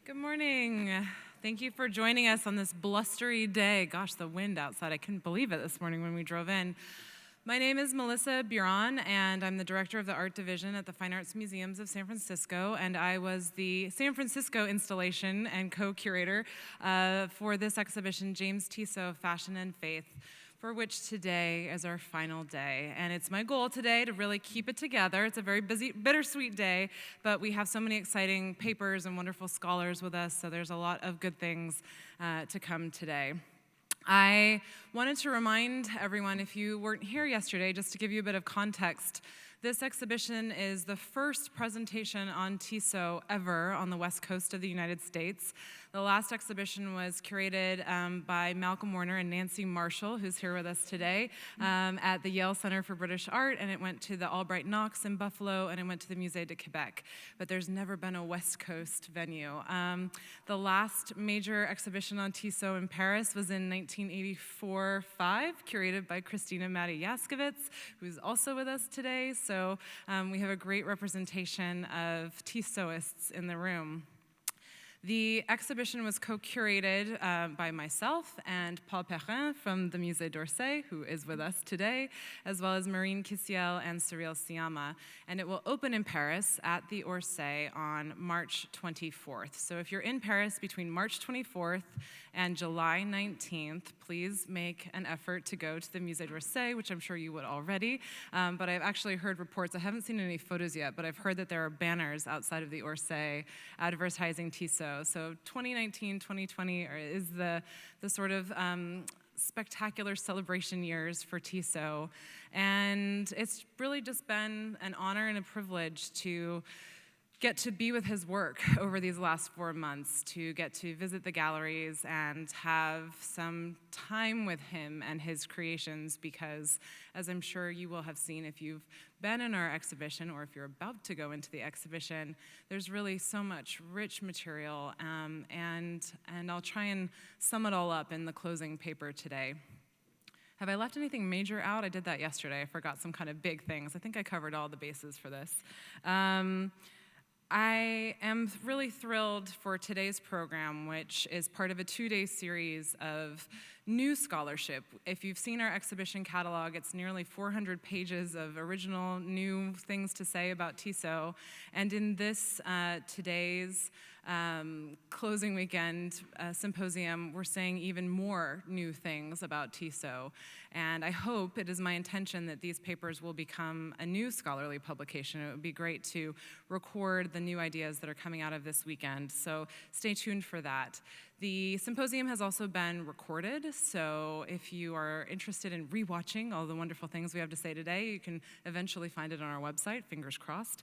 Good morning. Thank you for joining us on this blustery day. Gosh, the wind outside, I couldn't believe it this morning when we drove in. My name is Melissa Buron, and I'm the director of the art division at the Fine Arts Museums of San Francisco, and I was the San Francisco installation and co-curator for this exhibition, James Tissot, Fashion and Faith, for which today is our final day. And it's my goal today to really keep it together. It's a very busy, bittersweet day, but we have so many exciting papers and wonderful scholars with us, so there's a lot of good things to come today. I wanted to remind everyone, if you weren't here yesterday, just to give you a bit of context, this exhibition is the first presentation on Tissot ever on the West Coast of the United States. The last exhibition was curated by Malcolm Warner and Nancy Marshall, who's here with us today, at the Yale Center for British Art, and it went to the Albright Knox in Buffalo, and it went to the Musée de Quebec. But there's never been a West Coast venue. The last major exhibition on Tissot in Paris was in 1984-5, curated by Krystyna Matyjaszkiewicz, who's also with us today. So we have a great representation of Tissotists in the room. The exhibition was co-curated by myself and Paul Perrin from the Musée d'Orsay, who is with us today, as well as Marine Kissiel and Cyril Siama. And it will open in Paris at the Orsay on March 24th. So if you're in Paris between March 24th and July 19th, please make an effort to go to the Musée d'Orsay, which I'm sure you would already. But I've actually heard reports, I haven't seen any photos yet, but I've heard that there are banners outside of the Orsay advertising Tissot. So 2019, 2020 is the sort of spectacular celebration years for Tissot. And it's really just been an honor and a privilege to get to be with his work over these last 4 months, to get to visit the galleries and have some time with him and his creations, because as I'm sure you will have seen if you've been in our exhibition or if you're about to go into the exhibition, there's really so much rich material, and I'll try and sum it all up in the closing paper today. Have I left anything major out? I did that yesterday. I forgot some kind of big things. I think I covered all the bases for this. I am really thrilled for today's program, which is part of a 2-day series of new scholarship. If you've seen our exhibition catalog, it's nearly 400 pages of original new things to say about Tissot. And in this today's closing weekend symposium, we're saying even more new things about Tissot. And I hope, it is my intention, that these papers will become a new scholarly publication. It would be great to record the new ideas that are coming out of this weekend. So stay tuned for that. The symposium has also been recorded, so if you are interested in rewatching all the wonderful things we have to say today, you can eventually find it on our website, fingers crossed.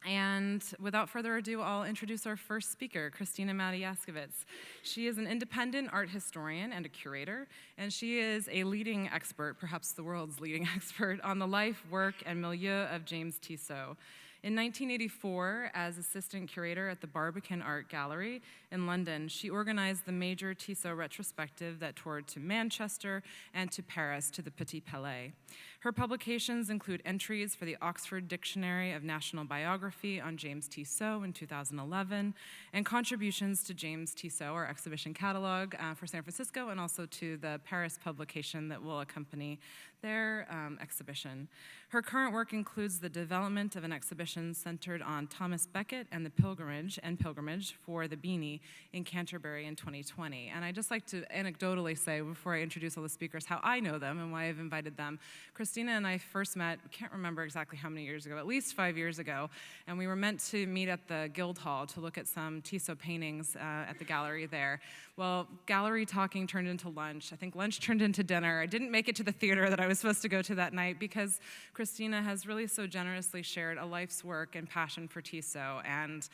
And without further ado, I'll introduce our first speaker, Krystyna Matyjaszkiewicz. She is an independent art historian and a curator, and she is a leading expert, perhaps the world's leading expert, on the life, work, and milieu of James Tissot. In 1984, as assistant curator at the Barbican Art Gallery in London, she organized the major Tissot retrospective that toured to Manchester and to Paris to the Petit Palais. Her publications include entries for the Oxford Dictionary of National Biography on James Tissot in 2011, and contributions to James Tissot, our exhibition catalog for San Francisco, and also to the Paris publication that will accompany their exhibition. Her current work includes the development of an exhibition centered on Thomas Becket and the pilgrimage for the Beanie in Canterbury in 2020. And I'd just like to anecdotally say, before I introduce all the speakers, how I know them and why I've invited them. Krystyna and I first met, I can't remember exactly how many years ago, at least 5 years ago, and we were meant to meet at the Guildhall to look at some Tissot paintings at the gallery there. Well, gallery talking turned into lunch. I think lunch turned into dinner. I didn't make it to the theater that I was supposed to go to that night because Krystyna has really so generously shared a life's work and passion for Tissot. And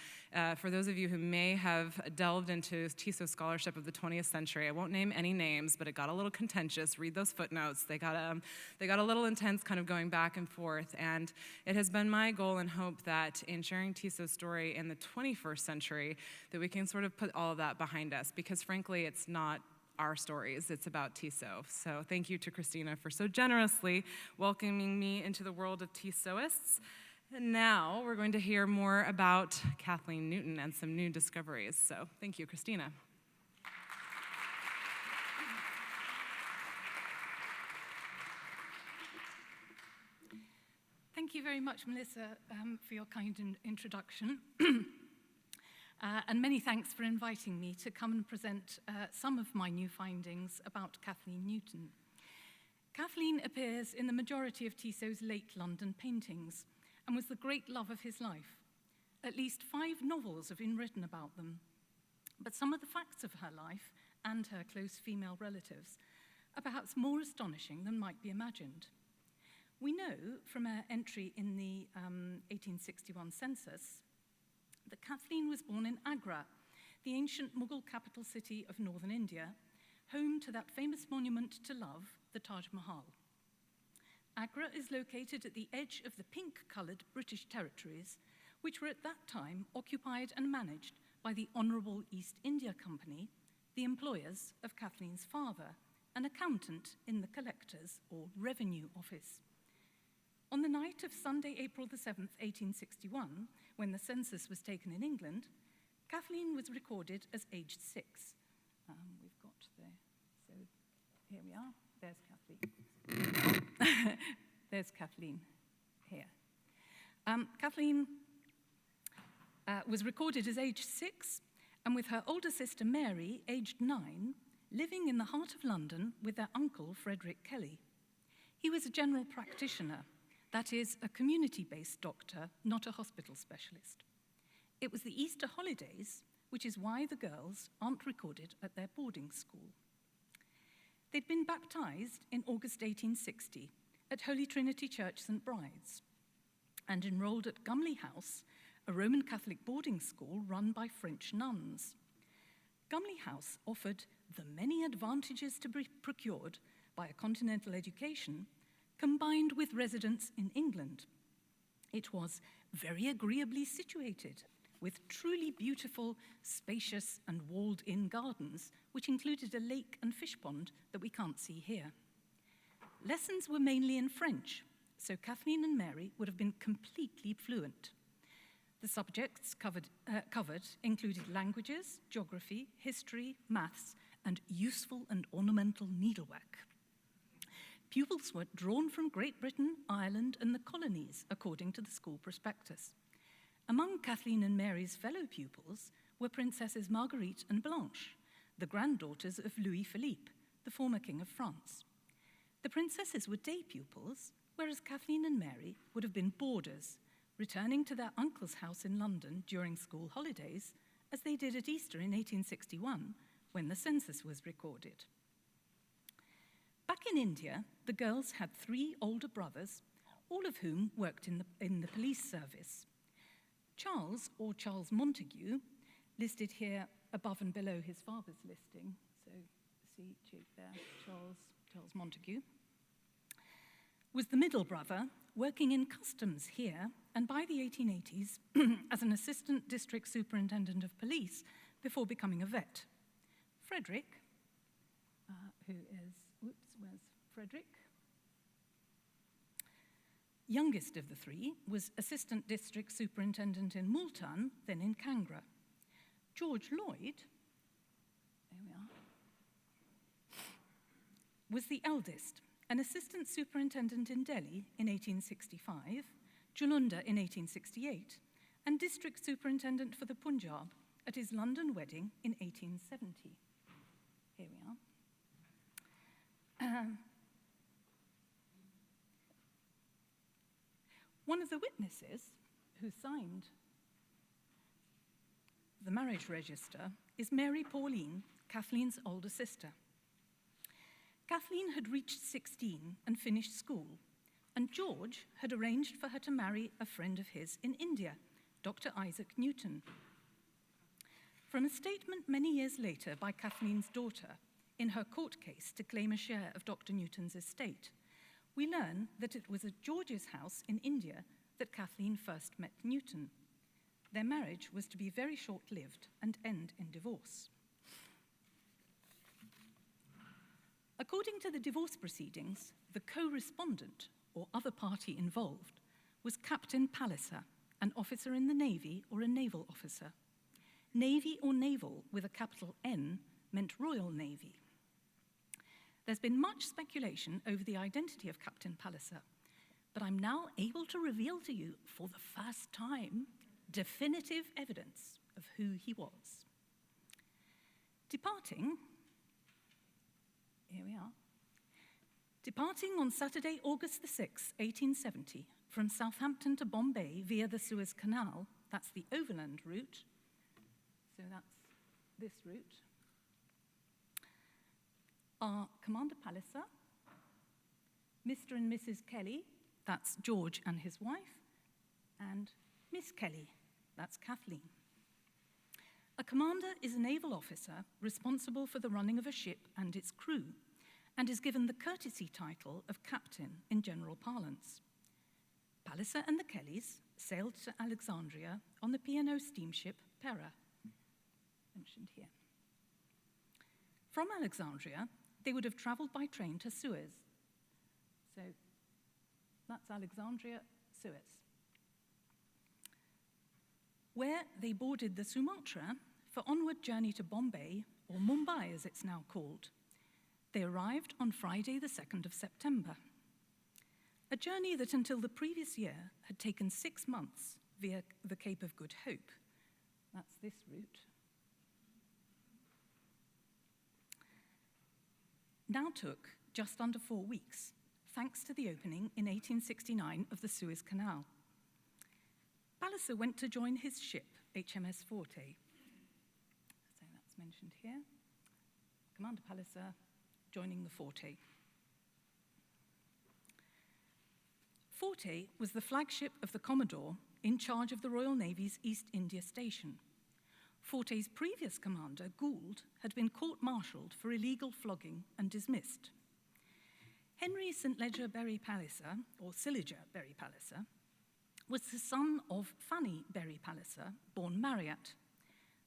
for those of you who may have delved into Tissot scholarship of the 20th century, I won't name any names, but it got a little contentious. Read those footnotes. They got a little intense, kind of going back and forth. And it has been my goal and hope that in sharing Tissot's story in the 21st century, that we can sort of put all of that behind us, because frankly, it's not our stories, it's about Tissot. So thank you to Krystyna for so generously welcoming me into the world of Tissotists. And now we're going to hear more about Kathleen Newton and some new discoveries. So thank you, Krystyna. Thank you very much, Melissa, for your kind introduction. And many thanks for inviting me to come and present some of my new findings about Kathleen Newton. Kathleen appears in the majority of Tissot's late London paintings and was the great love of his life. At least 5 novels have been written about them. But some of the facts of her life and her close female relatives are perhaps more astonishing than might be imagined. We know from her entry in the 1861 census that Kathleen was born in Agra, the ancient Mughal capital city of northern India, home to that famous monument to love, the Taj Mahal. Agra is located at the edge of the pink-colored British territories, which were at that time occupied and managed by the Honourable East India Company, the employers of Kathleen's father, an accountant in the Collectors or Revenue Office. On the night of Sunday, April the 7th, 1861, when the census was taken in England, Kathleen was recorded as aged 6. We've got there, so here we are. There's Kathleen. There's Kathleen here. Kathleen was recorded as aged 6, and with her older sister Mary, aged 9, living in the heart of London with their uncle, Frederick Kelly. He was a general practitioner, that is, a community-based doctor, not a hospital specialist. It was the Easter holidays, which is why the girls aren't recorded at their boarding school. They'd been baptized in August 1860 at Holy Trinity Church, St. Bride's, and enrolled at Gumley House, a Roman Catholic boarding school run by French nuns. Gumley House offered the many advantages to be procured by a continental education combined with residence in England. It was very agreeably situated, with truly beautiful, spacious, and walled-in gardens, which included a lake and fish pond that we can't see here. Lessons were mainly in French, so Kathleen and Mary would have been completely fluent. The subjects covered included languages, geography, history, maths, and useful and ornamental needlework. Pupils were drawn from Great Britain, Ireland, and the colonies, according to the school prospectus. Among Kathleen and Mary's fellow pupils were Princesses Marguerite and Blanche, the granddaughters of Louis Philippe, the former King of France. The princesses were day pupils, whereas Kathleen and Mary would have been boarders, returning to their uncle's house in London during school holidays, as they did at Easter in 1861, when the census was recorded. Back in India, the girls had 3 older brothers, all of whom worked in the police service. Charles, or Charles Montague, listed here above and below his father's listing, so see there, Charles Montague, was the middle brother, working in customs here, and by the 1880s, as an assistant district superintendent of police before becoming a vet. Frederick, who is, where's Frederick? Youngest of the 3 was assistant district superintendent in Multan, then in Kangra. George Lloyd, there we are, was the eldest, an assistant superintendent in Delhi in 1865, Julunda in 1868, and district superintendent for the Punjab at his London wedding in 1870. Here we are. One of the witnesses who signed the marriage register is Mary Pauline, Kathleen's older sister. Kathleen had reached 16 and finished school, and George had arranged for her to marry a friend of his in India, Dr. Isaac Newton. From a statement many years later by Kathleen's daughter in her court case to claim a share of Dr. Newton's estate, we learn that it was at George's house in India that Kathleen first met Newton. Their marriage was to be very short-lived and end in divorce. According to the divorce proceedings, the co-respondent, or other party involved, was Captain Palliser, an officer in the Navy or a naval officer. Navy or naval with a capital N meant Royal Navy. There's been much speculation over the identity of Captain Palliser, but I'm now able to reveal to you, for the first time, definitive evidence of who he was. Departing on Saturday, August the 6th, 1870, from Southampton to Bombay via the Suez Canal, that's the overland route, so that's this route, are Commander Palliser, Mr. and Mrs. Kelly, that's George and his wife, and Miss Kelly, that's Kathleen. A commander is a naval officer responsible for the running of a ship and its crew, and is given the courtesy title of captain in general parlance. Palliser and the Kellys sailed to Alexandria on the P&O steamship Perrin, mentioned here. From Alexandria, they would have traveled by train to Suez. So that's Alexandria, Suez, where they boarded the Sumatra for onward journey to Bombay, or Mumbai as it's now called. They arrived on Friday the 2nd of September. A journey that until the previous year had taken 6 months via the Cape of Good Hope. That's this route. Now took just under 4 weeks, thanks to the opening in 1869 of the Suez Canal. Palliser went to join his ship, HMS Forte. So that's mentioned here. Commander Palliser joining the Forte. Forte was the flagship of the Commodore in charge of the Royal Navy's East India Station. Forte's previous commander, Gould, had been court-martialed for illegal flogging and dismissed. Henry St. Leger Berry Palliser, or Silliger Berry Palliser, was the son of Fanny Berry Palliser, born Marriott,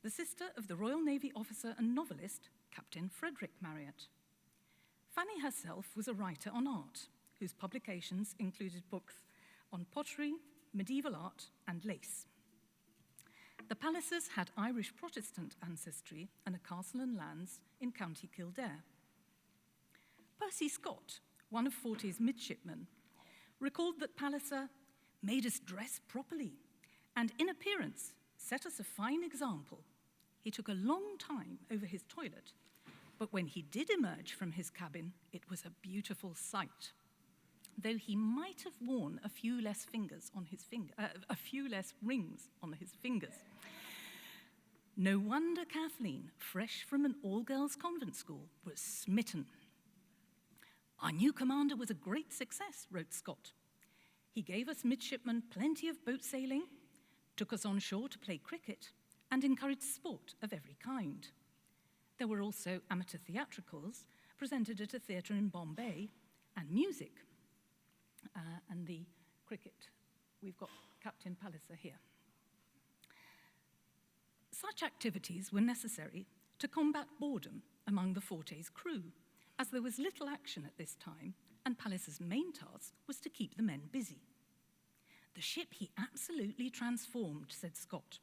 the sister of the Royal Navy officer and novelist, Captain Frederick Marriott. Fanny herself was a writer on art, whose publications included books on pottery, medieval art, and lace. The Pallisers had Irish Protestant ancestry and a castle and lands in County Kildare. Percy Scott, one of Forte's midshipmen, recalled that Palliser made us dress properly and, in appearance, set us a fine example. He took a long time over his toilet, but when he did emerge from his cabin, it was a beautiful sight. Though he might have worn a few less rings on his fingers. No wonder Kathleen, fresh from an all-girls convent school, was smitten. Our new commander was a great success, wrote Scott. He gave us midshipmen plenty of boat sailing, took us on shore to play cricket, and encouraged sport of every kind. There were also amateur theatricals presented at a theatre in Bombay, and music. And the cricket. We've got Captain Palliser here. Such activities were necessary to combat boredom among the Forte's crew, as there was little action at this time, and Palliser's main task was to keep the men busy. The ship he absolutely transformed, said Scott.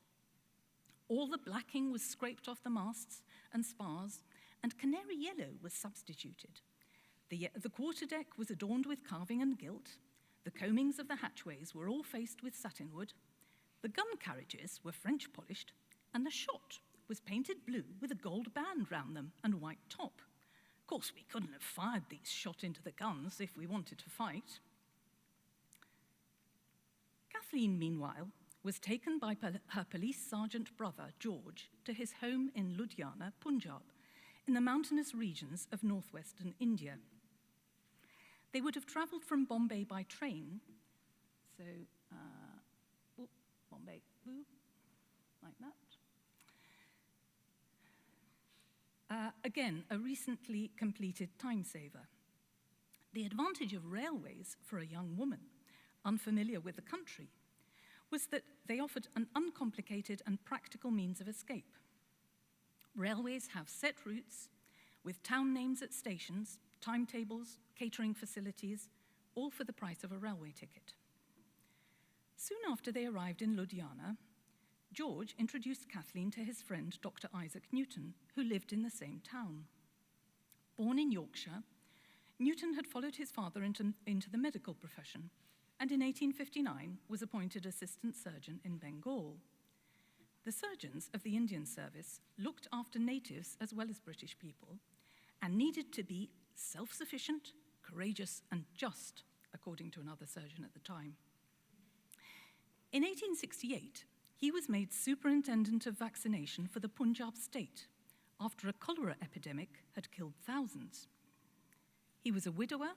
All the blacking was scraped off the masts and spars, and canary yellow was substituted. The quarterdeck was adorned with carving and gilt. The coamings of the hatchways were all faced with satinwood. The gun carriages were French polished, and the shot was painted blue with a gold band round them and white top. Of course, we couldn't have fired these shot into the guns if we wanted to fight. Kathleen, meanwhile, was taken by her police sergeant brother, George, to his home in Ludhiana, Punjab, in the mountainous regions of northwestern India. They would have travelled from Bombay by train, so, Bombay, like that. Again, a recently completed time saver. The advantage of railways for a young woman, unfamiliar with the country, was that they offered an uncomplicated and practical means of escape. Railways have set routes with town names at stations, timetables, catering facilities, all for the price of a railway ticket. Soon after they arrived in Ludhiana, George introduced Kathleen to his friend Dr. Isaac Newton, who lived in the same town. Born in Yorkshire, Newton had followed his father into the medical profession, and in 1859 was appointed assistant surgeon in Bengal. The surgeons of the Indian service looked after natives as well as British people, and needed to be self-sufficient, courageous, and just, according to another surgeon at the time. In 1868, he was made superintendent of vaccination for the Punjab state after a cholera epidemic had killed thousands. He was a widower,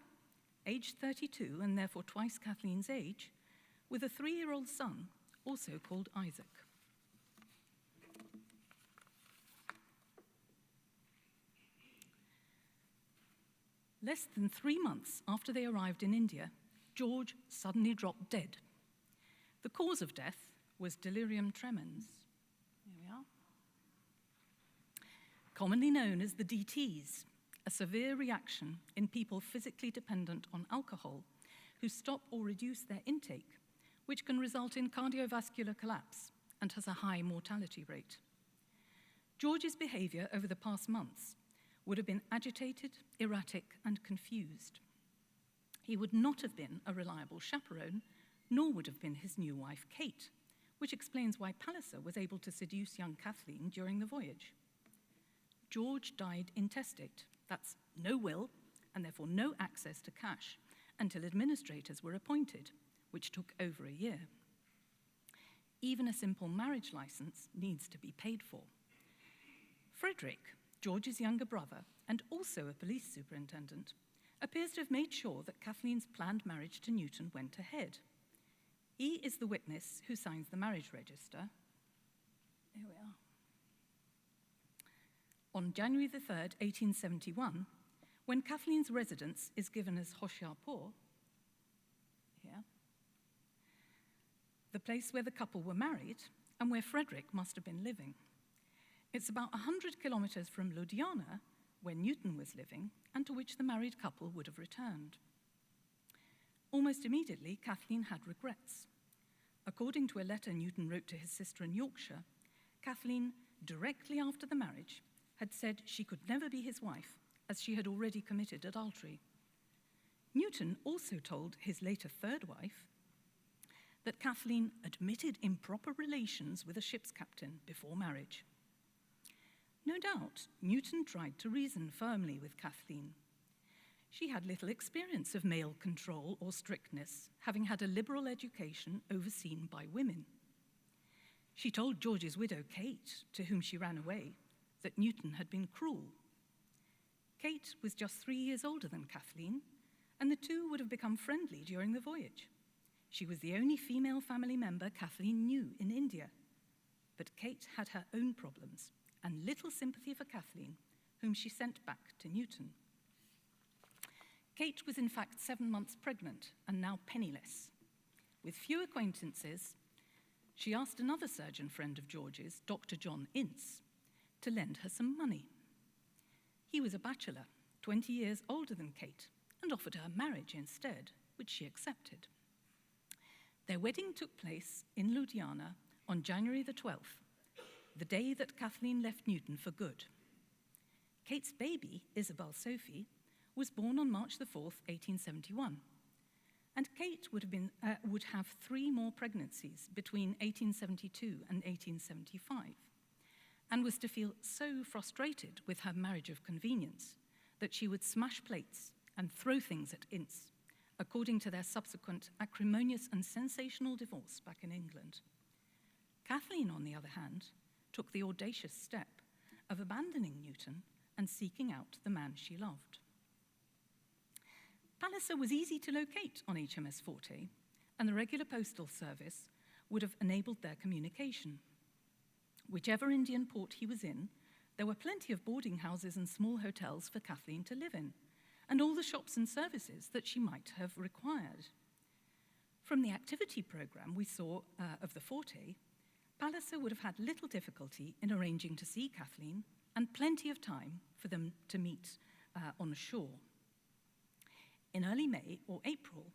aged 32, and therefore twice Kathleen's age, with a 3-year-old son, also called Isaac. Less than 3 months after they arrived in India, George suddenly dropped dead. The cause of death was delirium tremens. Here we are. Commonly known as the DTs, a severe reaction in people physically dependent on alcohol who stop or reduce their intake, which can result in cardiovascular collapse and has a high mortality rate. George's behavior over the past months would have been agitated, erratic, and confused. He would not have been a reliable chaperone, nor would have been his new wife, Kate, which explains why Palliser was able to seduce young Kathleen during the voyage. George died intestate, that's no will, and therefore no access to cash, until administrators were appointed, which took over a year. Even a simple marriage license needs to be paid for. Frederick, George's younger brother, and also a police superintendent, appears to have made sure that Kathleen's planned marriage to Newton went ahead. He is the witness who signs the marriage register. Here we are. On January the 3rd, 1871, when Kathleen's residence is given as Hoshiarpur, here, the place where the couple were married and where Frederick must have been living. It's about 100 kilometers from Ludhiana, where Newton was living, and to which the married couple would have returned. Almost immediately, Kathleen had regrets. According to a letter Newton wrote to his sister in Yorkshire, Kathleen, directly after the marriage, had said she could never be his wife, as she had already committed adultery. Newton also told his later third wife that Kathleen admitted improper relations with a ship's captain before marriage. No doubt, Newton tried to reason firmly with Kathleen. She had little experience of male control or strictness, having had a liberal education overseen by women. She told George's widow, Kate, to whom she ran away, that Newton had been cruel. Kate was just 3 years older than Kathleen, and the two would have become friendly during the voyage. She was the only female family member Kathleen knew in India. But Kate had her own problems, and little sympathy for Kathleen, whom she sent back to Newton. Kate was in fact 7 months pregnant and now penniless. With few acquaintances, she asked another surgeon friend of George's, Dr. John Ince, to lend her some money. He was a bachelor, 20 years older than Kate, and offered her marriage instead, which she accepted. Their wedding took place in Ludhiana on January the 12th, the day that Kathleen left Newton for good. Kate's baby, Isabel Sophie, was born on March the 4th, 1871, and Kate would have 3 more pregnancies between 1872 and 1875, and was to feel so frustrated with her marriage of convenience that she would smash plates and throw things at Ince, according to their subsequent acrimonious and sensational divorce back in England. Kathleen, on the other hand, took the audacious step of abandoning Newton and seeking out the man she loved. Palliser was easy to locate on HMS Forte, and the regular postal service would have enabled their communication. Whichever Indian port he was in, there were plenty of boarding houses and small hotels for Kathleen to live in, and all the shops and services that she might have required. From the activity program we saw of the Forte, Palliser would have had little difficulty in arranging to see Kathleen and plenty of time for them to meet on shore. In early May or April,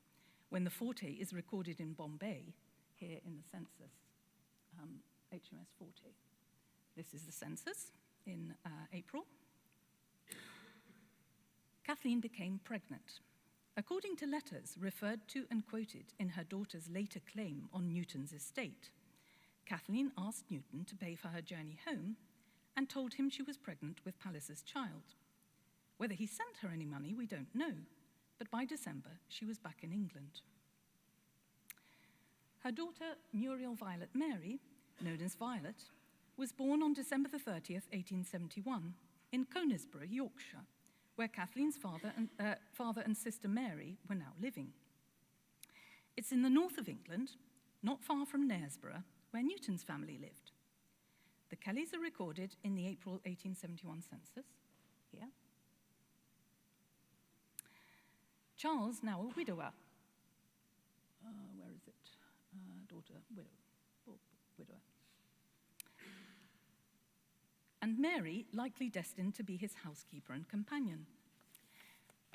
when the Forte is recorded in Bombay, here in the census, HMS 40. This is the census in April. Kathleen became pregnant. According to letters referred to and quoted in her daughter's later claim on Newton's estate, Kathleen asked Newton to pay for her journey home and told him she was pregnant with Pallis's child. Whether he sent her any money, we don't know, but by December, she was back in England. Her daughter, Muriel Violet Mary, known as Violet, was born on December the 30th, 1871, in Conisborough, Yorkshire, where Kathleen's father and sister Mary were now living. It's in the north of England, not far from Knaresborough, where Newton's family lived. The Kellys are recorded in the April 1871 census, here. Charles, now a widower. Where is it? Daughter, widower. And Mary, likely destined to be his housekeeper and companion.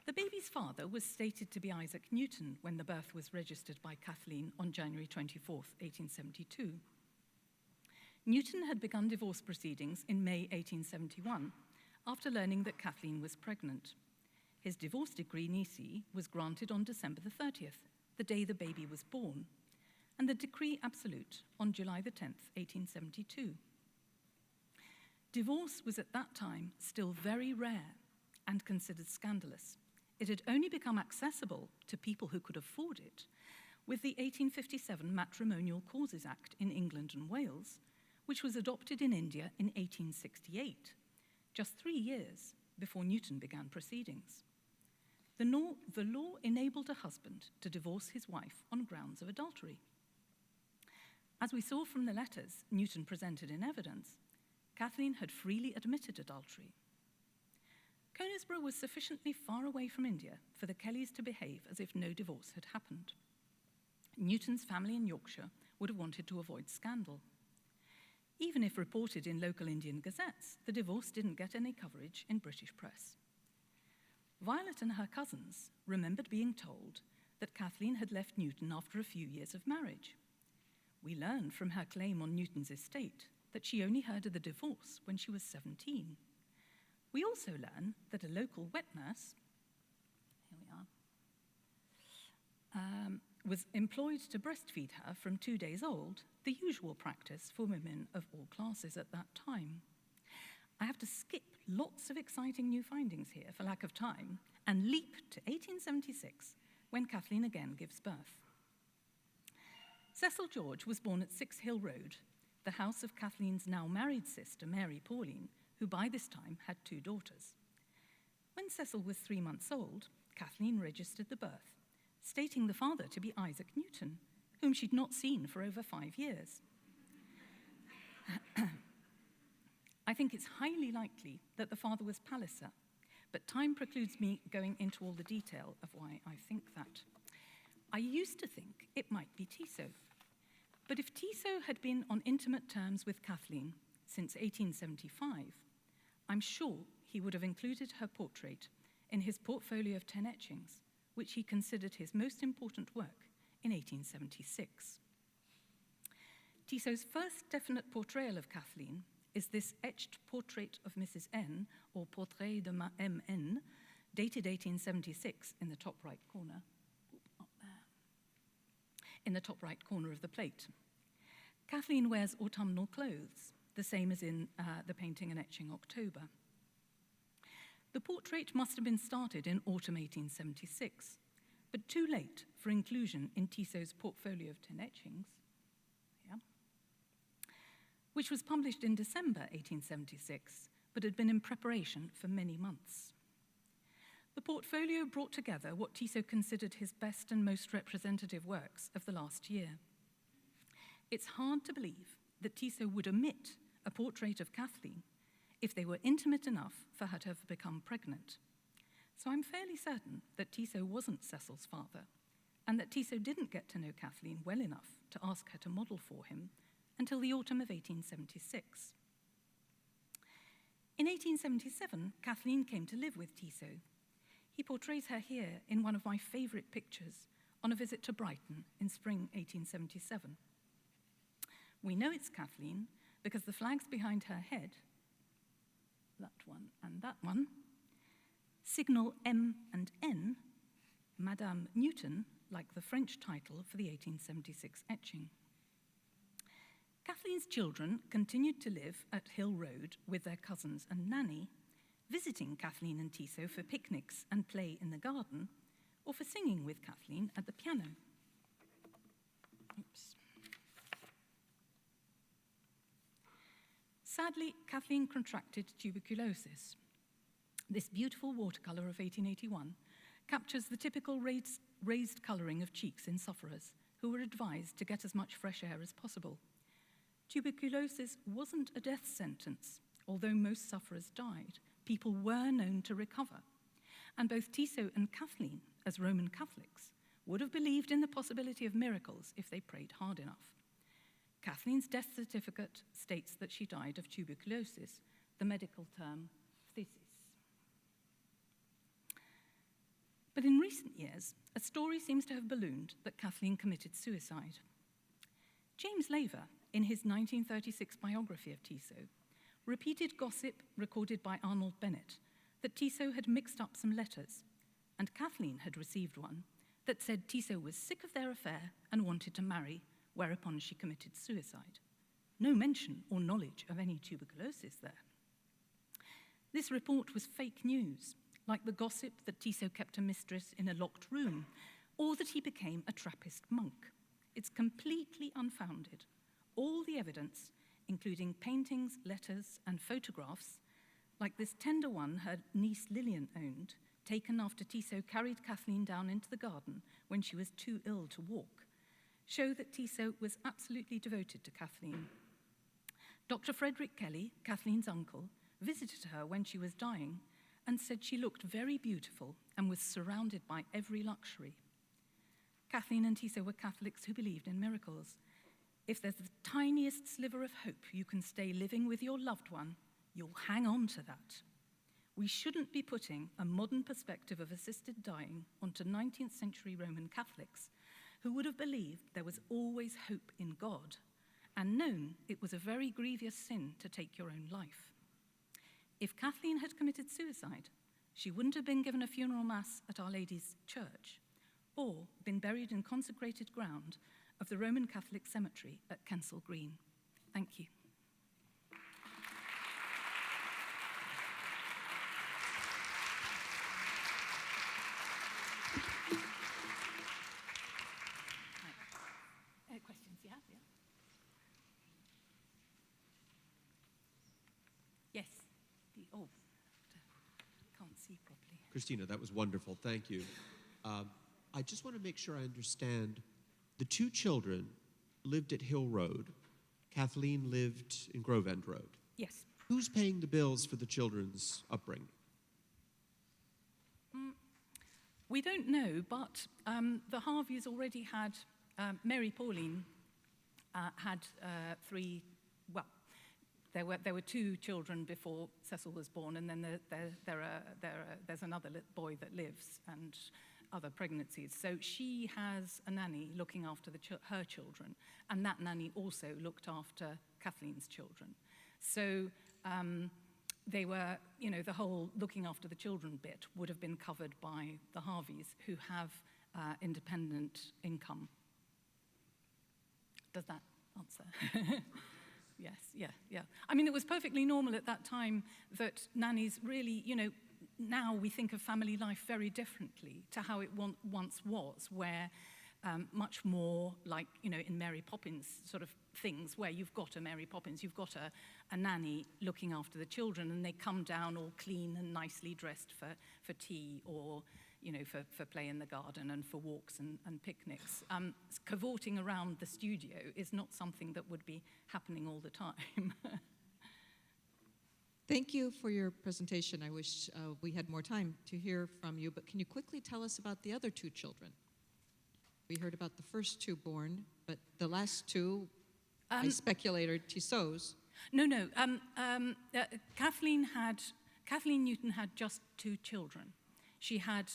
The baby's father was stated to be Isaac Newton when the birth was registered by Kathleen on January 24th, 1872. Newton had begun divorce proceedings in May 1871 after learning that Kathleen was pregnant. His divorce decree nisi was granted on December the 30th, the day the baby was born, and the decree absolute on July the 10th, 1872. Divorce was at that time still very rare and considered scandalous. It had only become accessible to people who could afford it with the 1857 Matrimonial Causes Act in England and Wales, which was adopted in India in 1868, just 3 years before Newton began proceedings. The law enabled a husband to divorce his wife on grounds of adultery. As we saw from the letters Newton presented in evidence, Kathleen had freely admitted adultery. Conisborough was sufficiently far away from India for the Kellys to behave as if no divorce had happened. Newton's family in Yorkshire would have wanted to avoid scandal. Even if reported in local Indian gazettes, the divorce didn't get any coverage in British press. Violet and her cousins remembered being told that Kathleen had left Newton after a few years of marriage. We learn from her claim on Newton's estate that she only heard of the divorce when she was 17. We also learn that a local wet nurse, here we are, was employed to breastfeed her from 2 days old, the usual practice for women of all classes at that time. I have to skip lots of exciting new findings here for lack of time and leap to 1876, when Kathleen again gives birth. Cecil George was born at 6 Hill Road, the house of Kathleen's now married sister, Mary Pauline, who by this time had 2 daughters. When Cecil was 3 months old, Kathleen registered the birth, stating the father to be Isaac Newton, whom she'd not seen for over 5 years. I think it's highly likely that the father was Palliser, but time precludes me going into all the detail of why I think that. I used to think it might be Tissot, but if Tissot had been on intimate terms with Kathleen since 1875, I'm sure he would have included her portrait in his portfolio of 10 etchings, which he considered his most important work in 1876. Tissot's first definite portrayal of Kathleen is this etched portrait of Mrs. N, or Portrait de ma M.N., dated 1876 in the top right corner. Up there. In the top right corner of the plate. Kathleen wears autumnal clothes, the same as in the painting and etching October. The portrait must have been started in autumn 1876, but too late for inclusion in Tissot's portfolio of 10 etchings, which was published in December 1876, but had been in preparation for many months. The portfolio brought together what Tissot considered his best and most representative works of the last year. It's hard to believe that Tissot would omit a portrait of Kathleen if they were intimate enough for her to have become pregnant. So I'm fairly certain that Tissot wasn't Cecil's father, and that Tissot didn't get to know Kathleen well enough to ask her to model for him until the autumn of 1876. In 1877, Kathleen came to live with Tissot. He portrays her here in one of my favorite pictures on a visit to Brighton in spring 1877. We know it's Kathleen because the flags behind her head, that one and that one, signal M and N, Madame Newton, like the French title for the 1876 etching. Kathleen's children continued to live at Hill Road with their cousins and nanny, visiting Kathleen and Tissot for picnics and play in the garden, or for singing with Kathleen at the piano. Oops. Sadly, Kathleen contracted tuberculosis. This beautiful watercolor of 1881 captures the typical raised coloring of cheeks in sufferers who were advised to get as much fresh air as possible. Tuberculosis wasn't a death sentence. Although most sufferers died, people were known to recover. And both Tissot and Kathleen, as Roman Catholics, would have believed in the possibility of miracles if they prayed hard enough. Kathleen's death certificate states that she died of tuberculosis, the medical term phthisis. But in recent years, a story seems to have ballooned that Kathleen committed suicide. James Laver, in his 1936 biography of Tissot, repeated gossip recorded by Arnold Bennett that Tissot had mixed up some letters, and Kathleen had received one that said Tissot was sick of their affair and wanted to marry, whereupon she committed suicide. No mention or knowledge of any tuberculosis there. This report was fake news, like the gossip that Tissot kept a mistress in a locked room, or that he became a Trappist monk. It's completely unfounded. All the evidence, including paintings, letters, and photographs, like this tender one her niece Lillian owned, taken after Tissot carried Kathleen down into the garden when she was too ill to walk, show that Tissot was absolutely devoted to Kathleen. Dr. Frederick Kelly, Kathleen's uncle, visited her when she was dying and said she looked very beautiful and was surrounded by every luxury. Kathleen and Tissot were Catholics who believed in miracles. If there's the tiniest sliver of hope you can stay living with your loved one, you'll hang on to that. We shouldn't be putting a modern perspective of assisted dying onto 19th century Roman Catholics who would have believed there was always hope in God and known it was a very grievous sin to take your own life. If Kathleen had committed suicide, she wouldn't have been given a funeral mass at Our Lady's Church or been buried in consecrated ground of the Roman Catholic cemetery at Kensal Green. Thank you. Questions, yeah? Yes. Can't see properly. Krystyna, that was wonderful. Thank you. I just want to make sure I understand. The two children lived at Hill Road. Kathleen lived in Grove End Road. Yes. Who's paying the bills for the children's upbringing? We don't know, but the Harveys already had, Mary Pauline had three, well, there were two children before Cecil was born, and then there's another boy that lives, and other pregnancies. So she has a nanny looking after her children, and that nanny also looked after Kathleen's children. So they were, the whole looking after the children bit would have been covered by the Harveys, who have independent income. Does that answer? Yes, yeah. I mean, it was perfectly normal at that time that nannies really, now we think of family life very differently to how it once was, where much more like, in Mary Poppins sort of things, where you've got a Mary Poppins, you've got a nanny looking after the children, and they come down all clean and nicely dressed for tea or, for play in the garden and for walks and picnics. Cavorting around the studio is not something that would be happening all the time. Thank you for your presentation. I wish we had more time to hear from you, but can you quickly tell us about the other two children? We heard about the first two born, but the last two, I speculate, are Tissot's. No. Kathleen Newton had just two children. She had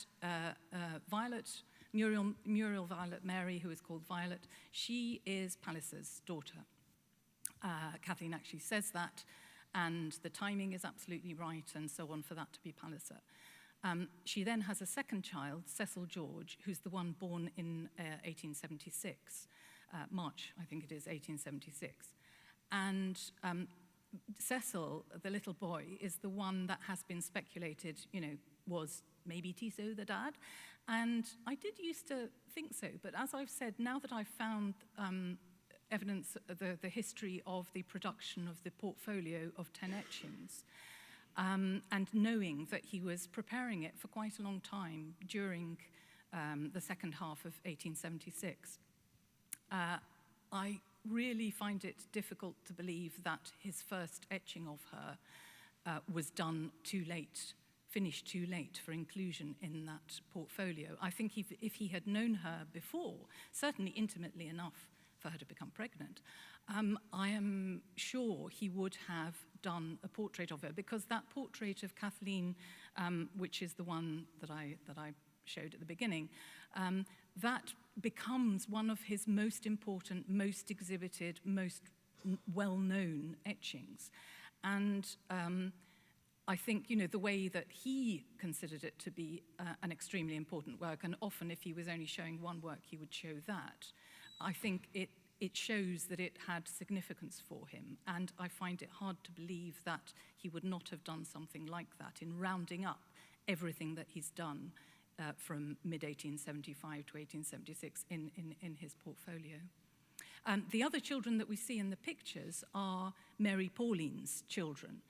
Muriel Violet Mary, who is called Violet. She is Palliser's daughter. Kathleen actually says that, and the timing is absolutely right, and so on, for that to be Palliser. She then has a second child, Cecil George, who's the one born in 1876, March, I think it is, 1876. And Cecil, the little boy, is the one that has been speculated, was maybe Tissot the dad. And I did used to think so, but as I've said, now that I've found evidence, the history of the production of the portfolio of 10 etchings, and knowing that he was preparing it for quite a long time during the second half of 1876, I really find it difficult to believe that his first etching of her was done too late, finished too late for inclusion in that portfolio. I think if he had known her before, certainly intimately enough for her to become pregnant, I am sure he would have done a portrait of her, because that portrait of Kathleen, which is the one that I showed at the beginning, that becomes one of his most important, most exhibited, most well-known etchings. And I think, the way that he considered it to be an extremely important work, and often if he was only showing one work, he would show that, I think it shows that it had significance for him. And I find it hard to believe that he would not have done something like that in rounding up everything that he's done from mid-1875 to 1876 in his portfolio. The other children that we see in the pictures are Mary Pauline's children.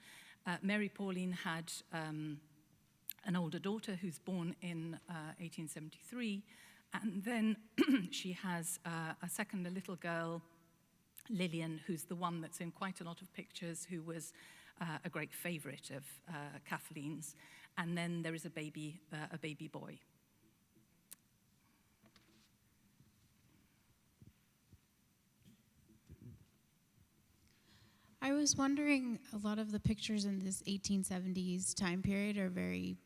Mary Pauline had an older daughter who's born in 1873, and then she has a little girl, Lillian, who's the one that's in quite a lot of pictures, who was a great favorite of Kathleen's. And then there is a baby boy. I was wondering, a lot of the pictures in this 1870s time period are very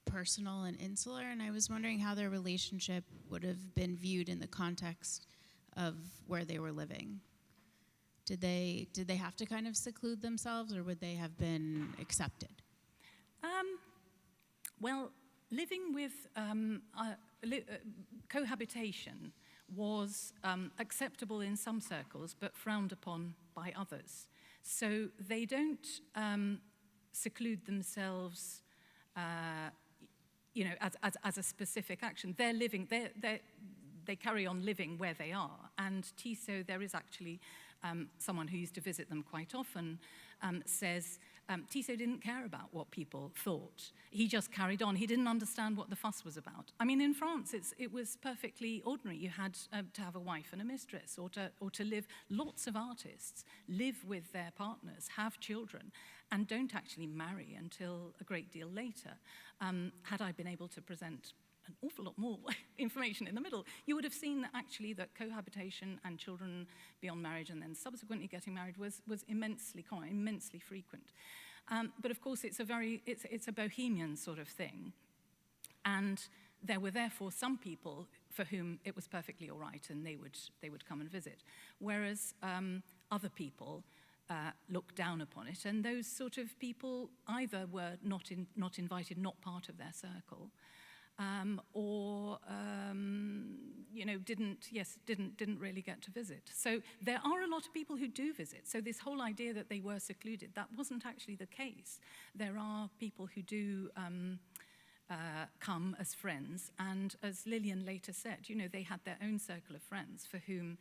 personal and insular, and I was wondering how their relationship would have been viewed in the context of where they were living. Did they have to kind of seclude themselves, or would they have been accepted? Well, living with cohabitation was acceptable in some circles, but frowned upon by others. So they don't seclude themselves, as a specific action. They're living. They carry on living where they are. And Tissot, there is actually someone who used to visit them quite often, says Tissot didn't care about what people thought. He just carried on. He didn't understand what the fuss was about. I mean, in France, it was perfectly ordinary. You had to have a wife and a mistress, or to live. Lots of artists live with their partners, have children, and don't actually marry until a great deal later. Had I been able to present an awful lot more information in the middle, you would have seen that actually that cohabitation and children beyond marriage and then subsequently getting married was immensely common, immensely frequent. But of course, it's a bohemian sort of thing. And there were therefore some people for whom it was perfectly all right, and they would come and visit. Whereas other people looked down upon it, and those sort of people either were not invited, not part of their circle, or didn't really get to visit. So there are a lot of people who do visit. So this whole idea that they were secluded, that wasn't actually the case. There are people who do come as friends, and as Lillian later said, they had their own circle of friends for whom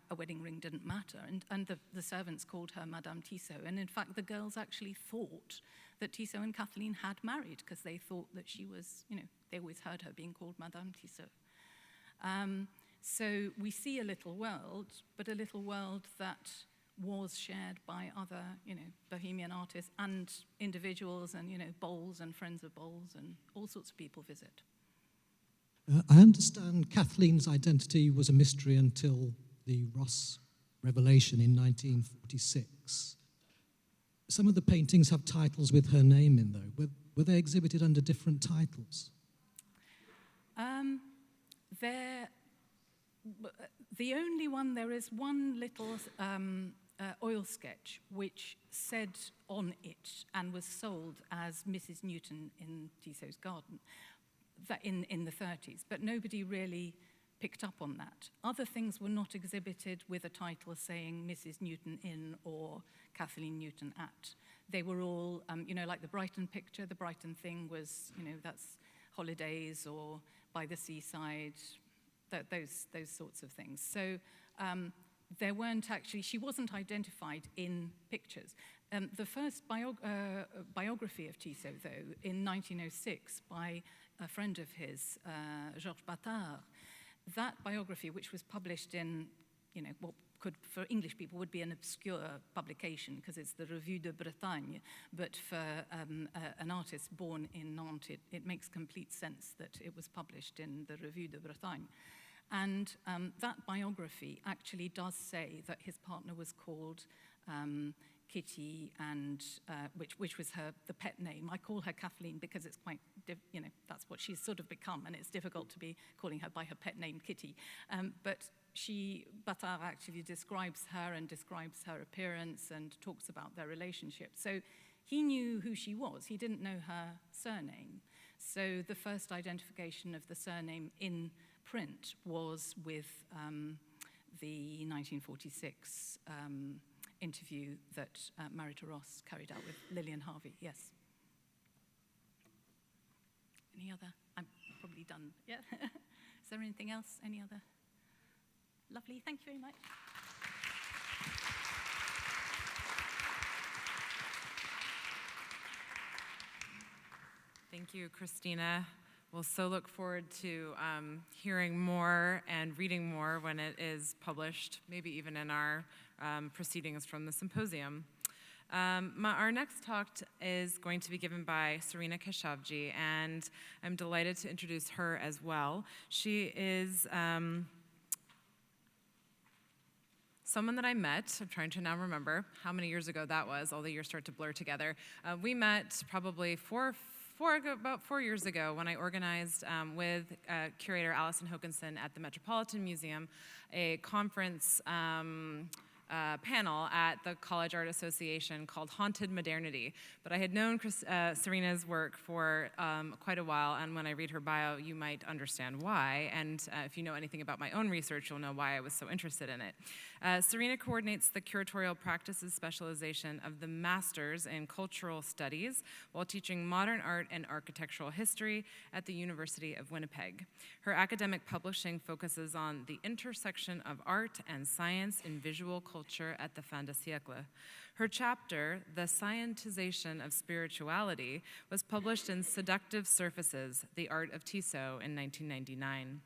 a wedding ring didn't matter, and the servants called her Madame Tissot, and in fact the girls actually thought that Tissot and Kathleen had married, because they thought that she was, they always heard her being called Madame Tissot. So we see a little world, but a little world that was shared by other, bohemian artists and individuals, and, Bowles and friends of Bowles, and all sorts of people visit. I understand Kathleen's identity was a mystery until the Ross revelation in 1946. Some of the paintings have titles with her name in, though. Were they exhibited under different titles? The only one, there is one little oil sketch, which said on it and was sold as Mrs. Newton in Tissot's garden in the 30s, but nobody really picked up on that. Other things were not exhibited with a title saying Mrs. Newton in or Kathleen Newton at. They were all, like the Brighton picture. The Brighton thing was, that's holidays or by the seaside, those sorts of things. So there weren't actually, she wasn't identified in pictures. The first biography of Tissot, though, in 1906 by a friend of his, Georges Bataille, that biography, which was published in, what could, for English people, would be an obscure publication because it's the Revue de Bretagne, but for an artist born in Nantes, it makes complete sense that it was published in the Revue de Bretagne. And that biography actually does say that his partner was called Kitty, and which was the pet name. I call her Kathleen because it's quite, that's what she's sort of become, and it's difficult to be calling her by her pet name, Kitty. But Bataille actually describes her and describes her appearance and talks about their relationship. So he knew who she was. He didn't know her surname. So the first identification of the surname in print was with the 1946 interview that Marita Ross carried out with Lillian Harvey. Yes. Any other? I'm probably done. Yeah. Is there anything else? Any other? Lovely. Thank you very much. Thank you, Krystyna. We'll so look forward to hearing more and reading more when it is published, maybe even in our proceedings from the symposium. Our next talk is going to be given by Serena Keshavjee, and I'm delighted to introduce her as well. She is someone that I met. I'm trying to now remember how many years ago that was. All the years start to blur together. We met probably about 4 years ago when I organized with curator Alison Hokinson at the Metropolitan Museum a conference panel at the College Art Association called Haunted Modernity. But I had known Serena's work for quite a while, and when I read her bio, you might understand why. And if you know anything about my own research, you'll know why I was so interested in it. Serena coordinates the curatorial practices specialization of the Masters in Cultural Studies while teaching modern art and architectural history at the University of Winnipeg. Her academic publishing focuses on the intersection of art and science in visual culture at the fin de siècle. Her chapter, The Scientization of Spirituality, was published in Seductive Surfaces, The Art of Tissot in 1999.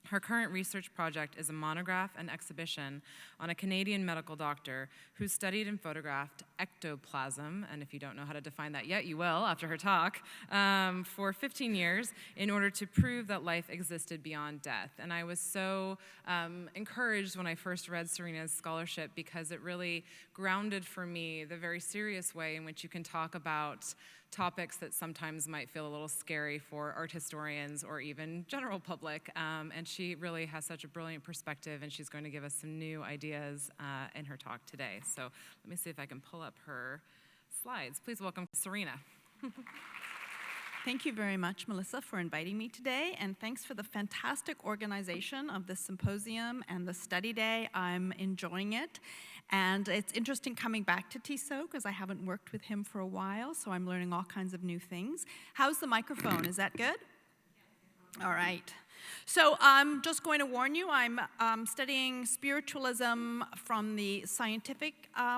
Her current research project is a monograph and exhibition on a Canadian medical doctor who studied and photographed ectoplasm, and if you don't know how to define that yet, you will after her talk, for 15 years in order to prove that life existed beyond death. And I was so encouraged when I first read Serena's scholarship because it really grounded for me the very serious way in which you can talk about topics that sometimes might feel a little scary for art historians or even general public. And she really has such a brilliant perspective, and she's going to give us some new ideas in her talk today. So let me see if I can pull up her slides. Please welcome Serena. Thank you very much, Melissa, for inviting me today, and thanks for the fantastic organization of this symposium and the study day. I'm enjoying it, and it's interesting coming back to Tissot because I haven't worked with him for a while, so I'm learning all kinds of new things. How's the microphone? Is that good? All right. So I'm just going to warn you, I'm studying spiritualism from the scientific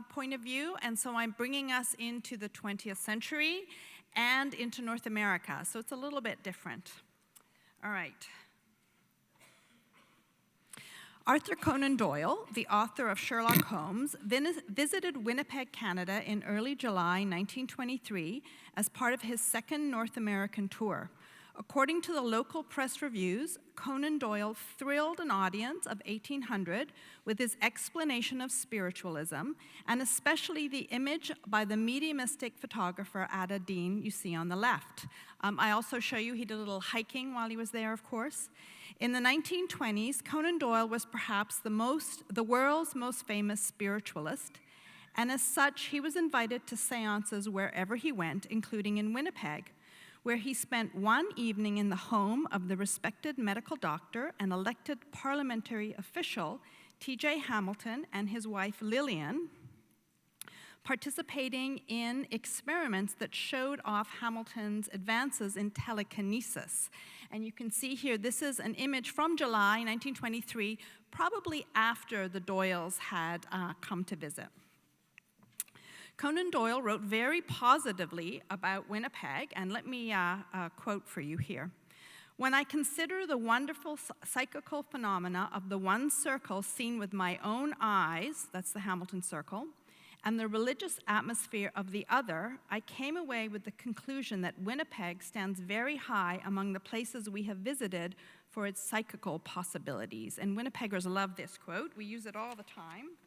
point of view, and so I'm bringing us into the 20th century and into North America, so it's a little bit different. All right. Arthur Conan Doyle, the author of Sherlock Holmes, visited Winnipeg, Canada in early July 1923 as part of his second North American tour. According to the local press reviews, Conan Doyle thrilled an audience of 1,800 with his explanation of spiritualism, and especially the image by the mediumistic photographer Ada Dean you see on the left. I also show you he did a little hiking while he was there, of course. In the 1920s, Conan Doyle was perhaps the world's most famous spiritualist, and as such, he was invited to seances wherever he went, including in Winnipeg, where he spent one evening in the home of the respected medical doctor and elected parliamentary official, T.J. Hamilton, and his wife Lillian, participating in experiments that showed off Hamilton's advances in telekinesis. And you can see here, this is an image from July 1923, probably after the Doyles had come to visit. Conan Doyle wrote very positively about Winnipeg, and let me quote for you here. "When I consider the wonderful psychical phenomena of the one circle seen with my own eyes," that's the Hamilton Circle, "and the religious atmosphere of the other, I came away with the conclusion that Winnipeg stands very high among the places we have visited for its psychical possibilities." And Winnipeggers love this quote. We use it all the time.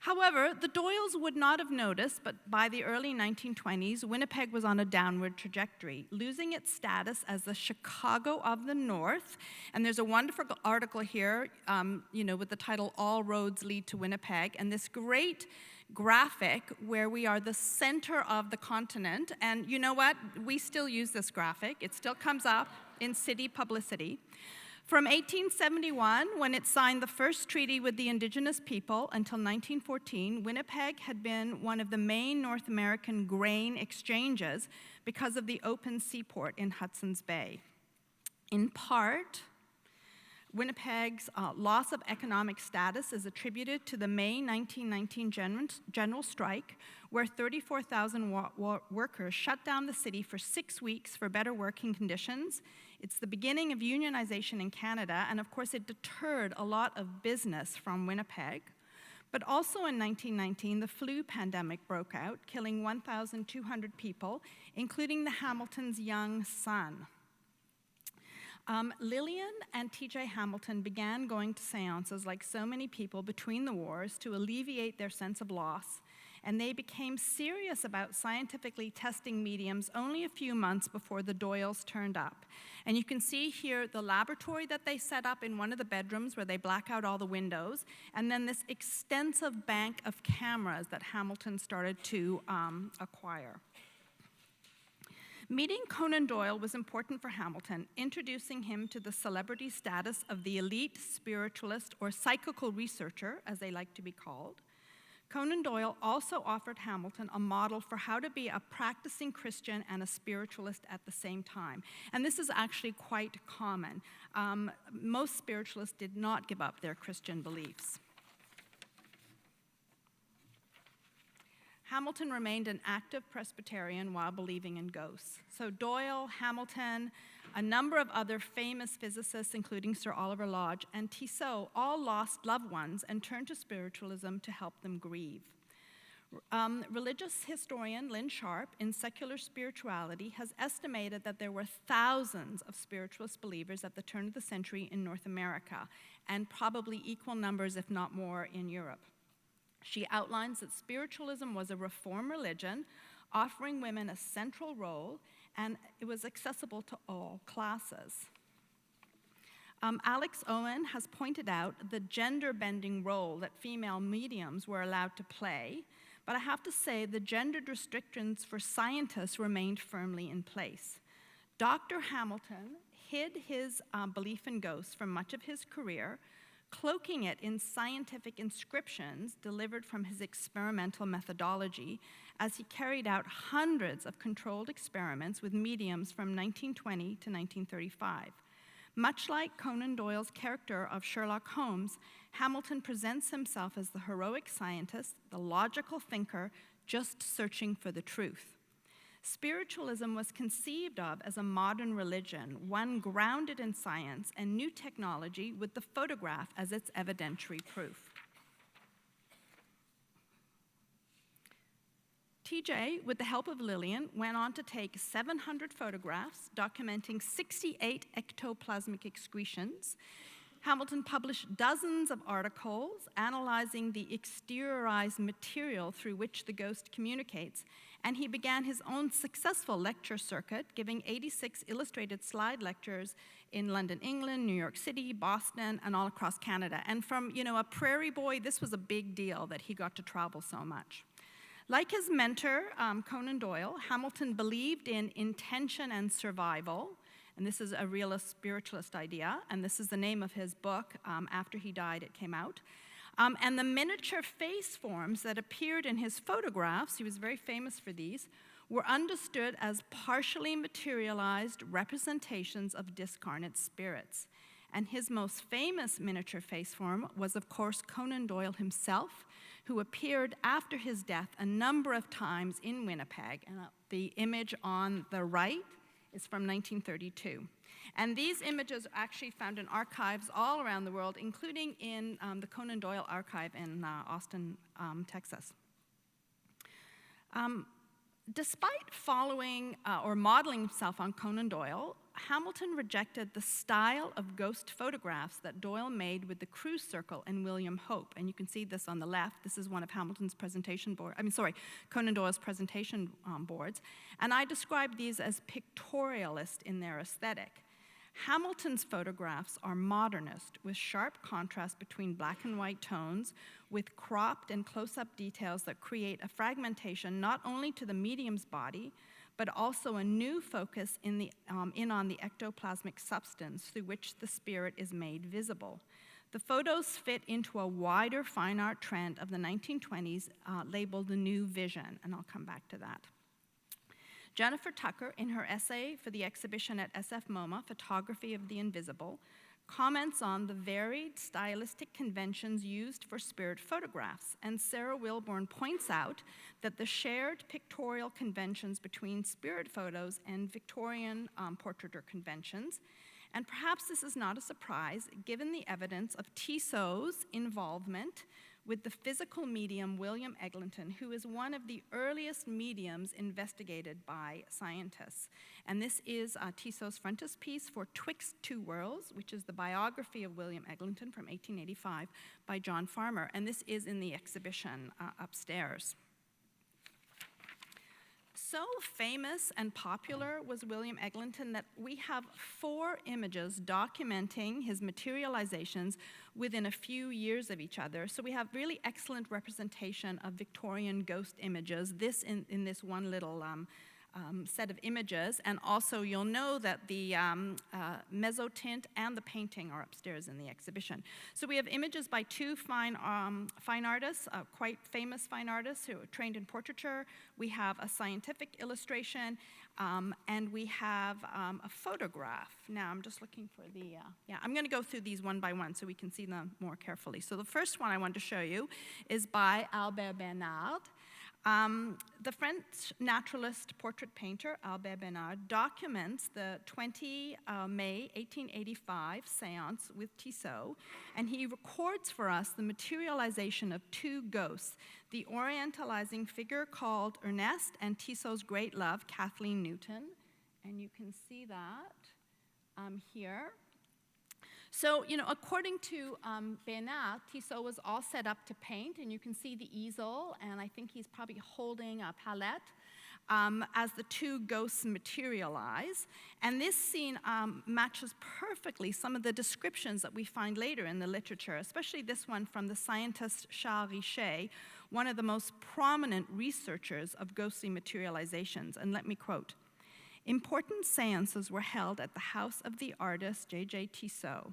However, the Doyles would not have noticed, but by the early 1920s, Winnipeg was on a downward trajectory, losing its status as the Chicago of the North. And there's a wonderful article here, with the title, "All Roads Lead to Winnipeg," and this great graphic where we are the center of the continent. And you know what? We still use this graphic. It still comes up in city publicity. From 1871, when it signed the first treaty with the indigenous people, until 1914, Winnipeg had been one of the main North American grain exchanges because of the open seaport in Hudson's Bay. In part, Winnipeg's loss of economic status is attributed to the May 1919 general strike, where 34,000 workers shut down the city for 6 weeks for better working conditions. It's the beginning of unionization in Canada, and of course it deterred a lot of business from Winnipeg. But also in 1919, the flu pandemic broke out, killing 1,200 people, including the Hamiltons' young son. Lillian and T.J. Hamilton began going to seances like so many people between the wars to alleviate their sense of loss, and they became serious about scientifically testing mediums only a few months before the Doyles turned up. And you can see here the laboratory that they set up in one of the bedrooms where they black out all the windows, and then this extensive bank of cameras that Hamilton started to acquire. Meeting Conan Doyle was important for Hamilton, introducing him to the celebrity status of the elite spiritualist or psychical researcher, as they like to be called. Conan Doyle also offered Hamilton a model for how to be a practicing Christian and a spiritualist at the same time. And this is actually quite common. Most spiritualists did not give up their Christian beliefs. Hamilton remained an active Presbyterian while believing in ghosts. So Doyle, Hamilton, a number of other famous physicists, including Sir Oliver Lodge, and Tissot, all lost loved ones and turned to spiritualism to help them grieve. Religious historian Lynn Sharp, in Secular Spirituality, has estimated that there were thousands of spiritualist believers at the turn of the century in North America, and probably equal numbers, if not more, in Europe. She outlines that spiritualism was a reform religion, offering women a central role, and it was accessible to all classes. Alex Owen has pointed out the gender-bending role that female mediums were allowed to play, but I have to say the gendered restrictions for scientists remained firmly in place. Dr. Hamilton hid his belief in ghosts for much of his career, cloaking it in scientific inscriptions delivered from his experimental methodology as he carried out hundreds of controlled experiments with mediums from 1920 to 1935. Much like Conan Doyle's character of Sherlock Holmes, Hamilton presents himself as the heroic scientist, the logical thinker, just searching for the truth. Spiritualism was conceived of as a modern religion, one grounded in science and new technology with the photograph as its evidentiary proof. TJ, with the help of Lillian, went on to take 700 photographs documenting 68 ectoplasmic excretions, Hamilton published dozens of articles analyzing the exteriorized material through which the ghost communicates, and he began his own successful lecture circuit, giving 86 illustrated slide lectures in London, England, New York City, Boston, and all across Canada. And from, a prairie boy, this was a big deal that he got to travel so much. Like his mentor, Conan Doyle, Hamilton believed in intention and survival, and this is a realist spiritualist idea, and this is the name of his book. After he died, it came out. And the miniature face forms that appeared in his photographs, he was very famous for these, were understood as partially materialized representations of discarnate spirits. And his most famous miniature face form was, of course, Conan Doyle himself, who appeared after his death a number of times in Winnipeg. And the image on the right is from 1932. And these images are actually found in archives all around the world, including in the Conan Doyle archive in Austin, Texas. Despite following or modeling himself on Conan Doyle, Hamilton rejected the style of ghost photographs that Doyle made with the Cruise Circle and William Hope. And you can see this on the left. This is one of Hamilton's Conan Doyle's presentation boards. And I describe these as pictorialist in their aesthetic. Hamilton's photographs are modernist, with sharp contrast between black and white tones, with cropped and close-up details that create a fragmentation not only to the medium's body, but also a new focus in on the ectoplasmic substance through which the spirit is made visible. The photos fit into a wider fine art trend of the 1920s labeled the New Vision, and I'll come back to that. Jennifer Tucker, in her essay for the exhibition at SF MoMA, Photography of the Invisible, comments on the varied stylistic conventions used for spirit photographs, and Sarah Wilborn points out that the shared pictorial conventions between spirit photos and Victorian portraiture conventions, and perhaps this is not a surprise given the evidence of Tissot's involvement with the physical medium William Eglinton, who is one of the earliest mediums investigated by scientists. And this is Tissot's frontispiece for Twixt Two Worlds, which is the biography of William Eglinton from 1885 by John Farmer, and this is in the exhibition upstairs. So famous and popular was William Eglinton that we have 4 images documenting his materializations within a few years of each other. So we have really excellent representation of Victorian ghost images, this in this one little set of images. And also you'll know that the mezzotint and the painting are upstairs in the exhibition. So we have images by 2 fine artists, quite famous fine artists who are trained in portraiture. We have a scientific illustration, and we have a photograph. Now I'm just looking for the, I'm gonna go through these one by one so we can see them more carefully. So the first one I want to show you is by Albert Bernard. The French naturalist portrait painter Albert Bernard documents the 20 May 1885 seance with Tissot, and he records for us the materialization of 2 ghosts, the orientalizing figure called Ernest and Tissot's great love, Kathleen Newton, and you can see that here. So, according to Bernard, Tissot was all set up to paint, and you can see the easel, and I think he's probably holding a palette as the 2 ghosts materialize. And this scene matches perfectly some of the descriptions that we find later in the literature, especially this one from the scientist Charles Richet, one of the most prominent researchers of ghostly materializations. And let me quote, "Important seances were held at the house of the artist J.J. Tissot.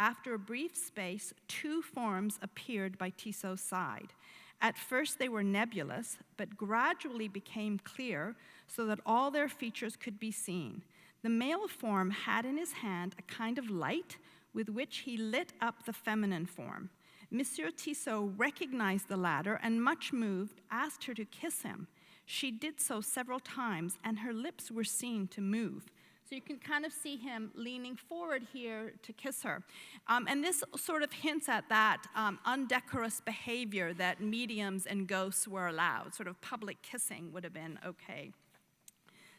After a brief space, 2 forms appeared by Tissot's side. At first they were nebulous, but gradually became clear so that all their features could be seen. The male form had in his hand a kind of light with which he lit up the feminine form. Monsieur Tissot recognized the latter and, much moved, asked her to kiss him. She did so several times, and her lips were seen to move." So you can kind of see him leaning forward here to kiss her. And this sort of hints at that undecorous behavior that mediums and ghosts were allowed. Sort of public kissing would have been okay.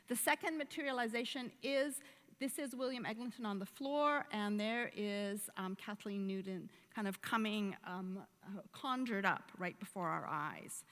The second materialization is This is William Eglinton on the floor, and there is Kathleen Newton kind of coming, conjured up right before our eyes.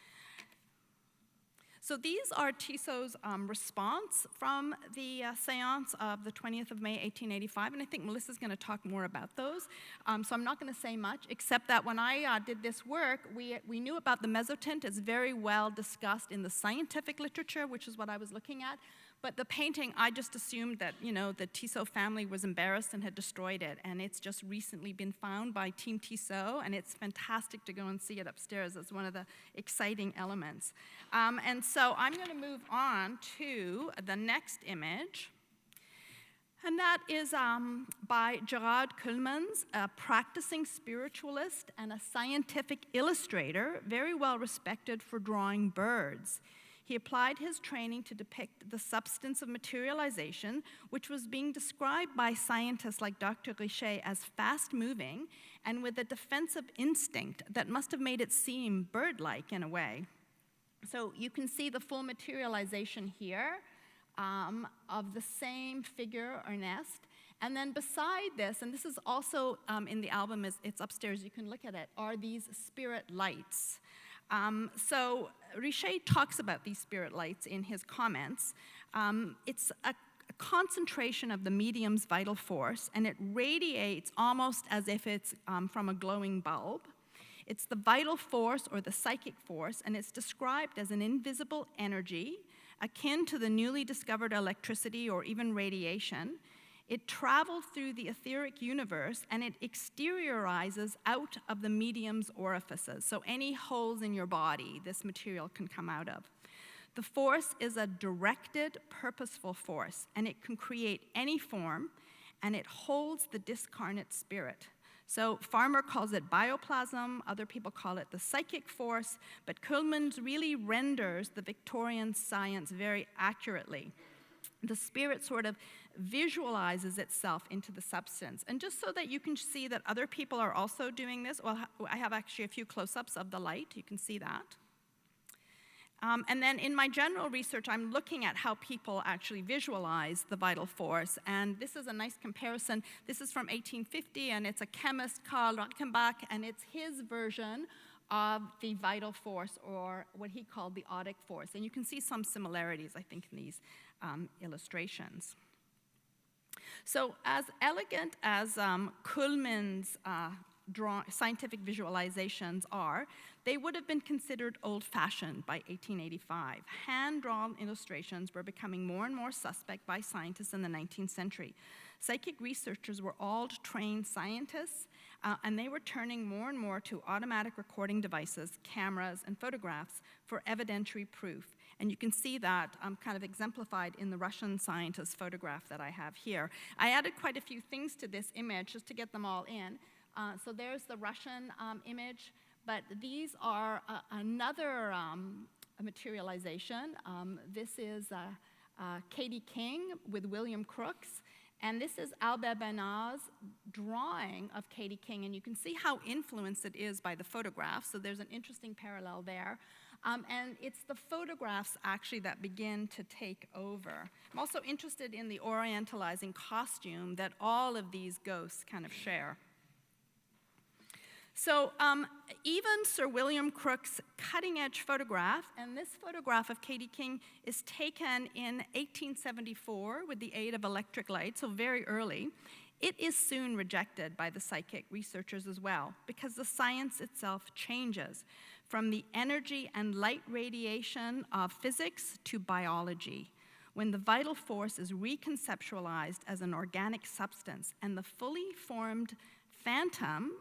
So these are Tissot's response from the seance of the 20th of May, 1885, and I think Melissa's going to talk more about those. So I'm not going to say much, except that when I did this work, we knew about the mezzotint. It's very well discussed in the scientific literature, which is what I was looking at. But the painting, I just assumed that, the Tissot family was embarrassed and had destroyed it, and it's just recently been found by Team Tissot, and it's fantastic to go and see it upstairs. It's one of the exciting elements. And so I'm going to move on to the next image, and that is by Gerard Kuhlmans, a practicing spiritualist and a scientific illustrator, very well respected for drawing birds. He applied his training to depict the substance of materialization, which was being described by scientists like Dr. Richet as fast-moving and with a defensive instinct that must have made it seem bird-like in a way. So you can see the full materialization here of the same figure or nest. And then beside this, and this is also in the album, it's upstairs, you can look at it, are these spirit lights. So Richet talks about these spirit lights in his comments. It's a concentration of the medium's vital force, and it radiates almost as if it's from a glowing bulb. It's the vital force or the psychic force, and it's described as an invisible energy akin to the newly discovered electricity or even radiation. It travels through the etheric universe, and it exteriorizes out of the medium's orifices. So any holes in your body, this material can come out of. The force is a directed, purposeful force, and it can create any form, and it holds the discarnate spirit. So Farmer calls it bioplasm, other people call it the psychic force, but Kuhlmans really renders the Victorian science very accurately. The spirit sort of visualizes itself into the substance. And just so that you can see that other people are also doing this, well, I have actually a few close-ups of the light. You can see that. And then in my general research, I'm looking at how people actually visualize the vital force. And this is a nice comparison. This is from 1850, and it's a chemist, Karl Reichenbach, and it's his version of the vital force, or what he called the odic force. And you can see some similarities, I think, in these illustrations. So as elegant as Kuhlmans' scientific visualizations are, they would have been considered old-fashioned by 1885. Hand-drawn illustrations were becoming more and more suspect by scientists in the 19th century. Psychic researchers were all trained scientists, and they were turning more and more to automatic recording devices, cameras, and photographs for evidentiary proof. And you can see that kind of exemplified in the Russian scientist's photograph that I have here. I added quite a few things to this image just to get them all in. So there's the Russian image, but these are another materialization. This is Katie King with William Crookes, and this is Albert Bernard's drawing of Katie King, and you can see how influenced it is by the photographs, so there's an interesting parallel there. And it's the photographs actually that begin to take over. I'm also interested in the orientalizing costume that all of these ghosts kind of share. So even Sir William Crookes' cutting-edge photograph, and this photograph of Katie King is taken in 1874 with the aid of electric light, so very early. It is soon rejected by the psychic researchers as well, because the science itself changes from the energy and light radiation of physics to biology, when the vital force is reconceptualized as an organic substance, and the fully formed phantom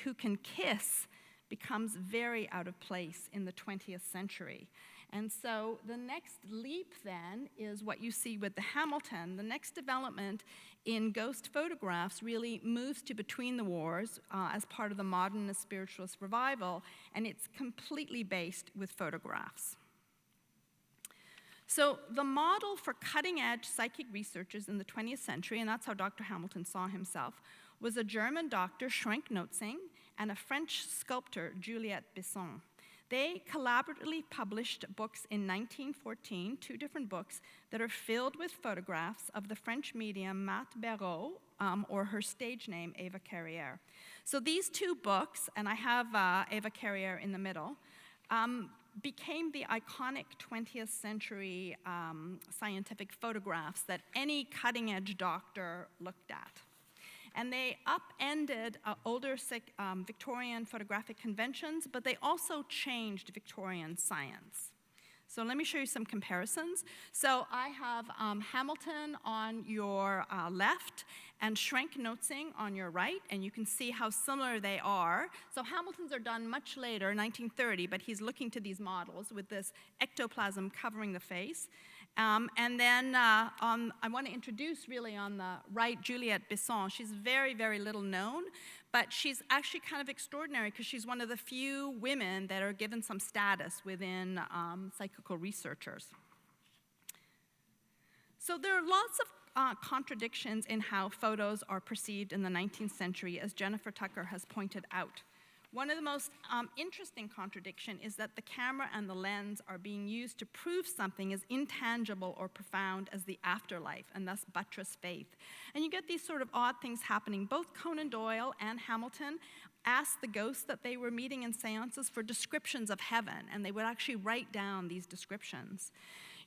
who can kiss becomes very out of place in the 20th century. And so the next leap then is what you see with the Hamilton. The next development in ghost photographs really moves to Between the Wars as part of the modernist spiritualist revival, and it's completely based with photographs. So the model for cutting-edge psychic researchers in the 20th century, and that's how Dr. Hamilton saw himself, was a German doctor, Schrenk-Notzing, and a French sculptor, Juliette Besson. They collaboratively published books in 1914, 2 different books that are filled with photographs of the French medium Marthe Béraud, or her stage name, Eva Carrière. So these 2 books, and I have Eva Carrière in the middle, became the iconic 20th century scientific photographs that any cutting-edge doctor looked at. And they upended older Victorian photographic conventions, but they also changed Victorian science. So let me show you some comparisons. So I have Hamilton on your left and Schrenck-Notzing on your right, and you can see how similar they are. So Hamilton's are done much later, 1930, but he's looking to these models with this ectoplasm covering the face. And then I want to introduce really on the right Juliette Besson. She's very, very little known, but she's actually kind of extraordinary because she's one of the few women that are given some status within psychical researchers. So there are lots of contradictions in how photos are perceived in the 19th century, as Jennifer Tucker has pointed out. One of the most interesting contradictions is that the camera and the lens are being used to prove something as intangible or profound as the afterlife, and thus buttress faith. And you get these sort of odd things happening. Both Conan Doyle and Hamilton asked the ghosts that they were meeting in seances for descriptions of heaven, and they would actually write down these descriptions.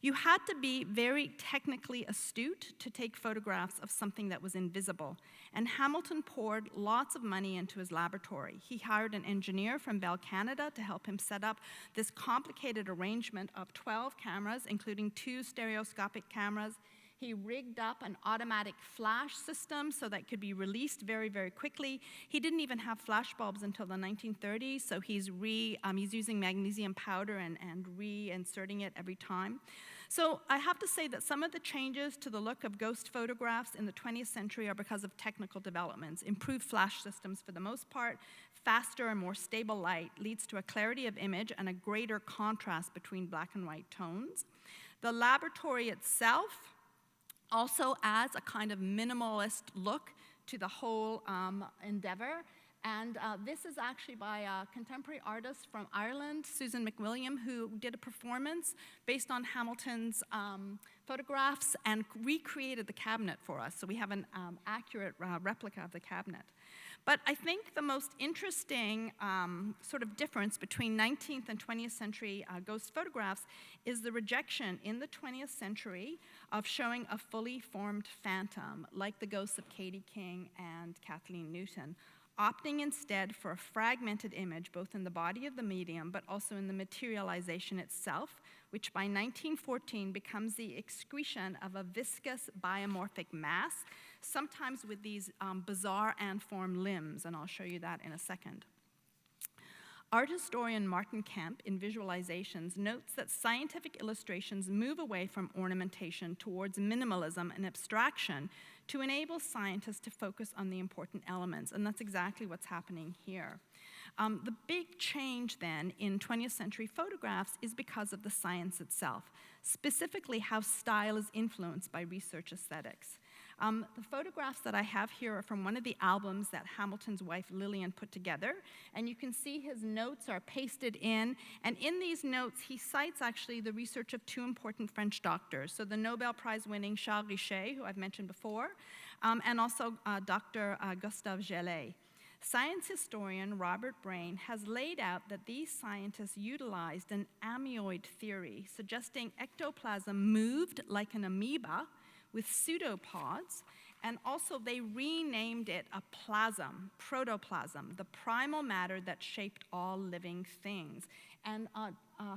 You had to be very technically astute to take photographs of something that was invisible. And Hamilton poured lots of money into his laboratory. He hired an engineer from Bell Canada to help him set up this complicated arrangement of 12 cameras, including 2 stereoscopic cameras. He rigged up an automatic flash system so that could be released very, very quickly. He didn't even have flash bulbs until the 1930s, so he's using magnesium powder and reinserting it every time. So I have to say that some of the changes to the look of ghost photographs in the 20th century are because of technical developments. Improved flash systems for the most part, faster and more stable light leads to a clarity of image and a greater contrast between black and white tones. The laboratory itself also adds a kind of minimalist look to the whole endeavor. And this is actually by a contemporary artist from Ireland, Susan McWilliam, who did a performance based on Hamilton's photographs and recreated the cabinet for us. So we have an accurate replica of the cabinet. But I think the most interesting sort of difference between 19th and 20th century ghost photographs is the rejection in the 20th century of showing a fully formed phantom, like the ghosts of Katie King and Kathleen Newton, opting instead for a fragmented image both in the body of the medium but also in the materialization itself, which by 1914 becomes the excretion of a viscous biomorphic mass, sometimes with these bizarre and-formed limbs, and I'll show you that in a second. Art historian Martin Kemp, in Visualizations, notes that scientific illustrations move away from ornamentation towards minimalism and abstraction to enable scientists to focus on the important elements, and that's exactly what's happening here. The big change then in 20th century photographs is because of the science itself, specifically how style is influenced by research aesthetics. The photographs that I have here are from one of the albums that Hamilton's wife Lillian put together, and you can see his notes are pasted in, and in these notes he cites actually the research of 2 important French doctors, so the Nobel Prize winning Charles Richet, who I've mentioned before, and also Dr. Gustave Gelée. Science historian Robert Brain has laid out that these scientists utilized an amyoid theory, suggesting ectoplasm moved like an amoeba with pseudopods, and also they renamed it a plasm, protoplasm, the primal matter that shaped all living things. And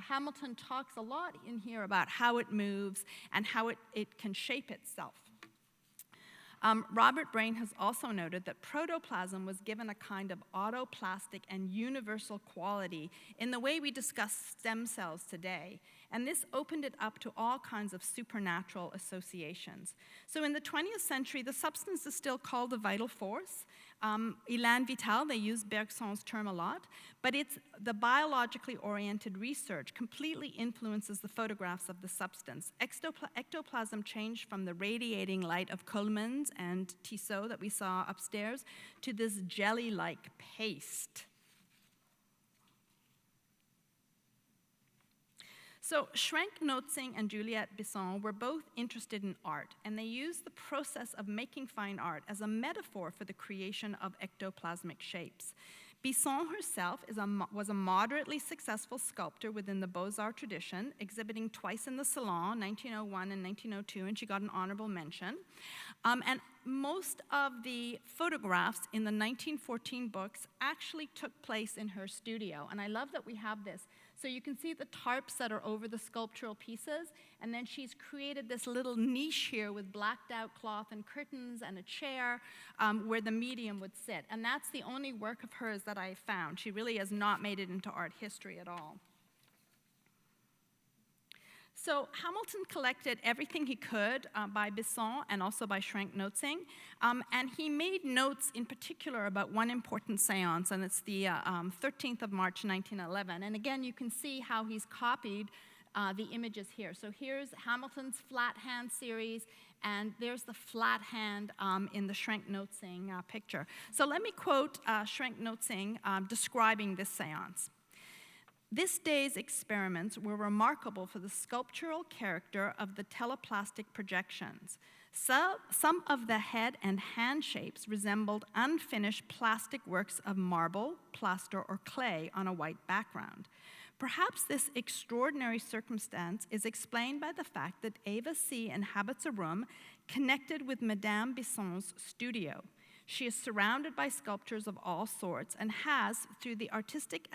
Hamilton talks a lot in here about how it moves and how it can shape itself. Robert Brain has also noted that protoplasm was given a kind of autoplastic and universal quality in the way we discuss stem cells today, and this opened it up to all kinds of supernatural associations. So in the 20th century, the substance is still called the vital force. Élan vital, they use Bergson's term a lot, but it's the biologically oriented research completely influences the photographs of the substance. Ectoplasm changed from the radiating light of Coleman's and Tissot that we saw upstairs to this jelly-like paste. So Schrenck-Notzing and Juliette Bisson were both interested in art, and they used the process of making fine art as a metaphor for the creation of ectoplasmic shapes. Bisson herself was a moderately successful sculptor within the Beaux-Arts tradition, exhibiting twice in the Salon, 1901 and 1902, and she got an honorable mention. And most of the photographs in the 1914 books actually took place in her studio, and I love that we have this. So you can see the tarps that are over the sculptural pieces, and then she's created this little niche here with blacked out cloth and curtains and a chair where the medium would sit. And that's the only work of hers that I found. She really has not made it into art history at all. So Hamilton collected everything he could by Bisson and also by Schrenck-Notzing, and he made notes in particular about one important seance, and it's the 13th of March, 1911. And again, you can see how he's copied the images here. So here's Hamilton's flat hand series, and there's the flat hand in the Schrenck-Notzing picture. So let me quote Schrenck-Notzing describing this seance. This day's experiments were remarkable for the sculptural character of the teleplastic projections. Some of the head and hand shapes resembled unfinished plastic works of marble, plaster, or clay on a white background. Perhaps this extraordinary circumstance is explained by the fact that Eva C. inhabits a room connected with Madame Bisson's studio. She is surrounded by sculptures of all sorts and has, through the artistic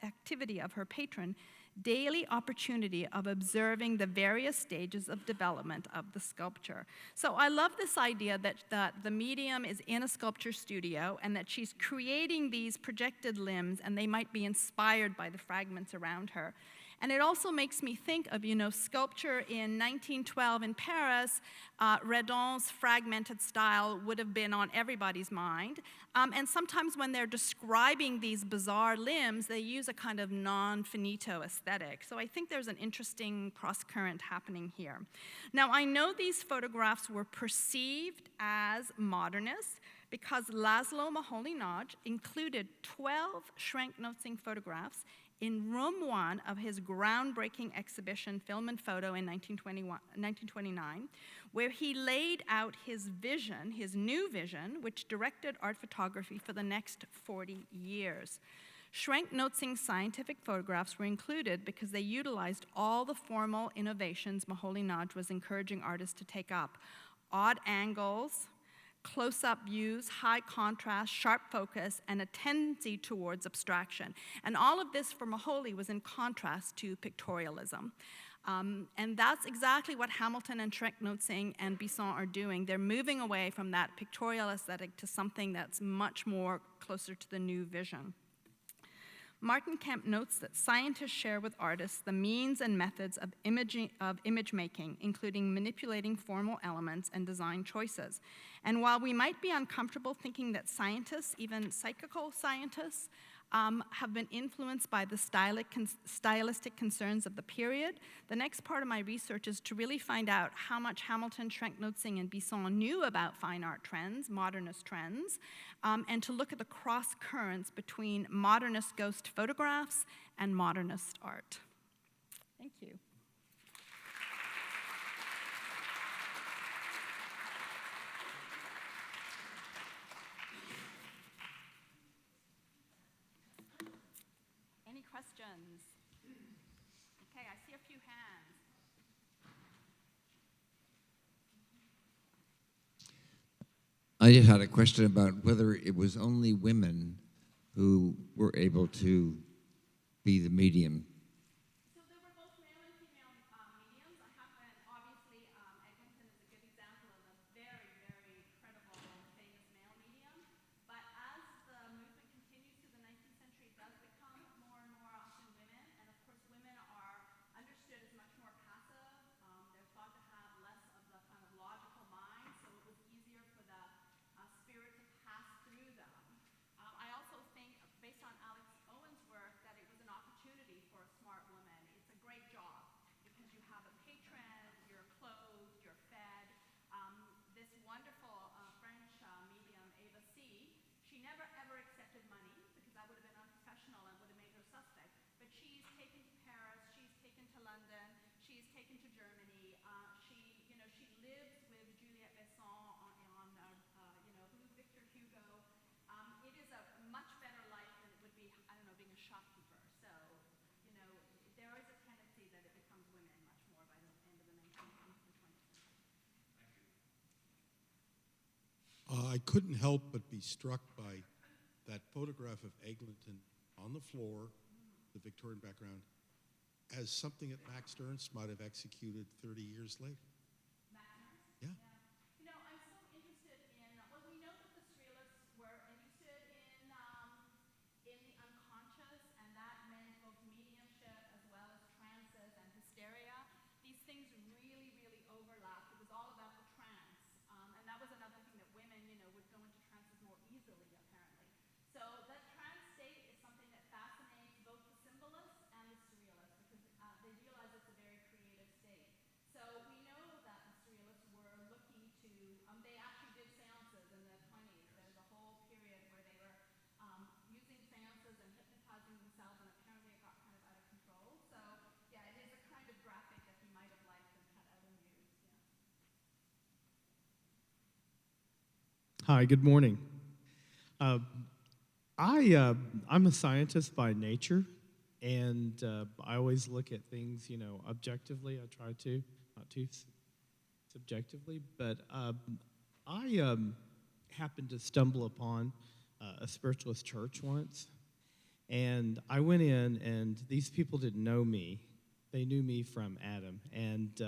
activity of her patron, daily opportunity of observing the various stages of development of the sculpture. So I love this idea that the medium is in a sculpture studio and that she's creating these projected limbs, and they might be inspired by the fragments around her. And it also makes me think of, sculpture in 1912 in Paris. Redon's fragmented style would have been on everybody's mind. And sometimes when they're describing these bizarre limbs, they use a kind of non-finito aesthetic. So I think there's an interesting cross-current happening here. Now, I know these photographs were perceived as modernist because Laszlo Moholy-Nagy included 12 Schrenck-Notzing photographs in room 1 of his groundbreaking exhibition, Film and Photo, in 1929, where he laid out his vision, his new vision, which directed art photography for the next 40 years. Schrenck-Notzing's scientific photographs were included because they utilized all the formal innovations Moholy-Nagy was encouraging artists to take up: odd angles, close-up views, high contrast, sharp focus, and a tendency towards abstraction. And all of this for Moholy was in contrast to pictorialism. And that's exactly what Hamilton and Schrenck-Notzing and Bisson are doing. They're moving away from that pictorial aesthetic to something that's much more closer to the new vision. Martin Kemp notes that scientists share with artists the means and methods of image making, including manipulating formal elements and design choices. And while we might be uncomfortable thinking that scientists, even psychical scientists, have been influenced by the stylistic concerns of the period, the next part of my research is to really find out how much Hamilton, Schrenck-Notzing, and Bisson knew about fine art trends, modernist trends, and to look at the cross currents between modernist ghost photographs and modernist art. Thank you. Any questions? Okay, I see a few hands. I had a question about whether it was only women who were able to be the medium. So there were both male and female mediums. I happen, obviously, Eglinton is a good example of a very, very credible, famous male medium. But as the movement continues through the 19th century, it does become more and more often women. And of course, women are understood as much more passive. They're thought to have less of the kind of logical mind, so it was easier for the spirit to pass through them. I also think, based on Alex Owen's work, that it was an opportunity for a smart woman. It's a great job because you have a patron, you're clothed, you're fed. This wonderful French medium, Eva C., she never ever accepted money because that would have been unprofessional and would have made her suspect. But she's taken to Paris, she's taken to London, I couldn't help but be struck by that photograph of Eglinton on the floor, the Victorian background, as something that Max Ernst might have executed 30 years later. Yeah. You know, I'm so interested in, well, we know that the Surrealists were interested in the unconscious, and that meant both mediumship as well as trances and hysteria. These things really, really overlapped. It was all about the trance. And that was another thing that women, you know, would go into trances more easily, apparently. So that trance state is something that fascinates both the symbolists and the surrealists because they realize it's a very creative state. So we know that the surrealists were looking to, they actually did seances in the 20s. There was a whole period where they were using seances and hypnotizing themselves, and apparently it got kind of out of control. So yeah, it is a kind of graphic that he might have liked and cut out and used. Yeah. Hi, good morning. I'm a scientist by nature, and I always look at things, you know, objectively. I try to, not too subjectively, but I happened to stumble upon a spiritualist church once, and I went in, and these people didn't know me. They knew me from Adam, and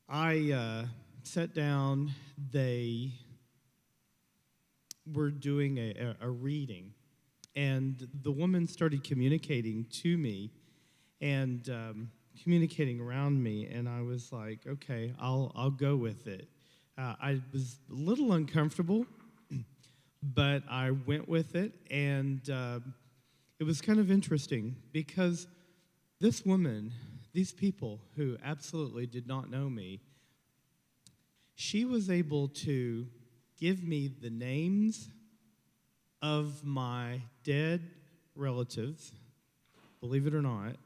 I sat down. They were doing a reading, and the woman started communicating to me and communicating around me, and I was like, okay, I'll go with it. I was a little uncomfortable, but I went with it, and it was kind of interesting because this woman, these people who absolutely did not know me, she was able to give me the names of my dead relatives. Believe it or not,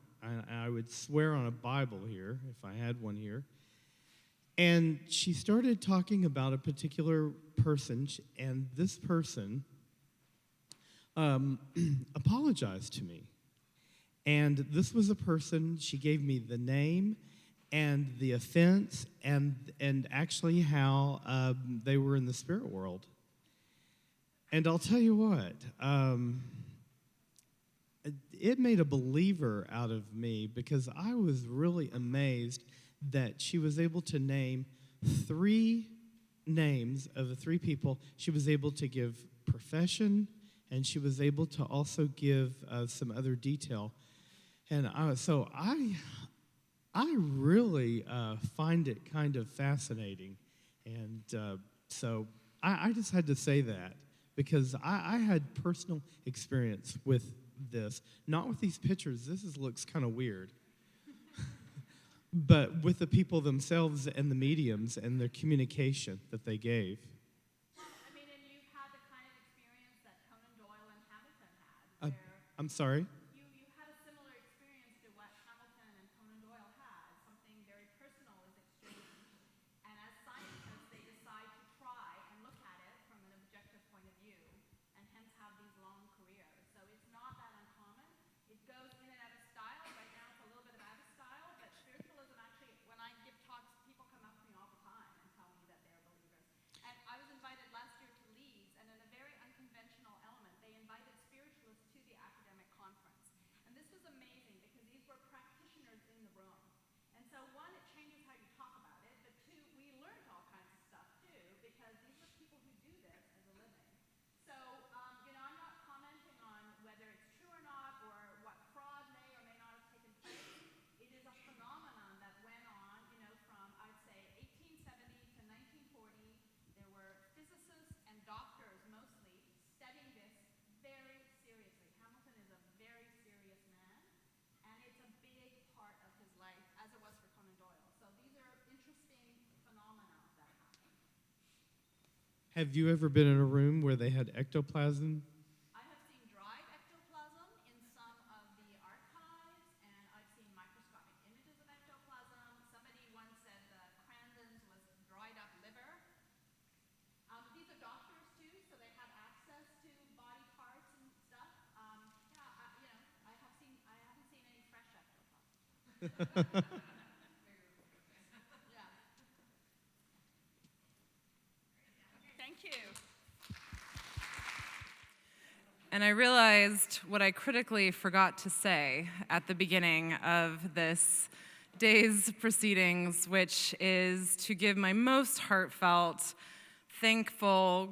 I would swear on a Bible here, if I had one here. And she started talking about a particular person, and this person apologized to me. And this was a person, she gave me the name and the offense and actually how they were in the spirit world. And I'll tell you what, it made a believer out of me because I was really amazed that she was able to name 3 names of the 3 people. She was able to give profession, and she was able to also give some other detail. And so I really find it kind of fascinating. And so I just had to say that because I had personal experience with this. Not with these pictures. Looks kind of weird. But with the people themselves and the mediums and their communication that they gave. Well, I mean, and you've had the kind of experience that Conan Doyle and Hamilton had. I'm sorry? You had a similar experience to what Hamilton and Conan Doyle had. Something very personal is exchanged. And as scientists, they decide to try and look at it from an objective point of view, and hence have these long careers. So it's not that uncommon. It goes in and out of style. Right now it's a little bit out of style, but spiritualism actually, when I give talks, people come up to me all the time and tell me that they're believers. And I was invited last year to Leeds, and in a very unconventional element, they invited spiritualists to the academic conference. And this was amazing because these were practitioners in the room. And so one, it changes how you talk about it, but 2, we learned all kinds of stuff too because these are people who do this as a living. So, you know, I'm not commenting on whether it's true or not or what fraud may or may not have taken place. It is a phenomenon that went on, you know, from, I'd say, 1870 to 1940. There were physicists and doctors mostly studying this very seriously. Hamilton is a very serious man, and it's a big part of his life, as it was for Conan Doyle. So these are interesting phenomena that happen. Have you ever been in a room where they had ectoplasm? I have seen dried ectoplasm in some of the archives, and I've seen microscopic images of ectoplasm. Somebody once said the Crandon's was dried up liver. These are doctors too, so they have access to body parts and stuff. I haven't seen any fresh ectoplasm. Yeah. Thank you. And I realized what I critically forgot to say at the beginning of this day's proceedings, which is to give my most heartfelt, thankful,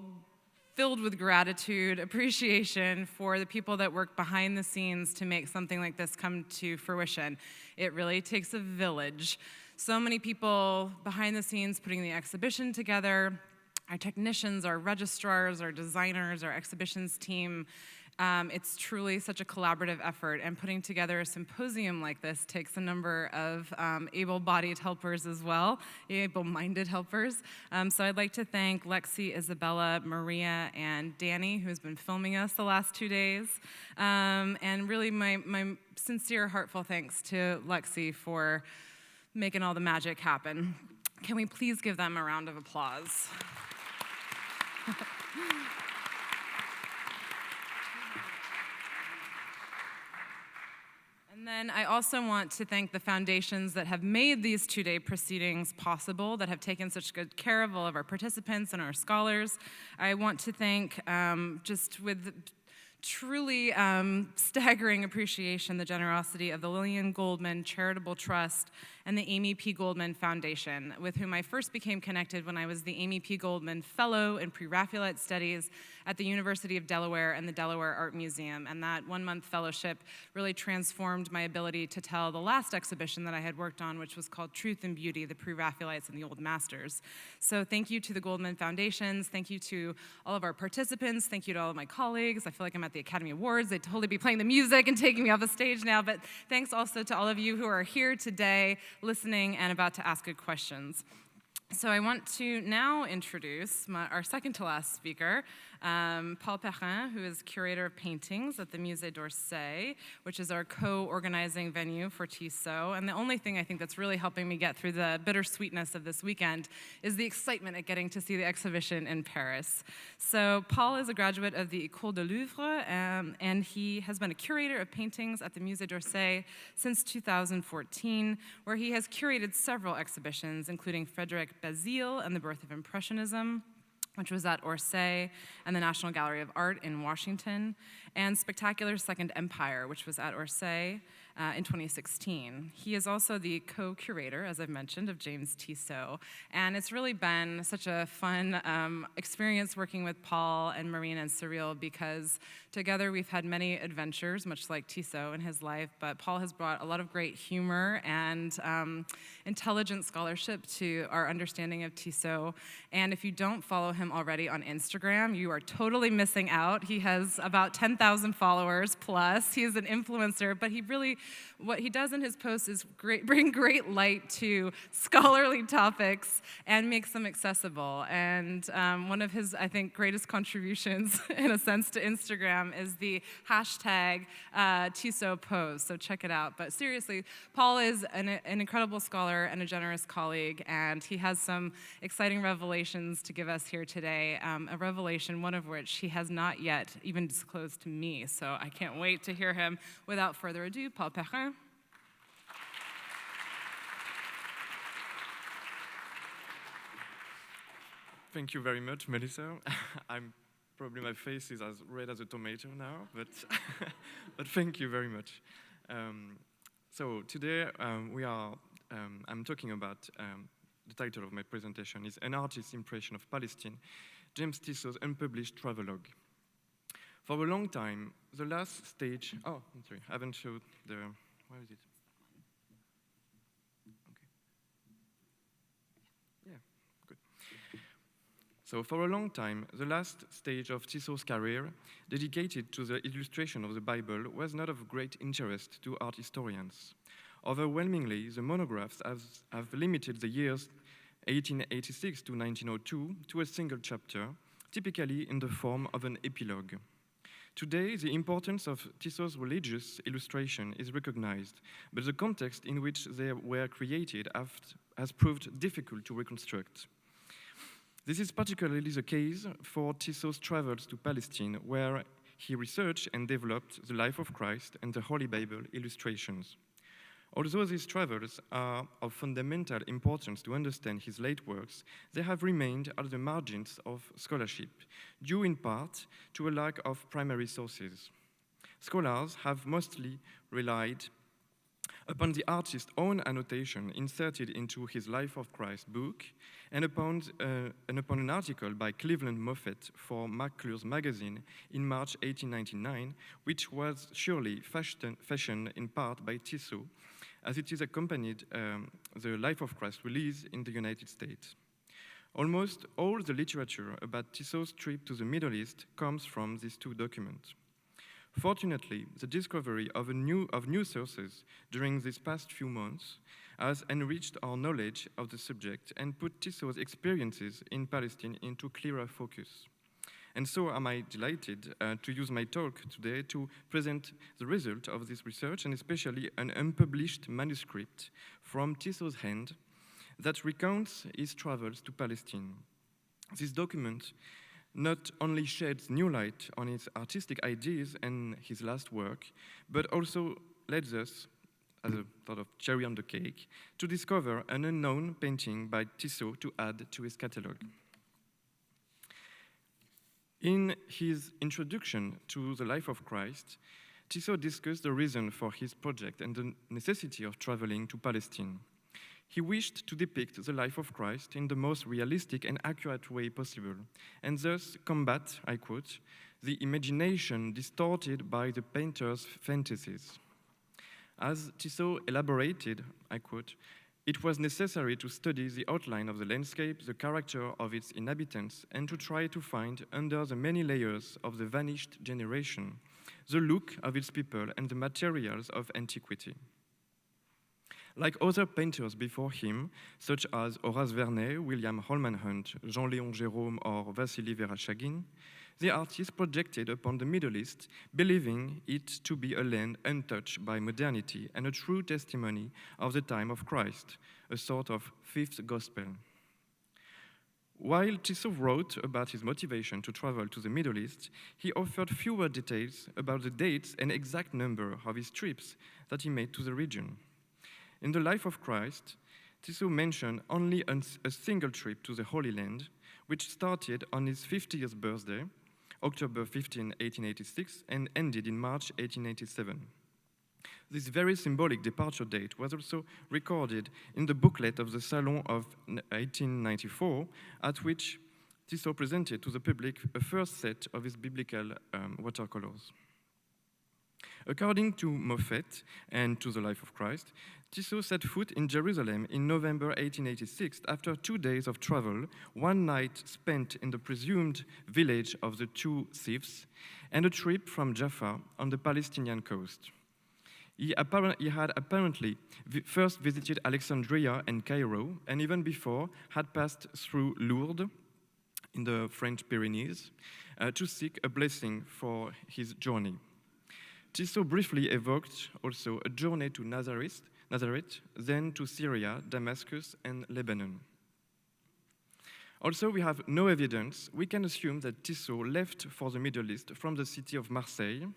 filled with gratitude, appreciation for the people that work behind the scenes to make something like this come to fruition. It really takes a village. So many people behind the scenes putting the exhibition together, our technicians, our registrars, our designers, our exhibitions team. It's truly such a collaborative effort, and putting together a symposium like this takes a number of able-bodied helpers as well, able-minded helpers. So I'd like to thank Lexi, Isabella, Maria, and Danny, who has been filming us the last 2 days. And really my sincere, heartfelt thanks to Lexi for making all the magic happen. Can we please give them a round of applause? And then I also want to thank the foundations that have made these 2-day proceedings possible, that have taken such good care of all of our participants and our scholars. I want to thank, just with truly staggering appreciation, the generosity of the Lillian Goldman Charitable Trust and the Amy P. Goldman Foundation, with whom I first became connected when I was the Amy P. Goldman Fellow in Pre-Raphaelite Studies at the University of Delaware and the Delaware Art Museum. And that 1-month fellowship really transformed my ability to tell the last exhibition that I had worked on, which was called Truth and Beauty, the Pre-Raphaelites and the Old Masters. So thank you to the Goldman Foundations, thank you to all of our participants, thank you to all of my colleagues. I feel like I'm at the Academy Awards. They'd totally be playing the music and taking me off the stage now, but thanks also to all of you who are here today, listening and about to ask good questions. So I want to now introduce our second to last speaker, Paul Perrin, who is curator of paintings at the Musée d'Orsay, which is our co-organizing venue for Tissot. And the only thing I think that's really helping me get through the bittersweetness of this weekend is the excitement at getting to see the exhibition in Paris. So Paul is a graduate of the École de Louvre, and he has been a curator of paintings at the Musée d'Orsay since 2014, where he has curated several exhibitions, including Frédéric Bazille and the Birth of Impressionism, which was at Orsay and the National Gallery of Art in Washington, and Spectacular Second Empire, which was at Orsay in 2016. He is also the co-curator, as I've mentioned, of James Tissot. And it's really been such a fun experience working with Paul and Marina and Cyril, because together we've had many adventures, much like Tissot in his life, but Paul has brought a lot of great humor and intelligent scholarship to our understanding of Tissot. And if you don't follow him already on Instagram, you are totally missing out. He has about 10,000 followers plus. He is an influencer, but what he does in his posts is bring great light to scholarly topics and makes them accessible. And one of his, I think, greatest contributions, in a sense, to Instagram is the hashtag Tissot pose, so check it out. But seriously, Paul is an incredible scholar and a generous colleague, and he has some exciting revelations to give us here today, a revelation, one of which he has not yet even disclosed to me, so I can't wait to hear him. Without further ado, Paul Perrin. Thank you very much, Melissa. Probably my face is as red as a tomato now, but but thank you very much. So today I'm talking about the title of my presentation is An Artist's Impression of Palestine, James Tissot's unpublished travelogue. For a long time, the last stage. Oh, I'm sorry, I haven't showed the. Where is it? Okay. Yeah, good. So for a long time, the last stage of Tissot's career, dedicated to the illustration of the Bible, was not of great interest to art historians. Overwhelmingly, the monographs have limited the years 1886 to 1902 to a single chapter, typically in the form of an epilogue. Today, the importance of Tissot's religious illustration is recognized, but the context in which they were created has proved difficult to reconstruct. This is particularly the case for Tissot's travels to Palestine, where he researched and developed the life of Christ and the Holy Bible illustrations. Although these travels are of fundamental importance to understand his late works, they have remained at the margins of scholarship, due in part to a lack of primary sources. Scholars have mostly relied upon the artist's own annotation inserted into his Life of Christ book, and upon an article by Cleveland Moffett for McClure's magazine in March 1899, which was surely fashioned in part by Tissot, as it is accompanied the Life of Christ release in the United States. Almost all the literature about Tissot's trip to the Middle East comes from these two documents. Fortunately, the discovery of new sources during these past few months has enriched our knowledge of the subject and put Tissot's experiences in Palestine into clearer focus. And so am I delighted to use my talk today to present the result of this research, and especially an unpublished manuscript from Tissot's hand that recounts his travels to Palestine. This document not only sheds new light on his artistic ideas and his last work, but also leads us, as a sort of cherry on the cake, to discover an unknown painting by Tissot to add to his catalogue. In his introduction to the Life of Christ, Tissot discussed the reason for his project and the necessity of traveling to Palestine. He wished to depict the life of Christ in the most realistic and accurate way possible, and thus combat, I quote, the imagination distorted by the painter's fantasies. As Tissot elaborated, I quote, it was necessary to study the outline of the landscape, the character of its inhabitants, and to try to find, under the many layers of the vanished generation, the look of its people and the materials of antiquity. Like other painters before him, such as Horace Vernet, William Holman Hunt, Jean-Léon Gérôme, or Wassily Vereshchagin, the artist projected upon the Middle East, believing it to be a land untouched by modernity and a true testimony of the time of Christ, a sort of fifth gospel. While Tissot wrote about his motivation to travel to the Middle East, he offered fewer details about the dates and exact number of his trips that he made to the region. In the Life of Christ, Tissot mentioned only a single trip to the Holy Land, which started on his 50th birthday, October 15, 1886, and ended in March 1887. This very symbolic departure date was also recorded in the booklet of the Salon of 1894, at which Tissot presented to the public a first set of his biblical watercolors. According to Moffett and to the Life of Christ, Tissot set foot in Jerusalem in November 1886 after 2 days of travel, 1 night spent in the presumed village of the two thieves, and a trip from Jaffa on the Palestinian coast. He had apparently first visited Alexandria and Cairo, and even before had passed through Lourdes in the French Pyrenees to seek a blessing for his journey. Tissot briefly evoked also a journey to Nazareth, then to Syria, Damascus, and Lebanon. Also, we have no evidence. We can assume that Tissot left for the Middle East from the city of Marseille,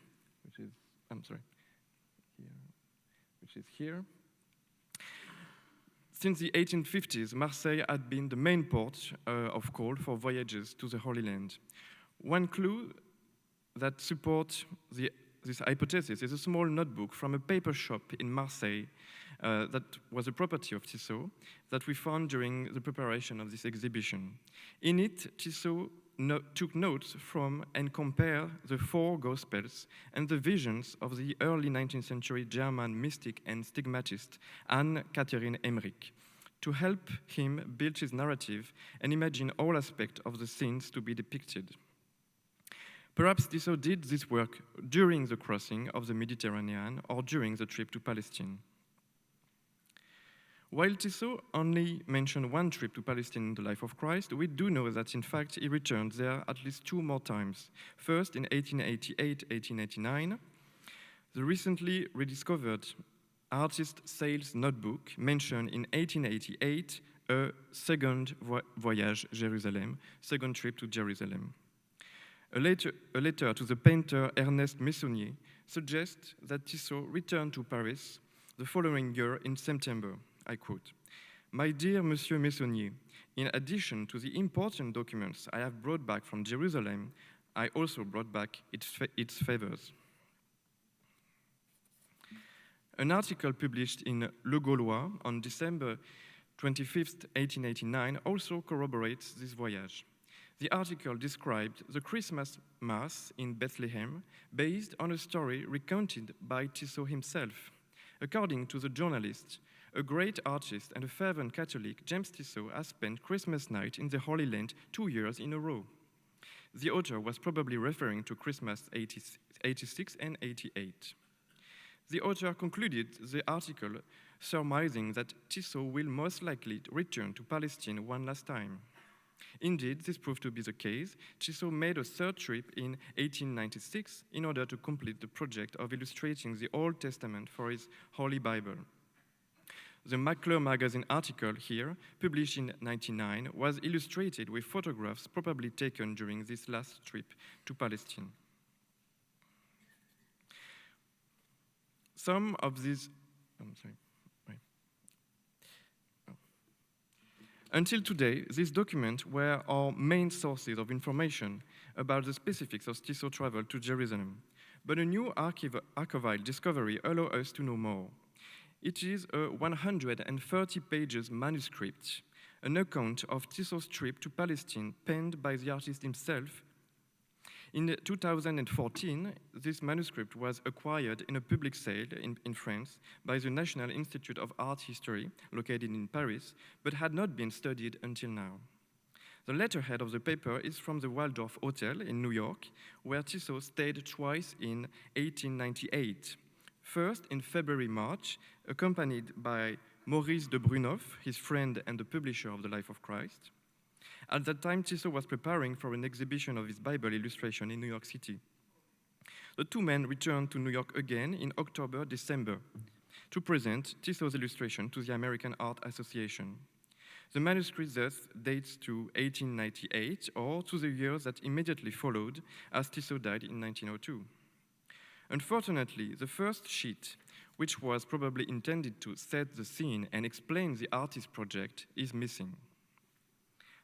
which is here. Since the 1850s, Marseille had been the main port of call for voyages to the Holy Land. One clue that supports this hypothesis is a small notebook from a paper shop in Marseille that was a property of Tissot that we found during the preparation of this exhibition. In it, Tissot took notes from and compared the 4 Gospels and the visions of the early 19th century German mystic and stigmatist Anne-Catherine Emmerich to help him build his narrative and imagine all aspects of the scenes to be depicted. Perhaps Tissot did this work during the crossing of the Mediterranean or during the trip to Palestine. While Tissot only mentioned 1 trip to Palestine in the Life of Christ, we do know that in fact he returned there at least 2 more times. First in 1888-1889, the recently rediscovered artist sales notebook mentioned in 1888 a second voyage Jerusalem, second trip to Jerusalem. A letter to the painter Ernest Meissonier suggests that Tissot returned to Paris the following year in September. I quote, "My dear Monsieur Messonnier, in addition to the important documents I have brought back from Jerusalem, I also brought back its favors." An article published in Le Gaulois on December 25, 1889, also corroborates this voyage. The article described the Christmas Mass in Bethlehem based on a story recounted by Tissot himself. According to the journalist, a great artist and a fervent Catholic, James Tissot, has spent Christmas night in the Holy Land 2 years in a row. The author was probably referring to Christmas 86 and 88. The author concluded the article surmising that Tissot will most likely return to Palestine one last time. Indeed, this proved to be the case. Tissot made a third trip in 1896 in order to complete the project of illustrating the Old Testament for his Holy Bible. The McClure magazine article here, published in 1999, was illustrated with photographs probably taken during this last trip to Palestine. Some of these, Until today, these documents were our main sources of information about the specifics of Tissot's travel to Jerusalem. But a new archival discovery allows us to know more. It is a 130 pages manuscript, an account of Tissot's trip to Palestine penned by the artist himself. In 2014, this manuscript was acquired in a public sale in France by the National Institute of Art History, located in Paris, but had not been studied until now. The letterhead of the paper is from the Waldorf Hotel in New York, where Tissot stayed twice in 1898. First in February-March, accompanied by Maurice de Brunoff, his friend and the publisher of the Life of Christ. At that time, Tissot was preparing for an exhibition of his Bible illustration in New York City. The two men returned to New York again in October-December to present Tissot's illustration to the American Art Association. The manuscript thus dates to 1898 or to the years that immediately followed, as Tissot died in 1902. Unfortunately, the first sheet, which was probably intended to set the scene and explain the artist's project, is missing.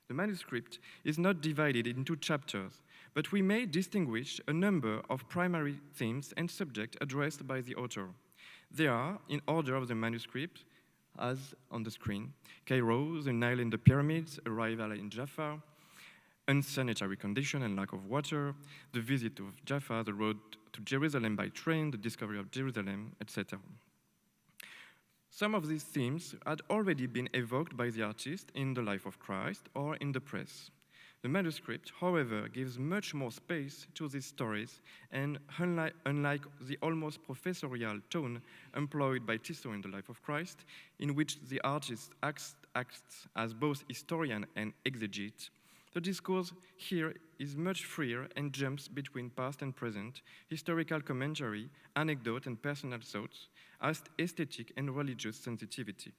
The manuscript is not divided into chapters, but we may distinguish a number of primary themes and subjects addressed by the author. They are, in order of the manuscript, as on the screen: Cairo, the Nile and the pyramids, arrival in Jaffa, unsanitary condition and lack of water, the visit of Jaffa, the road to Jerusalem by train, the discovery of Jerusalem, etc. Some of these themes had already been evoked by the artist in the Life of Christ or in the press. The manuscript, however, gives much more space to these stories, and unlike the almost professorial tone employed by Tissot in the Life of Christ, in which the artist acts as both historian and exegete, the discourse here is much freer and jumps between past and present, historical commentary, anecdote, and personal thoughts, as aesthetic and religious sensitivity.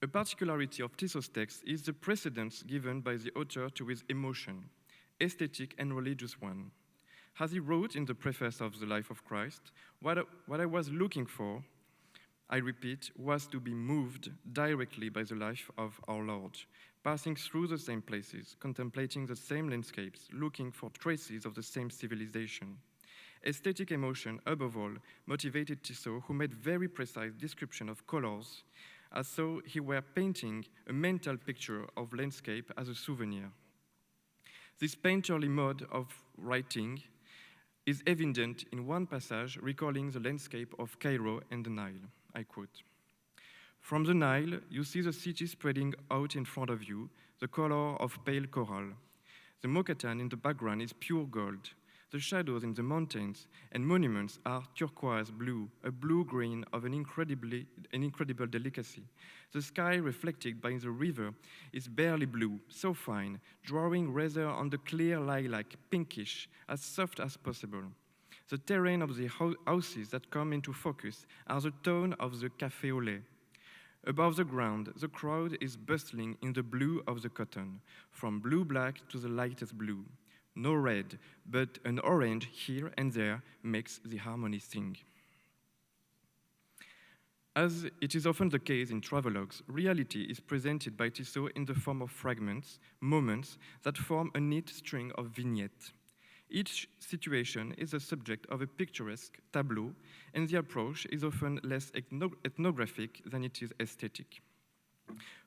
A particularity of Tissot's text is the precedence given by the author to his emotion, aesthetic and religious one. As he wrote in the preface of the Life of Christ, what I was looking for, I repeat, was to be moved directly by the life of our Lord, passing through the same places, contemplating the same landscapes, looking for traces of the same civilization. Aesthetic emotion, above all, motivated Tissot, who made very precise description of colors, as though he were painting a mental picture of landscape as a souvenir. This painterly mode of writing is evident in one passage recalling the landscape of Cairo and the Nile. I quote, "From the Nile, you see the city spreading out in front of you, the color of pale coral. The Mokattam in the background is pure gold. The shadows in the mountains and monuments are turquoise blue, a blue-green of an incredible delicacy. The sky reflected by the river is barely blue, so fine, drawing rather on the clear lilac, pinkish, as soft as possible. The terrain of the houses that come into focus are the tone of the café au lait. Above the ground, the crowd is bustling in the blue of the cotton, from blue-black to the lightest blue. No red, but an orange here and there makes the harmony sing." As it is often the case in travelogues, reality is presented by Tissot in the form of fragments, moments that form a neat string of vignettes. Each situation is the subject of a picturesque tableau, and the approach is often less ethnographic than it is aesthetic.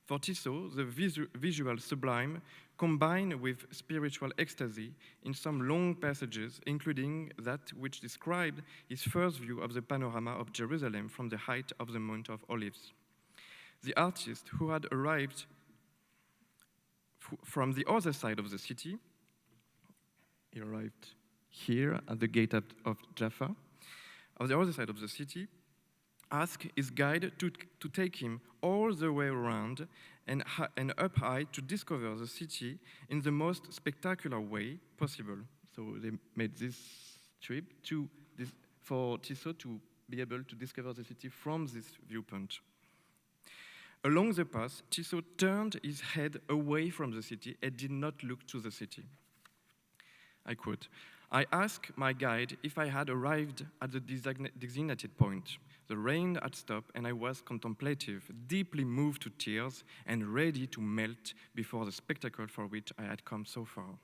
For Tissot, the visual sublime combined with spiritual ecstasy in some long passages, including that which described his first view of the panorama of Jerusalem from the height of the Mount of Olives. The artist, who had arrived from the other side of the city, he arrived here at the gate of Jaffa, on the other side of the city, asked his guide to take him all the way around and up high to discover the city in the most spectacular way possible. So they made this trip for Tissot to be able to discover the city from this viewpoint. Along the path, Tissot turned his head away from the city and did not look to the city. I quote, "I asked my guide if I had arrived at the designated point. The rain had stopped and I was contemplative, deeply moved to tears and ready to melt before the spectacle for which I had come so far."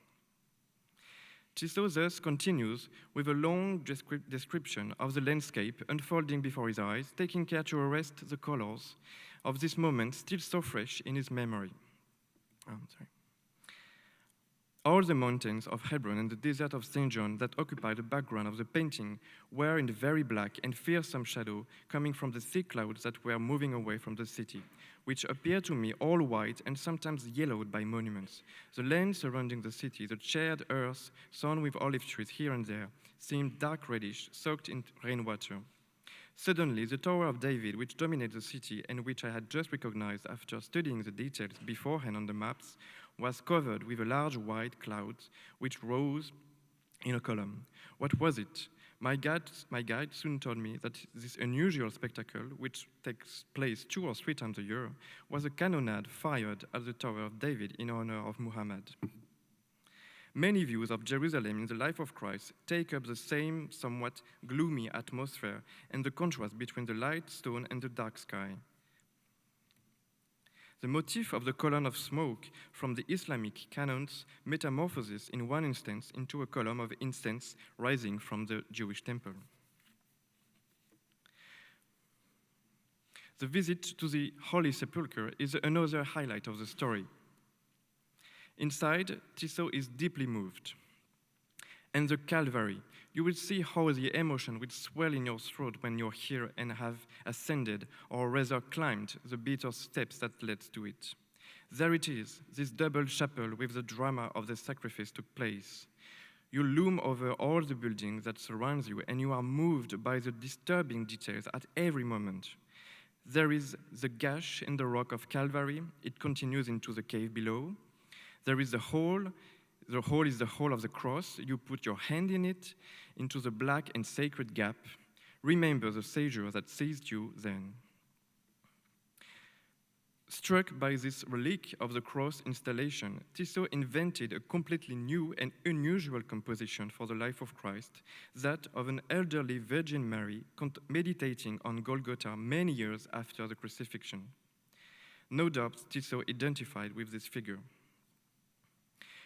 Tissot thus continues with a long description of the landscape unfolding before his eyes, taking care to arrest the colors of this moment still so fresh in his memory. All the mountains of Hebron and the desert of St. John that occupy the background of the painting were in the very black and fearsome shadow coming from the thick clouds that were moving away from the city, which appeared to me all white and sometimes yellowed by monuments. The land surrounding the city, the charred earth sown with olive trees here and there, seemed dark reddish, soaked in rainwater. Suddenly, the Tower of David, which dominated the city and which I had just recognized after studying the details beforehand on the maps, was covered with a large white cloud which rose in a column. What was it? My guide soon told me that this unusual spectacle, which takes place 2 or 3 times a year, was a cannonade fired at the Tower of David in honor of Muhammad. Many views of Jerusalem in the life of Christ take up the same somewhat gloomy atmosphere and the contrast between the light stone and the dark sky. The motif of the column of smoke from the Islamic canons metamorphoses in one instance into a column of incense rising from the Jewish temple. The visit to the Holy Sepulchre is another highlight of the story. Inside, Tissot is deeply moved. And the Calvary, you will see how the emotion will swell in your throat when you're here and have ascended, or rather climbed, the bitter steps that led to it. There it is, this double chapel with the drama of the sacrifice took place. You loom over all the buildings that surround you, and you are moved by the disturbing details at every moment. There is the gash in the rock of Calvary. It continues into the cave below. There is the hole. The hole is the hole of the cross. You put your hand in it, into the black and sacred gap. Remember the Savior that seized you then. Struck by this relic of the cross installation, Tissot invented a completely new and unusual composition for the life of Christ, that of an elderly Virgin Mary meditating on Golgotha many years after the crucifixion. No doubt Tissot identified with this figure.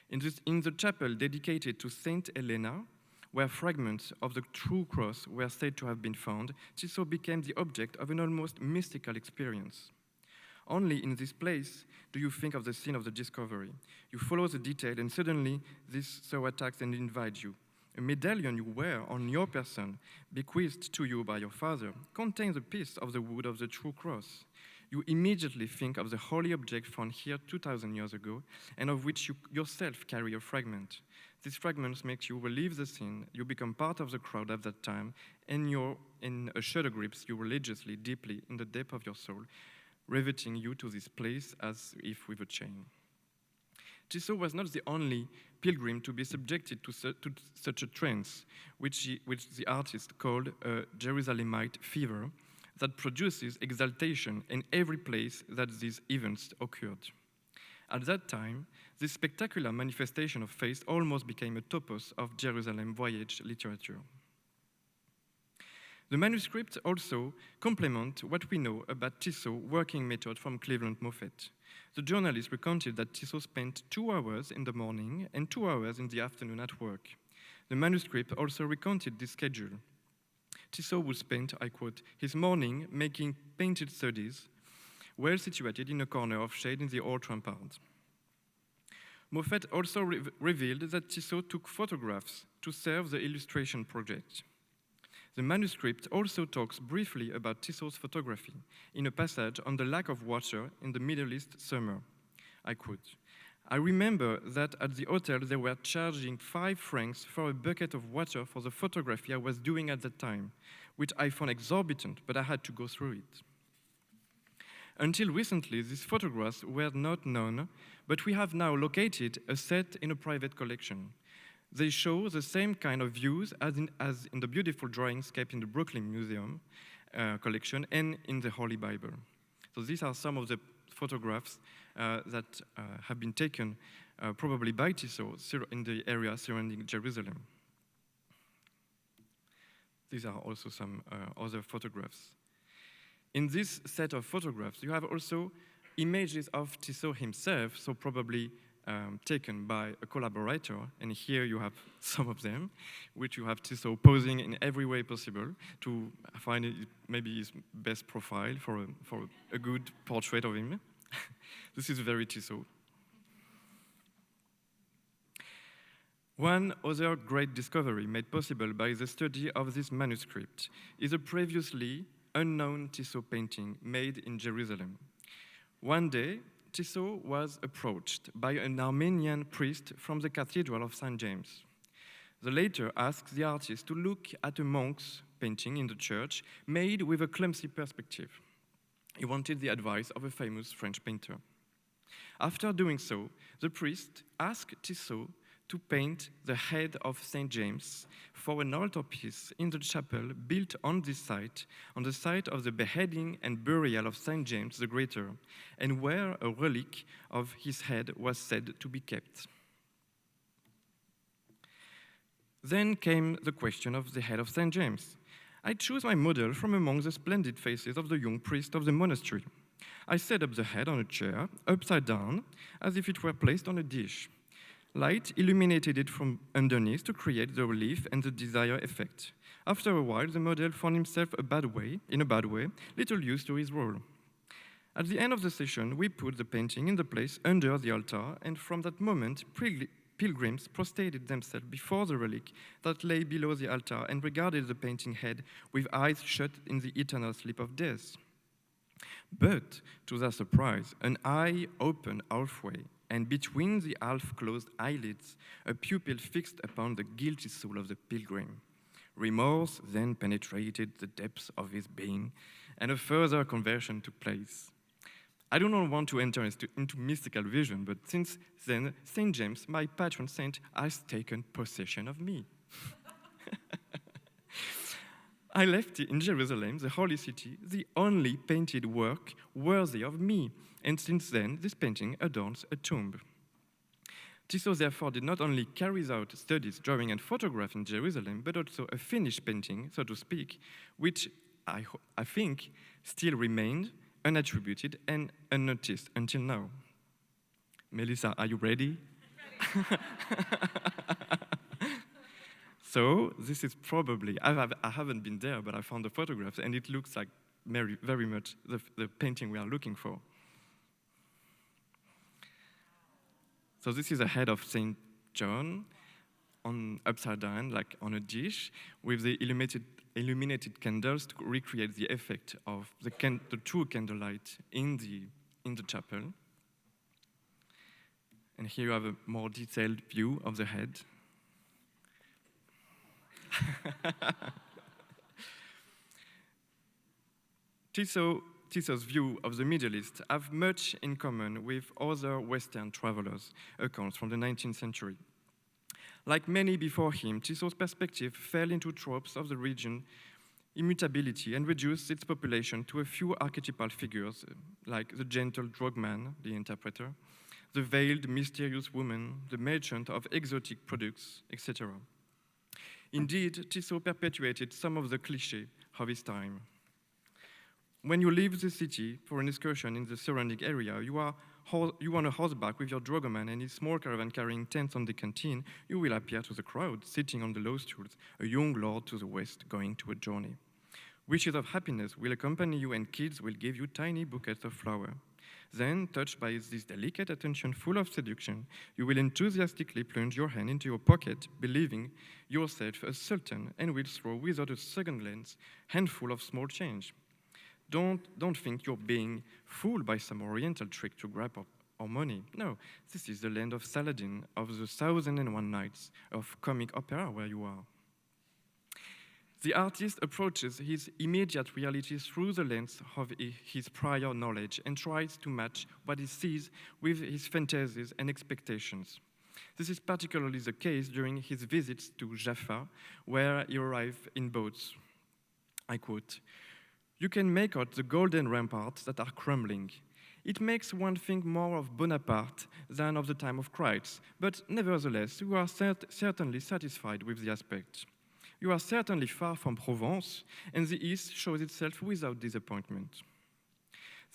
In the chapel dedicated to Saint Helena, where fragments of the true cross were said to have been found, Tissot became the object of an almost mystical experience. Only in this place do you think of the scene of the discovery. You follow the detail and suddenly this so attacks and invites you. A medallion you wear on your person, bequeathed to you by your father, contains a piece of the wood of the true cross. You immediately think of the holy object found here 2,000 years ago, and of which you yourself carry a fragment. These fragments make you relive the scene, you become part of the crowd at that time, and a shudder grips you religiously, deeply, in the depth of your soul, riveting you to this place as if with a chain. Tissot was not the only pilgrim to be subjected to such a trance, which the artist called a Jerusalemite fever, that produces exaltation in every place that these events occurred. At that time, this spectacular manifestation of faith almost became a topos of Jerusalem voyage literature. The manuscripts also complement what we know about Tissot's working method from Cleveland Moffett. The journalist recounted that Tissot spent 2 hours in the morning and 2 hours in the afternoon at work. The manuscript also recounted this schedule. Tissot would spend, I quote, his morning making painted studies, well situated in a corner of shade in the old rampart. Moffett also revealed that Tissot took photographs to serve the illustration project. The manuscript also talks briefly about Tissot's photography in a passage on the lack of water in the Middle East summer. I quote, I remember that at the hotel they were charging 5 francs for a bucket of water for the photography I was doing at that time, which I found exorbitant, but I had to go through it. Until recently, these photographs were not known, but we have now located a set in a private collection. They show the same kind of views as in the beautiful drawings kept in the Brooklyn Museum collection and in the Holy Bible. So these are some of the photographs that have been taken probably by Tissot in the area surrounding Jerusalem. These are also some other photographs. In this set of photographs, you have also images of Tissot himself, so probably taken by a collaborator, and here you have some of them, which you have Tissot posing in every way possible to find maybe his best profile for a good portrait of him. This is very Tissot. One other great discovery made possible by the study of this manuscript is a previously unknown Tissot painting made in Jerusalem. One day, Tissot was approached by an Armenian priest from the Cathedral of St. James. The latter asked the artist to look at a monk's painting in the church made with a clumsy perspective. He wanted the advice of a famous French painter. After doing so, the priest asked Tissot to paint the head of St. James for an altarpiece in the chapel built on this site, on the site of the beheading and burial of St. James the Greater, and where a relic of his head was said to be kept. Then came the question of the head of St. James. I chose my model from among the splendid faces of the young priest of the monastery. I set up the head on a chair, upside down, as if it were placed on a dish. Light illuminated it from underneath to create the relief and the desired effect. After a while, the model found himself in a bad way, little used to his role. At the end of the session, we put the painting in the place under the altar, and from that moment, pilgrims prostrated themselves before the relic that lay below the altar and regarded the painting head with eyes shut in the eternal sleep of death. But, to their surprise, an eye opened halfway, and between the half-closed eyelids, a pupil fixed upon the guilty soul of the pilgrim. Remorse then penetrated the depths of his being, and a further conversion took place. I do not want to enter into mystical vision, but since then, St. James, my patron saint, has taken possession of me. I left in Jerusalem, the holy city, the only painted work worthy of me, and since then, this painting adorns a tomb. Tissot therefore did not only carry out studies, drawing and photograph in Jerusalem, but also a finished painting, so to speak, which I think still remained unattributed and unnoticed until now. Melissa, are you ready? So this is probably, I haven't been there, but I found the photographs, and it looks like very much the painting we are looking for. So this is a head of St. John on upside down, like on a dish, with the illuminated candles to recreate the effect of the true candlelight in the chapel. And here you have a more detailed view of the head. Tissot's view of the Middle East have much in common with other Western travelers' accounts from the 19th century. Like many before him, Tissot's perspective fell into tropes of the region immutability and reduced its population to a few archetypal figures, like the gentle drogman, the interpreter, the veiled mysterious woman, the merchant of exotic products, etc. Indeed, Tissot perpetuated some of the cliché of his time. When you leave the city for an excursion in the surrounding area, you are on a horseback with your dragoman and his small caravan carrying tents on the canteen, you will appear to the crowd, sitting on the low stools, a young lord to the west going to a journey. Wishes of happiness will accompany you and kids will give you tiny bouquets of flowers. Then, touched by this delicate attention full of seduction, you will enthusiastically plunge your hand into your pocket, believing yourself a sultan, and will throw without a second glance handful of small change. Don't think you're being fooled by some oriental trick to grab up our money. No, this is the land of Saladin, of the 1001 Nights, of comic opera where you are. The artist approaches his immediate reality through the lens of his prior knowledge and tries to match what he sees with his fantasies and expectations. This is particularly the case during his visits to Jaffa, where he arrived in boats. I quote, "You can make out the golden ramparts that are crumbling. It makes one think more of Bonaparte than of the time of Christ, but nevertheless, you are certainly satisfied with the aspect. You are certainly far from Provence, and the East shows itself without disappointment."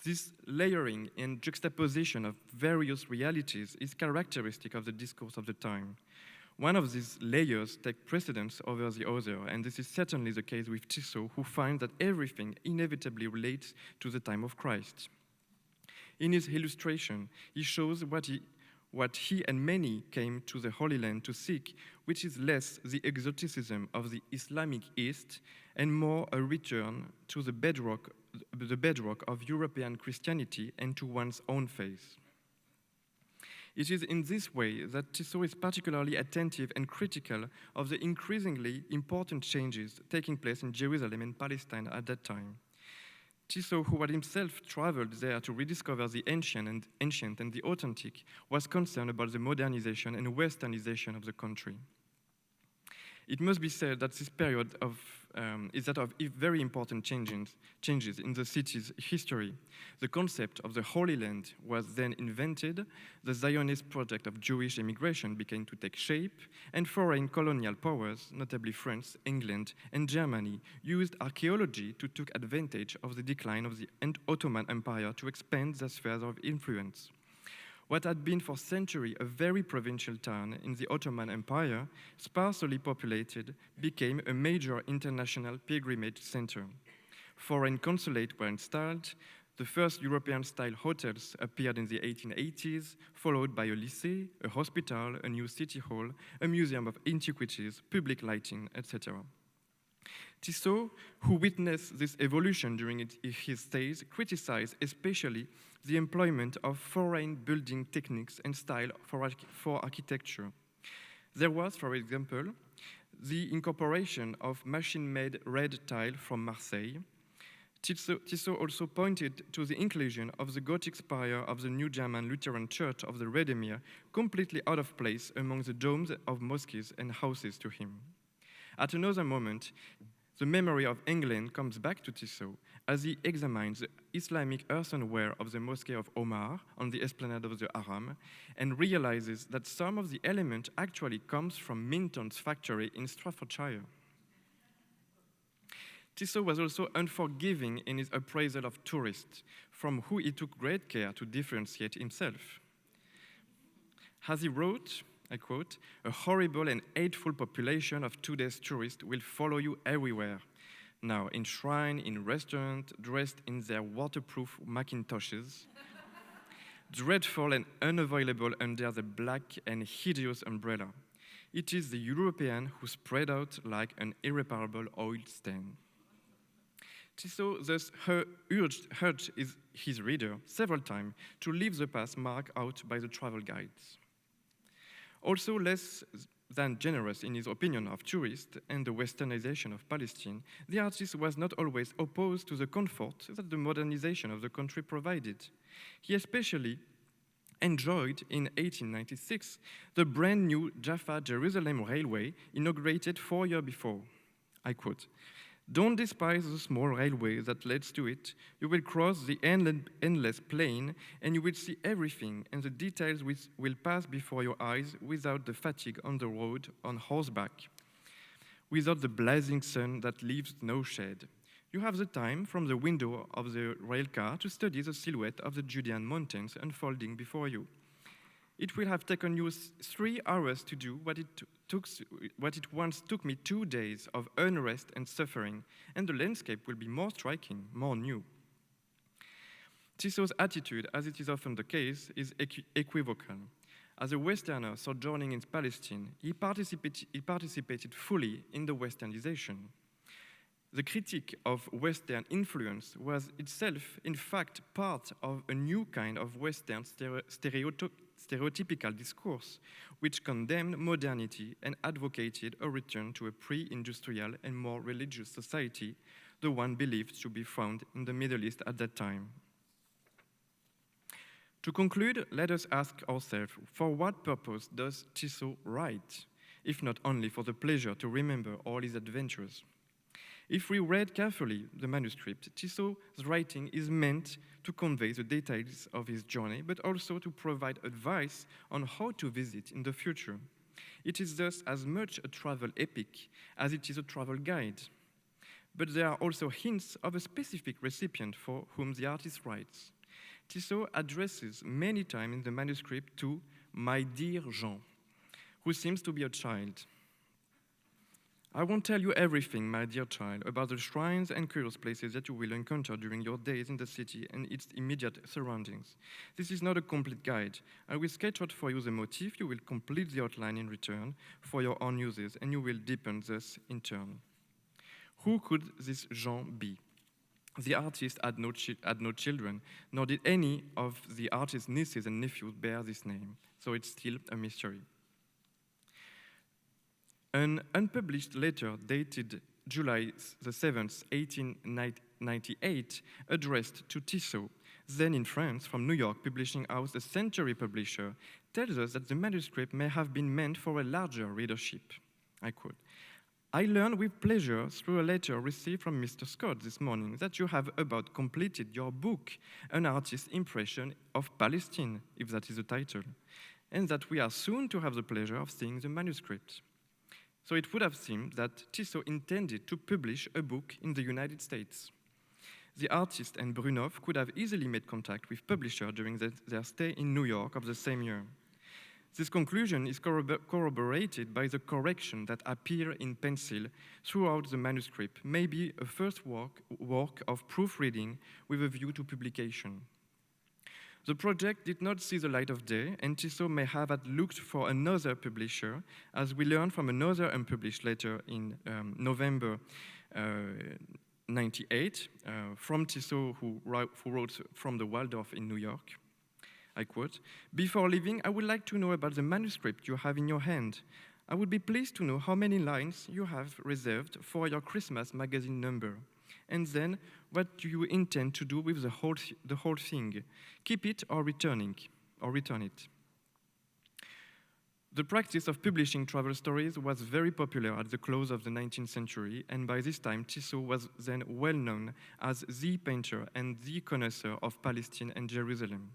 This layering and juxtaposition of various realities is characteristic of the discourse of the time. One of these layers takes precedence over the other, and this is certainly the case with Tissot, who finds that everything inevitably relates to the time of Christ. In his illustration, he shows what he and many came to the Holy Land to seek, which is less the exoticism of the Islamic East and more a return to the bedrock of European Christianity and to one's own faith. It is in this way that Tissot is particularly attentive and critical of the increasingly important changes taking place in Jerusalem and Palestine at that time. Tissot, who had himself traveled there to rediscover the ancient and the authentic, was concerned about the modernization and westernization of the country. It must be said that this period is that of very important changes in the city's history. The concept of the Holy Land was then invented, the Zionist project of Jewish immigration began to take shape, and foreign colonial powers, notably France, England, and Germany, used archaeology to take advantage of the decline of the Ottoman Empire to expand their spheres of influence. What had been for centuries a very provincial town in the Ottoman Empire, sparsely populated, became a major international pilgrimage center. Foreign consulates were installed, the first European-style hotels appeared in the 1880s, followed by a lycée, a hospital, a new city hall, a museum of antiquities, public lighting, etc. Tissot, who witnessed this evolution during his stays, criticized especially the employment of foreign building techniques and style for architecture. There was, for example, the incorporation of machine-made red tile from Marseille. Tissot also pointed to the inclusion of the Gothic spire of the New German Lutheran Church of the Redemir, completely out of place among the domes of mosques and houses to him. At another moment, the memory of England comes back to Tissot as he examines the Islamic earthenware of the Mosque of Omar on the esplanade of the Haram and realizes that some of the element actually comes from Minton's factory in Staffordshire. Tissot was also unforgiving in his appraisal of tourists, from whom he took great care to differentiate himself. As he wrote, I quote, "A horrible and hateful population of today's tourists will follow you everywhere, now enshrined in restaurants, dressed in their waterproof Macintoshes, dreadful and unavoidable under the black and hideous umbrella. It is the European who spread out like an irreparable oil stain." Tissot thus urged his reader several times to leave the path marked out by the travel guides. Also less than generous in his opinion of tourists and the westernization of Palestine, the artist was not always opposed to the comfort that the modernization of the country provided. He especially enjoyed in 1896 the brand new Jaffa-Jerusalem railway inaugurated 4 years before. I quote, "Don't despise the small railway that leads to it. You will cross the endless plain and you will see everything, and the details will pass before your eyes without the fatigue on the road on horseback, without the blazing sun that leaves no shade. You have the time from the window of the rail car to study the silhouette of the Judean mountains unfolding before you. It will have taken you 3 hours to do what it once took me 2 days of unrest and suffering, and the landscape will be more striking, more new. Tissot's attitude, as it is often the case, is equivocal. As a Westerner sojourning in Palestine, he participated fully in the Westernization. The critique of Western influence was itself, in fact, part of a new kind of Western stereotypical discourse, which condemned modernity and advocated a return to a pre-industrial and more religious society, the one believed to be found in the Middle East at that time. To conclude, let us ask ourselves, for what purpose does Tissot write, if not only for the pleasure to remember all his adventures? If we read carefully the manuscript, Tissot's writing is meant to convey the details of his journey, but also to provide advice on how to visit in the future. It is thus as much a travel epic as it is a travel guide. But there are also hints of a specific recipient for whom the artist writes. Tissot addresses many times in the manuscript to "my dear Jean," who seems to be a child. I won't tell you everything, my dear child, about the shrines and curious places that you will encounter during your days in the city and its immediate surroundings. This is not a complete guide. I will sketch out for you the motif, you will complete the outline in return for your own uses, and you will deepen thus in turn. Who could this Jean be? The artist had no children, nor did any of the artist's nieces and nephews bear this name, so it's still a mystery. An unpublished letter dated July the 7th, 1898, addressed to Tissot, then in France, from New York publishing house The Century Publisher, tells us that the manuscript may have been meant for a larger readership. I quote, "I learned with pleasure through a letter received from Mr. Scott this morning that you have about completed your book, An Artist's Impression of Palestine, if that is the title, and that we are soon to have the pleasure of seeing the manuscript." So it would have seemed that Tissot intended to publish a book in the United States. The artist and Brunov could have easily made contact with publisher during their stay in New York of the same year. This conclusion is corroborated by the correction that appear in pencil throughout the manuscript, maybe a first work of proofreading with a view to publication. The project did not see the light of day, and Tissot may have had looked for another publisher, as we learn from another unpublished letter in November 98, from Tissot, who wrote from the Waldorf in New York. I quote, "Before leaving, I would like to know about the manuscript you have in your hand. I would be pleased to know how many lines you have reserved for your Christmas magazine number. And then, what do you intend to do with the whole thing? Keep it or return it?" The practice of publishing travel stories was very popular at the close of the 19th century, and by this time Tissot was then well known as the painter and the connoisseur of Palestine and Jerusalem.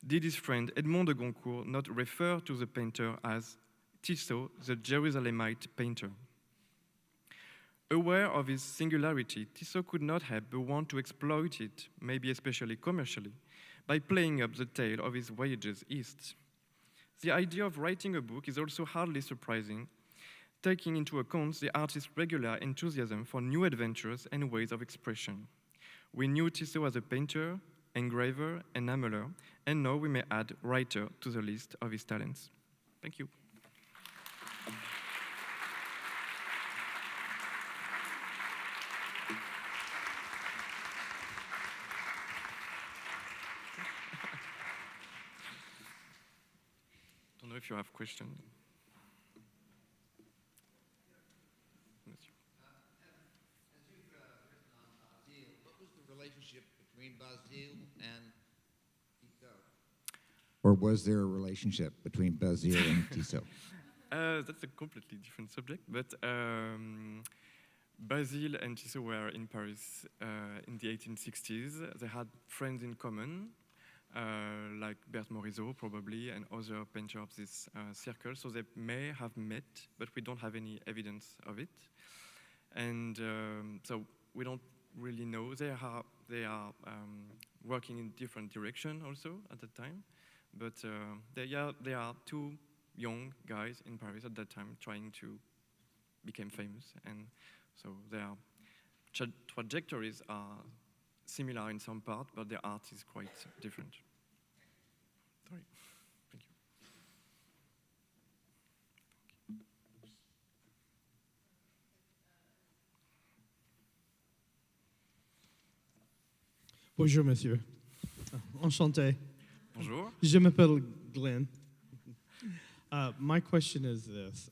Did his friend Edmond de Goncourt not refer to the painter as Tissot, the Jerusalemite painter? Aware of his singularity, Tissot could not help but want to exploit it, maybe especially commercially, by playing up the tale of his voyages east. The idea of writing a book is also hardly surprising, taking into account the artist's regular enthusiasm for new adventures and ways of expression. We knew Tissot as a painter, engraver, enameler, and now we may add writer to the list of his talents. Thank you. Don't know if you have questions. And Tissot? Or was there a relationship between Basile and Tissot? That's a completely different subject, but Basile and Tissot were in Paris in the 1860s. They had friends in common, like Berthe Morisot probably, and other painters of this circle, so they may have met, but we don't have any evidence of it. And so we don't really know. They are working in different direction also at that time, but they are two young guys in Paris at that time trying to become famous, and so their trajectories are similar in some part, but their art is quite different. Sorry. Thank you. Bonjour, monsieur. Enchanté. Bonjour. Je m'appelle Glenn. My question is this.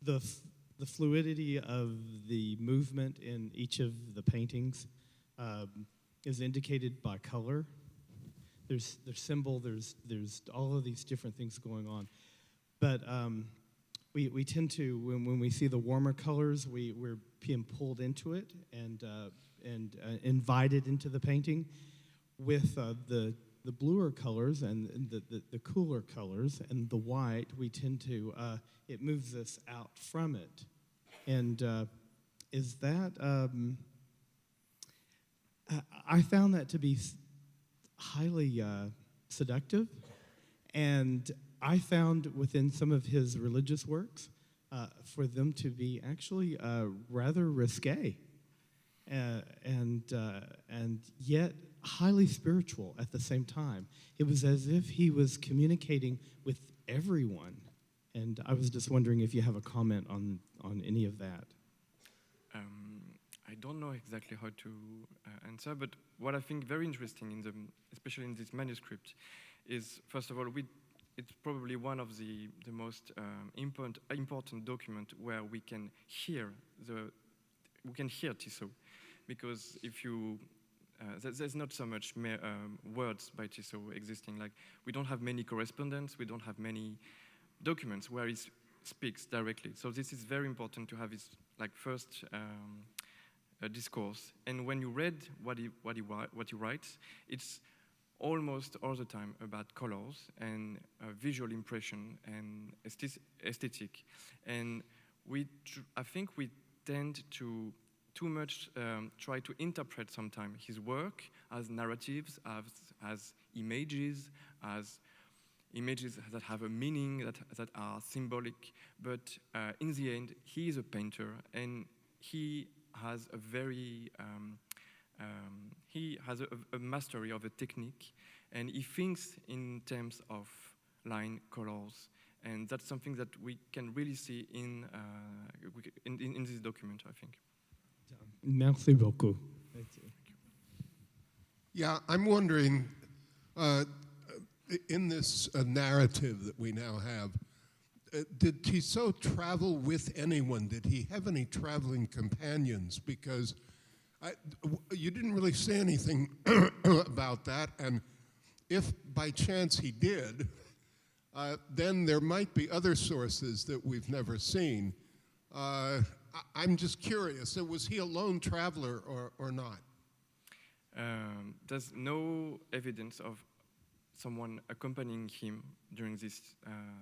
The fluidity of the movement in each of the paintings is indicated by color. There's symbol, there's all of these different things going on. But we tend to, when we see the warmer colors, we're being pulled into it and invited into the painting. With the bluer colors and the cooler colors and the white, we tend to, it moves us out from it. And is that, I found that to be highly seductive. And I found within some of his religious works for them to be actually rather risque and yet highly spiritual at the same time. It was as if he was communicating with everyone. And I was just wondering if you have a comment on any of that. I don't know exactly how to answer, but what I think very interesting, especially in this manuscript, is, first of all, it's probably one of the most important document where we can hear Tissot, because if you there's not so much words by Tissot existing. Like, we don't have many correspondence, we don't have many documents where he speaks directly. So this is very important to have his first discourse. And when you read what he writes, it's almost all the time about colors and visual impression and aesthetic. And I think we tend to too much try to interpret sometimes his work as narratives, as images that have a meaning, that are symbolic. But in the end, he is a painter, and he has a very a mastery of a technique, and he thinks in terms of line, colors, and that's something that we can really see in this document, I think. Merci beaucoup. Thank you. Yeah, I'm wondering, in this narrative that we now have, did Tissot travel with anyone? Did he have any traveling companions? Because you didn't really say anything about that, and if by chance he did, then there might be other sources that we've never seen. I'm just curious, was he a lone traveler or not? There's no evidence of someone accompanying him during these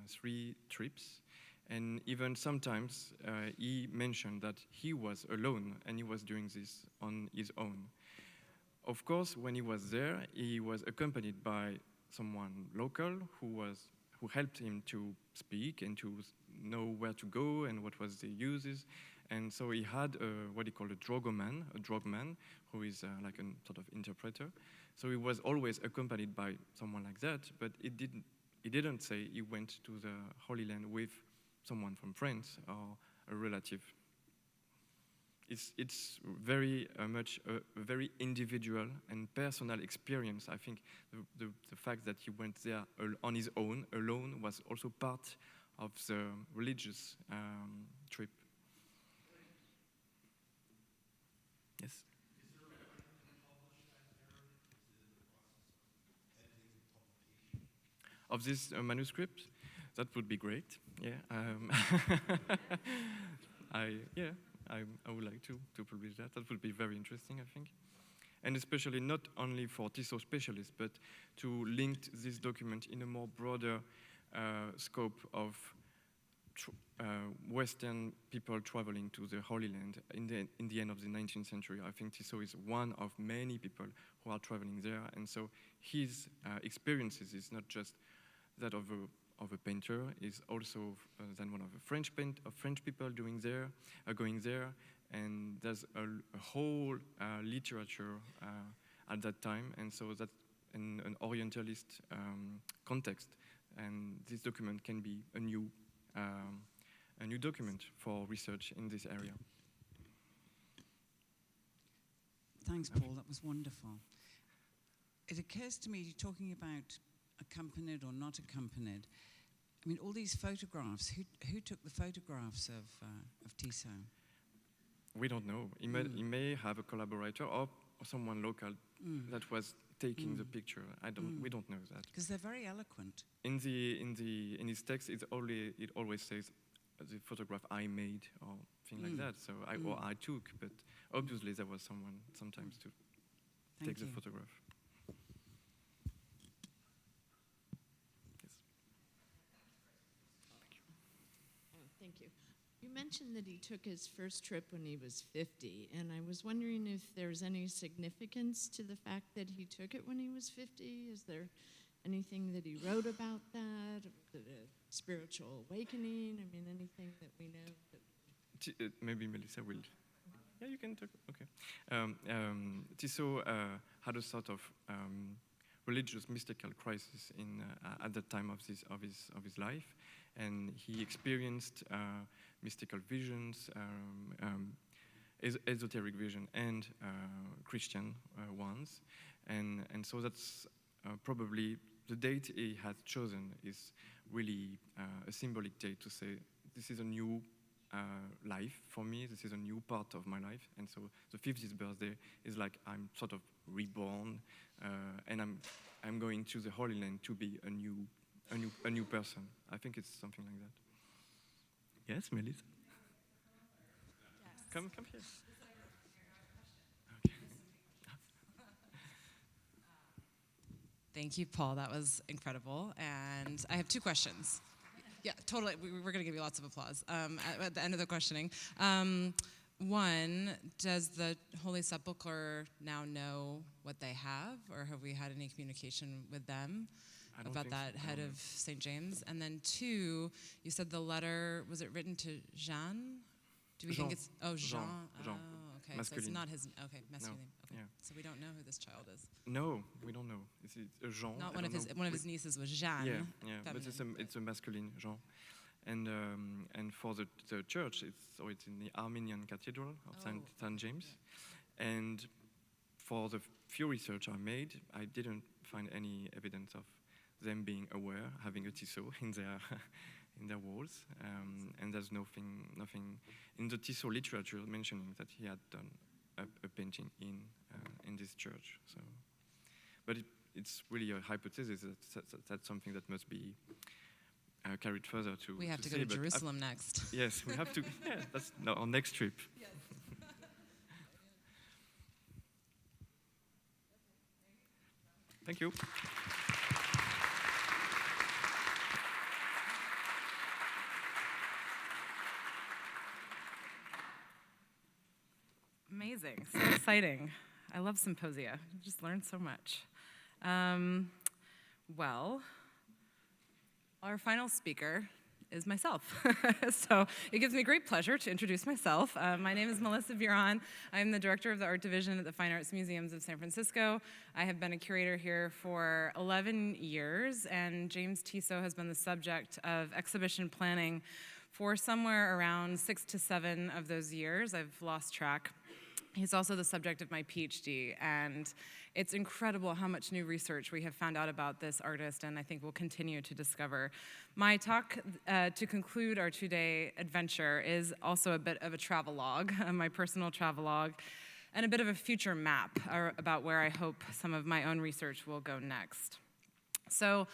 3 trips. And even sometimes he mentioned that he was alone and he was doing this on his own. Of course, when he was there, he was accompanied by someone local who helped him to speak and to know where to go and what was the uses. And so he had what he called a drogman, who is like a sort of interpreter. So he was always accompanied by someone like that, but he didn't say he went to the Holy Land with someone from France or a relative. It's very much a very individual and personal experience. I think the fact that he went there on his own, alone, was also part of the religious trip. Yes? Of this manuscript? That would be great. Yeah. I would like to publish that. That would be very interesting, I think. And especially not only for Tissot specialists, but to link this document in a more broader scope of Western people traveling to the Holy Land in the end of the 19th century. I think Tissot is one of many people who are traveling there, and so his experiences is not just that of a painter, is also than one of the French people going there, and there's a whole literature at that time, and so that's in an Orientalist context, and this document can be a new document for research in this area. Thanks, Paul. That was wonderful. It occurs to me, talking about accompanied or not accompanied, I mean, all these photographs, who took the photographs of Tissot? We don't know. He may have a collaborator or someone local that was taking the picture. We don't know that. Because they're very eloquent. In his text, it always says the photograph I made or thing like that. So I took, but obviously there was someone sometimes to take the photograph. Thank you. You mentioned that he took his first trip when he was 50, and I was wondering if there's any significance to the fact that he took it when he was 50. Is there anything that he wrote about that? Was it a spiritual awakening? I mean, anything that we know? Maybe Melissa will. Yeah, you can talk. Okay. Tissot had a sort of religious mystical crisis at the time of his life, and he experienced mystical visions, esoteric vision, and Christian ones, and so that's probably the date he has chosen is really a symbolic date to say this is a new life for me. This is a new part of my life, and so the 50th birthday is like I'm sort of reborn, and I'm going to the Holy Land to be a new person. I think it's something like that. Yes, Melissa. Yes. Come here. Okay. Thank you, Paul. That was incredible. And I have two questions. Yeah, totally. We're going to give you lots of applause at the end of the questioning. One, does the Holy Sepulchre now know what they have, or have we had any communication with them about that head of St. James? And then two, you said the letter, was it written to Jean? Do we think it's, Jean. Jean. Oh, okay. Masculine. So it's not his, okay, masculine. No. Okay. Yeah. So we don't know who this child is. No, we don't know. It's Jean. Not one of his nieces was Jeanne. Yeah, but it's a masculine Jean. And for the church, it's in the Armenian Cathedral of St. James. Yeah. And for the few research I made, I didn't find any evidence of them being aware, having a Tissot in their walls. And there's nothing in the Tissot literature mentioning that he had done a painting in this church. So, but it's really a hypothesis. That's something that must be carried further to. We have to go to Jerusalem next. Yes, we have to. Yeah, that's our next trip. Yes. Thank you. Amazing, so exciting. I love symposia. You just learn so much. Well, our final speaker is myself. So it gives me great pleasure to introduce myself. My name is Melissa Buron. I'm the director of the art division at the Fine Arts Museums of San Francisco. I have been a curator here for 11 years, and James Tissot has been the subject of exhibition planning for somewhere around 6 to 7 of those years. I've lost track. He's also the subject of my PhD, and it's incredible how much new research we have found out about this artist, and I think we'll continue to discover. My talk to conclude our 2-day adventure is also a bit of a travelogue, my personal travelogue, and a bit of a future map about where I hope some of my own research will go next. So,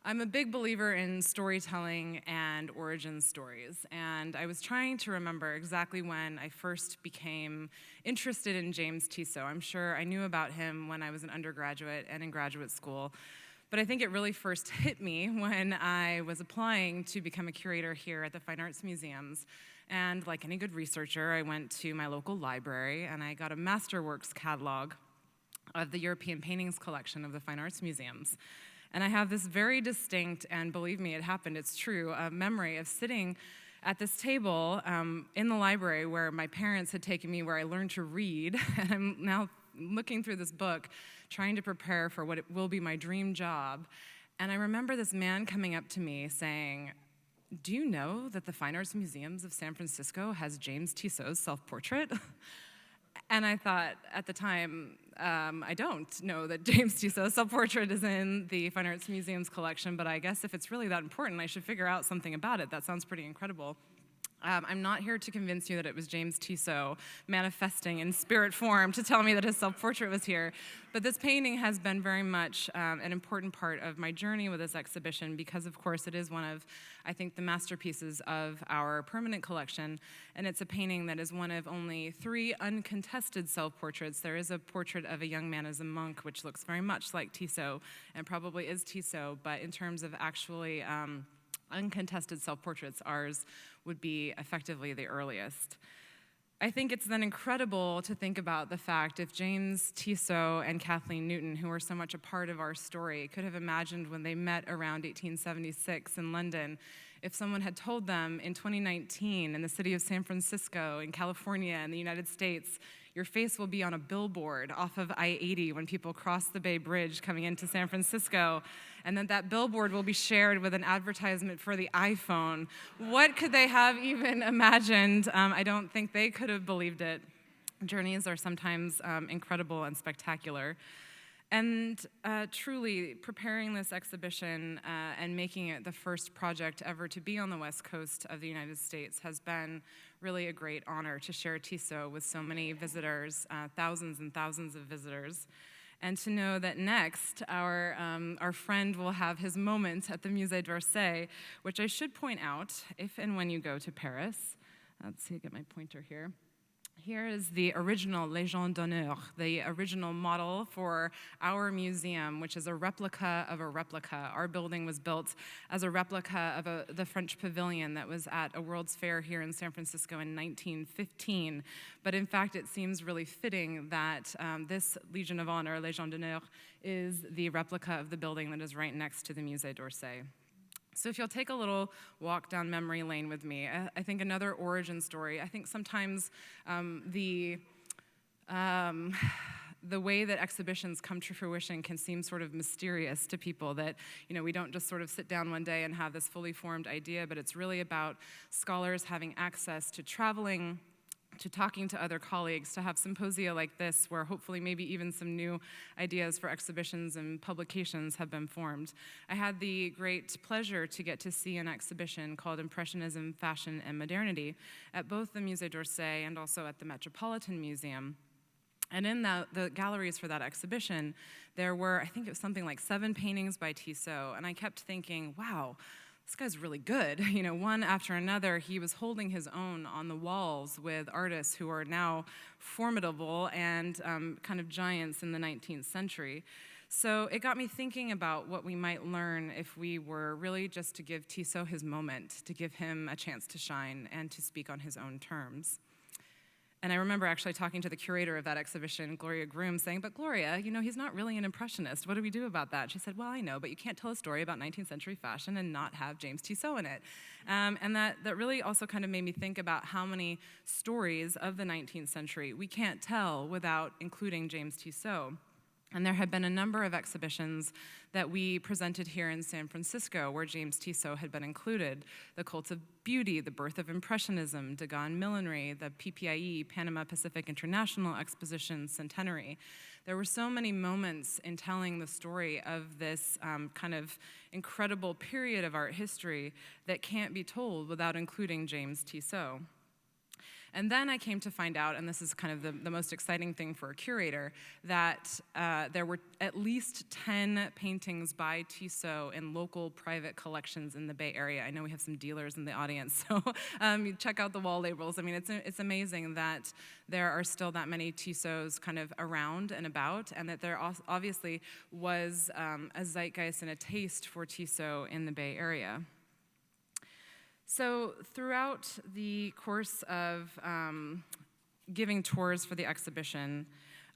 I'm a big believer in storytelling and origin stories, and I was trying to remember exactly when I first became interested in James Tissot. I'm sure I knew about him when I was an undergraduate and in graduate school, But I think it really first hit me when I was applying to become a curator here at the Fine Arts Museums. And like any good researcher, I went to my local library and I got a Masterworks catalog of the European paintings collection of the Fine Arts Museums. And I have this very distinct, and believe me, it happened, it's true, a memory of sitting at this table in the library where my parents had taken me, where I learned to read, and I'm now looking through this book, trying to prepare for what will be my dream job. And I remember this man coming up to me saying, "Do you know that the Fine Arts Museums of San Francisco has James Tissot's self-portrait?" And I thought at the time, I don't know that James Tissot's self-portrait is in the Fine Arts Museum's collection, but I guess if it's really that important, I should figure out something about it. That sounds pretty incredible. I'm not here to convince you that it was James Tissot manifesting in spirit form to tell me that his self-portrait was here, but this painting has been very much an important part of my journey with this exhibition because, of course, it is one of, I think, the masterpieces of our permanent collection, and it's a painting that is one of only 3 uncontested self-portraits. There is a portrait of a young man as a monk, which looks very much like Tissot, and probably is Tissot, but in terms of actually uncontested self-portraits, ours would be effectively the earliest. I think it's then incredible to think about the fact if James Tissot and Kathleen Newton, who are so much a part of our story, could have imagined when they met around 1876 in London, if someone had told them in 2019 in the city of San Francisco, in California, in the United States, your face will be on a billboard off of I-80 when people cross the Bay Bridge coming into San Francisco, and then that billboard will be shared with an advertisement for the iPhone. What could they have even imagined? I don't think they could have believed it. Journeys are sometimes incredible and spectacular. And truly, preparing this exhibition and making it the first project ever to be on the West Coast of the United States has been really a great honor to share Tissot with so many visitors, thousands and thousands of visitors. And to know that next, our friend will have his moment at the Musée d'Orsay, which I should point out, if and when you go to Paris. Let's see, get my pointer here. Here is the original Légion d'honneur, the original model for our museum, which is a replica of a replica. Our building was built as a replica of the French pavilion that was at a World's Fair here in San Francisco in 1915. But in fact, it seems really fitting that this Legion of Honor, Légion d'honneur, is the replica of the building that is right next to the Musée d'Orsay. So if you'll take a little walk down memory lane with me, I think another origin story, I think sometimes the way that exhibitions come to fruition can seem sort of mysterious to people, that we don't just sort of sit down one day and have this fully formed idea, but it's really about scholars having access to traveling, to talking to other colleagues, to have symposia like this where hopefully maybe even some new ideas for exhibitions and publications have been formed. I had the great pleasure to get to see an exhibition called Impressionism, Fashion, and Modernity at both the Musée d'Orsay and also at the Metropolitan Museum. And in the galleries for that exhibition, there were, I think it was something like 7 paintings by Tissot, and I kept thinking, wow, this guy's really good. One after another, he was holding his own on the walls with artists who are now formidable and kind of giants in the 19th century. So it got me thinking about what we might learn if we were really just to give Tissot his moment, to give him a chance to shine and to speak on his own terms. And I remember actually talking to the curator of that exhibition, Gloria Groom, saying, but Gloria, he's not really an impressionist. What do we do about that? She said, well, I know, but you can't tell a story about 19th century fashion and not have James Tissot in it. And that really also kind of made me think about how many stories of the 19th century we can't tell without including James Tissot. And there had been a number of exhibitions that we presented here in San Francisco where James Tissot had been included. The Cult of Beauty, The Birth of Impressionism, Degas Millinery, the PPIE, Panama Pacific International Exposition Centenary. There were so many moments in telling the story of this kind of incredible period of art history that can't be told without including James Tissot. And then I came to find out, and this is kind of the most exciting thing for a curator, that there were at least 10 paintings by Tissot in local private collections in the Bay Area. I know we have some dealers in the audience, so you check out the wall labels. I mean, it's amazing that there are still that many Tissots kind of around and about, and that there obviously was a zeitgeist and a taste for Tissot in the Bay Area. So throughout the course of giving tours for the exhibition,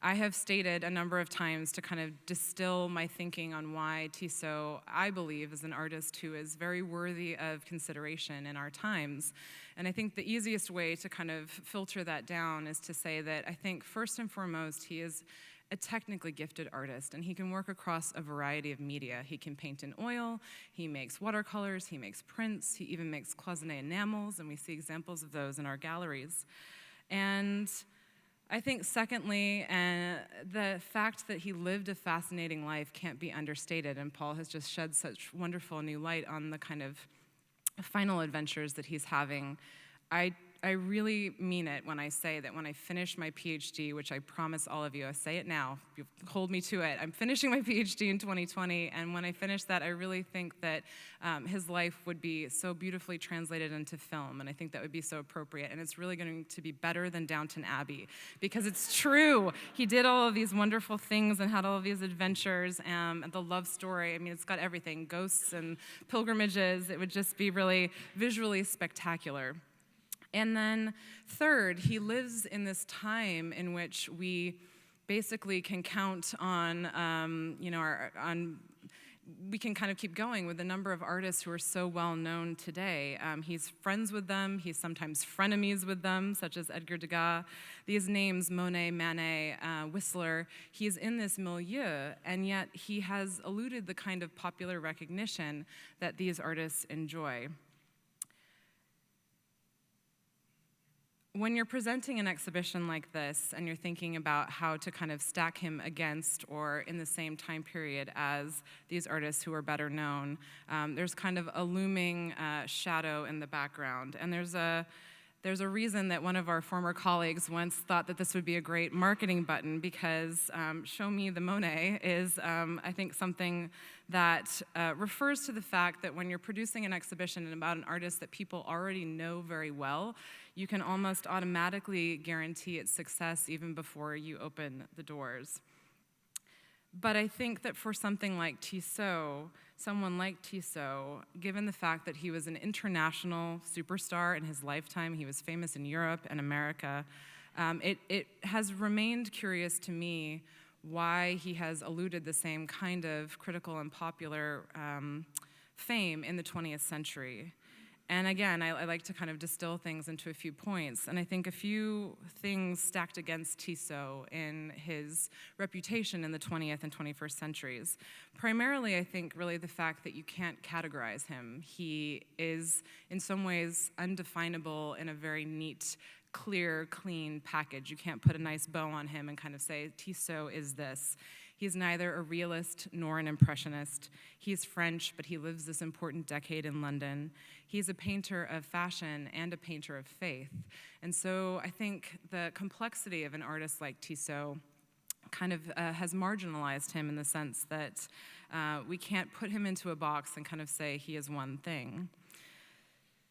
I have stated a number of times to kind of distill my thinking on why Tissot, I believe, is an artist who is very worthy of consideration in our times. And I think the easiest way to kind of filter that down is to say that I think first and foremost, he is a technically gifted artist, and he can work across a variety of media. He can paint in oil, he makes watercolors, he makes prints, he even makes cloisonné enamels, and we see examples of those in our galleries. And I think secondly, the fact that he lived a fascinating life can't be understated, and Paul has just shed such wonderful new light on the kind of final adventures that he's having. I really mean it when I say that when I finish my PhD, which I promise all of you, I say it now, you hold me to it. I'm finishing my PhD in 2020, and when I finish that, I really think that his life would be so beautifully translated into film, and I think that would be so appropriate, and it's really going to be better than Downton Abbey, because it's true. He did all of these wonderful things and had all of these adventures, and the love story, I mean, it's got everything, ghosts and pilgrimages. It would just be really visually spectacular. And then third, he lives in this time in which we basically can count on, we can kind of keep going with the number of artists who are so well known today. He's friends with them, he's sometimes frenemies with them, such as Edgar Degas. These names, Monet, Manet, Whistler, he's in this milieu, and yet he has eluded the kind of popular recognition that these artists enjoy. When you're presenting an exhibition like this and you're thinking about how to kind of stack him against or in the same time period as these artists who are better known, there's kind of a looming shadow in the background. And there's a reason that one of our former colleagues once thought that this would be a great marketing button, because Show Me the Monet is, I think, something that refers to the fact that when you're producing an exhibition about an artist that people already know very well, you can almost automatically guarantee its success even before you open the doors. But I think that for something like Tissot, someone like Tissot, given the fact that he was an international superstar in his lifetime, he was famous in Europe and America, it has remained curious to me why he has eluded the same kind of critical and popular fame in the 20th century. And again, I like to kind of distill things into a few points. And I think a few things stacked against Tissot in his reputation in the 20th and 21st centuries. Primarily, I think really the fact that you can't categorize him. He is in some ways undefinable in a very neat, clear, clean package. You can't put a nice bow on him and kind of say, Tissot is this. He's neither a realist nor an impressionist. He's French, but he lives this important decade in London. He's a painter of fashion and a painter of faith. And so I think the complexity of an artist like Tissot kind of has marginalized him in the sense that we can't put him into a box and kind of say he is one thing.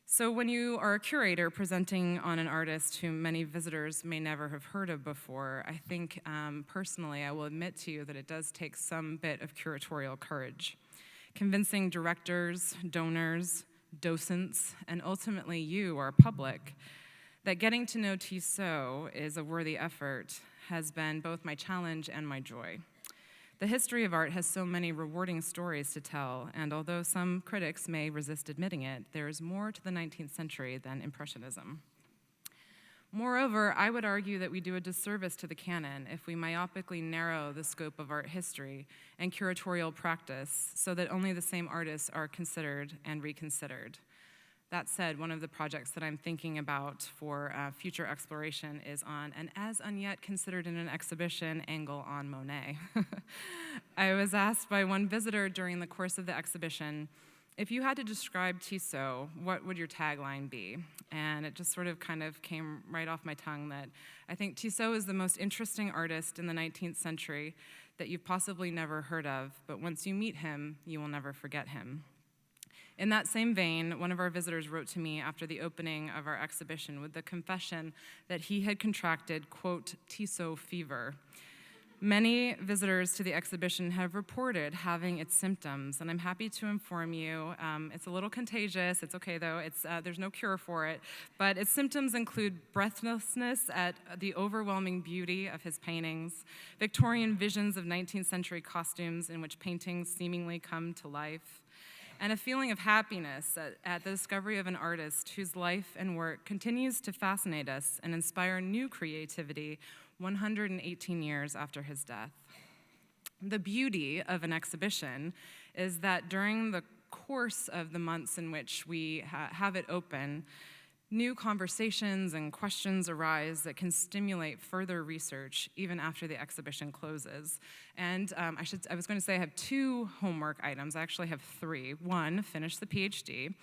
So when you are a curator presenting on an artist whom many visitors may never have heard of before, I think personally I will admit to you that it does take some bit of curatorial courage. Convincing directors, donors, docents, and ultimately you, our public, that getting to know Tissot is a worthy effort has been both my challenge and my joy. The history of art has so many rewarding stories to tell, and although some critics may resist admitting it, there is more to the 19th century than Impressionism. Moreover, I would argue that we do a disservice to the canon if we myopically narrow the scope of art history and curatorial practice so that only the same artists are considered and reconsidered. That said, one of the projects that I'm thinking about for future exploration is on an as yet considered in an exhibition angle on Monet. I was asked by one visitor during the course of the exhibition if you had to describe Tissot, what would your tagline be? And it just sort of kind of came right off my tongue that I think Tissot is the most interesting artist in the 19th century that you've possibly never heard of, but once you meet him, you will never forget him. In that same vein, one of our visitors wrote to me after the opening of our exhibition with the confession that he had contracted, quote, Tissot fever. Many visitors to the exhibition have reported having its symptoms, and I'm happy to inform you it's a little contagious. It's okay, though. There's no cure for it, but its symptoms include breathlessness at the overwhelming beauty of his paintings, Victorian visions of 19th century costumes in which paintings seemingly come to life, and a feeling of happiness at the discovery of an artist whose life and work continues to fascinate us and inspire new creativity 118 years after his death. The beauty of an exhibition is that during the course of the months in which we have it open, new conversations and questions arise that can stimulate further research even after the exhibition closes. And I was going to say I have 2 homework items. I actually have 3. 1, finish the PhD.